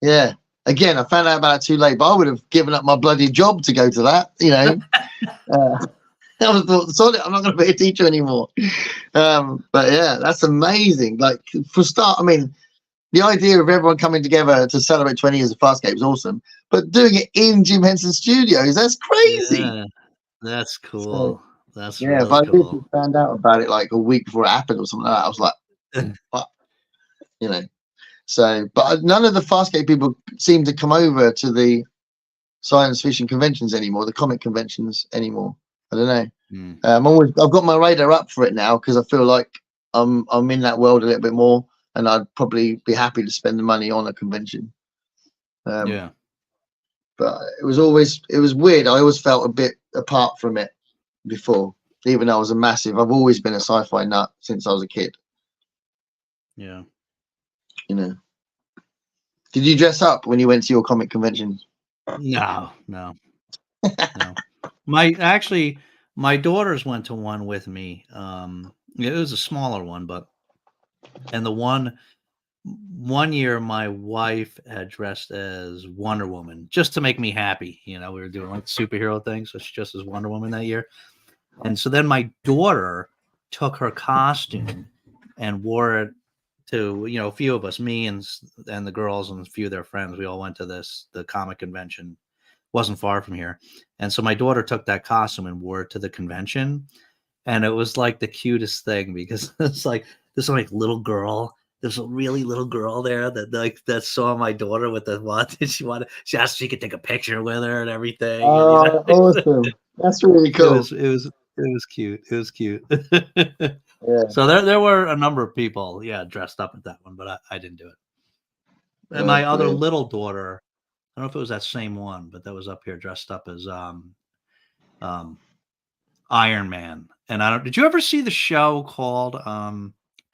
Yeah. Again, I found out about it too late, but I would have given up my bloody job to go to that. I would have thought, sorry, I'm not going to be a teacher anymore. But yeah, that's amazing. Like for start, I mean, the idea of everyone coming together to celebrate 20 years of Farscape is awesome, but doing it in Jim Henson Studios, that's crazy. Yeah, that's cool. That's yeah. Really if I cool. Found out about it like a week before it happened or something like that, I was like, what? So, but none of the Farscape people seem to come over to the science fiction conventions anymore, the comic conventions anymore. I don't know. I've got my radar up for it now because I feel like I'm in that world a little bit more, and I'd probably be happy to spend the money on a convention. But it was weird. I always felt a bit apart from it before, even though I was I've always been a sci-fi nut since I was a kid. Yeah. Did you dress up when you went to your comic convention? No. My daughters went to one with me. It was a smaller one, and the one year my wife had dressed as Wonder Woman just to make me happy. We were doing like superhero things, so she dressed as Wonder Woman that year. And so then my daughter took her costume and wore it to, a few of us, me and the girls and a few of their friends. We all went to the comic convention. Wasn't far from here. And so my daughter took that costume and wore it to the convention. And it was like the cutest thing because it's like this like little girl. There's a really little girl there that saw my daughter with the what? She asked if she could take a picture with her and everything. Oh, awesome. That's really cool. It was cute. It was cute. Yeah. So there were a number of people, dressed up at that one, but I didn't do it. And my other little daughter, I don't know if it was that same one, but that was up here dressed up as Iron Man. And did you ever see the show called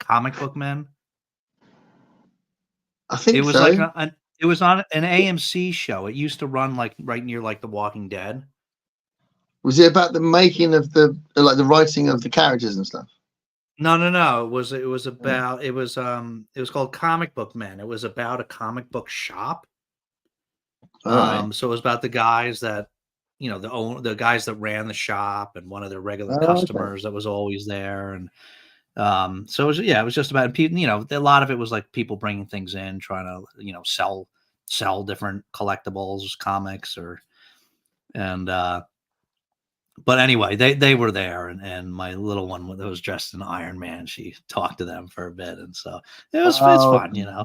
Comic Book Men? I think it was so. like it was on an AMC show. It used to run like right near like The Walking Dead. Was it about the making of the writing of the characters and stuff? No. It was called Comic Book Men. It was about a comic book shop. So it was about the guys that, the guys that ran the shop and one of their regular customers that was always there. And so it was just about people, a lot of it was like people bringing things in, trying to, sell different collectibles, comics but anyway, they were there, and my little one that was dressed in Iron Man, she talked to them for a bit, and so it's fun, Yeah,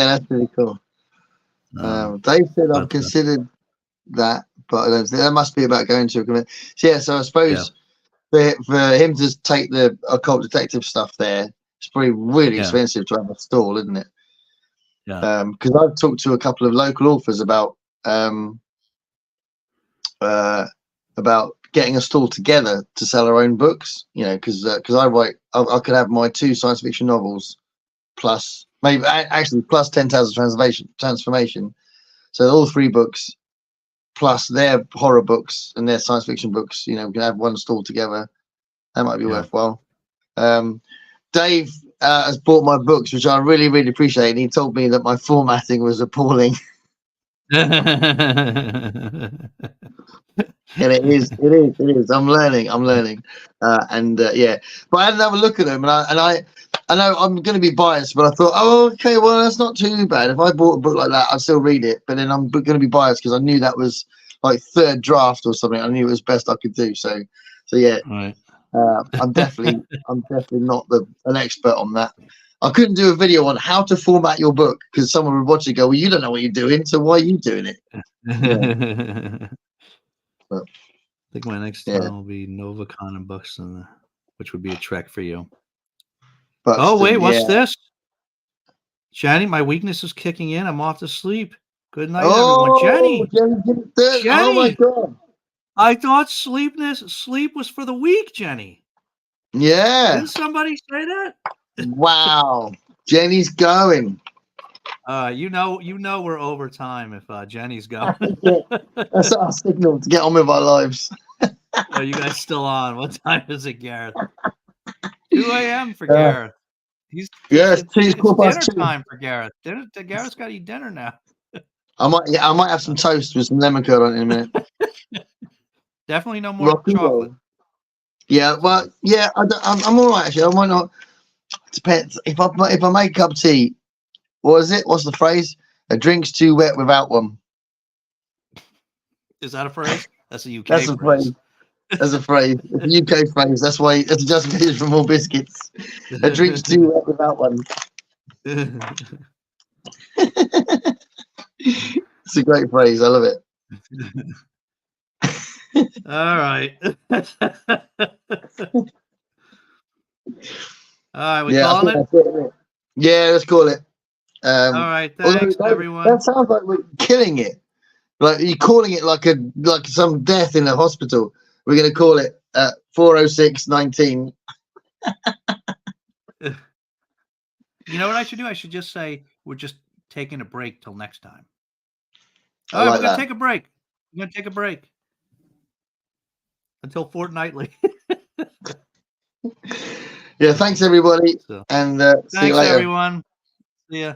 that's really cool. Dave said I've but, considered that, but I don't think that must be about going to a convention. So, yeah, so I suppose for him to take the occult detective stuff there, it's probably really expensive to have a stall, isn't it? Yeah. Because I've talked to a couple of local authors about getting a stall together to sell our own books. You know, because I could have my 2 science fiction novels plus maybe actually plus 10,000 transformation. So all 3 books plus their horror books and their science fiction books. You know, we can have one stall together. That might be worthwhile. Dave has bought my books, which I really, really appreciate. And he told me that my formatting was appalling. And it is. I'm learning. Yeah. But I had another look at them, and I know I'm going to be biased, but I thought, oh, okay, well, that's not too bad. If I bought a book like that, I'd still read it. But then I'm going to be biased because I knew that was like 3rd draft or something. I knew it was best I could do. So yeah. Right. I'm definitely not an expert on that. I couldn't do a video on how to format your book because someone would watch it and go, well, you don't know what you're doing, so why are you doing it? Yeah. But, I think my next time will be NovaCon and Buxton, which would be a trek for you. Buxton, oh, wait, what's this? Jenny, my weakness is kicking in. I'm off to sleep. Good night, everyone. Jenny! Jenny! Oh, my God. I thought sleep was for the weak, Jenny. Yeah. Didn't somebody say that? Wow. Jenny's going. You know we're over time if Jenny's going. That's our signal to get on with our lives. Are you guys still on? What time is it, Gareth? 2 a.m. for Gareth. It's dinner time for Gareth. Gareth's got to eat dinner now. I might have some toast with some lemon curd on it in a minute. Definitely no more chocolate. Yeah, well, yeah, I'm all right actually. I might not. Depends if I make a cup of tea. What is it? What's the phrase? A drink's too wet without one. Is that a phrase? That's a UK That's a phrase. That's a phrase. It's a UK phrase. That's why it's a justification for more biscuits. A drink's too wet without one. It's a great phrase. I love it. All right. All right, we calling it? Yeah, let's call it. All right, thanks everyone. That sounds like we're killing it. Like you're calling it like some death in a hospital. We're going to call it 40619. You know what I should do? I should just say we're just taking a break till next time. All right, we're going to take a break. We're going to take a break until fortnightly. Yeah, thanks everybody, and see you later. Thanks everyone. See ya.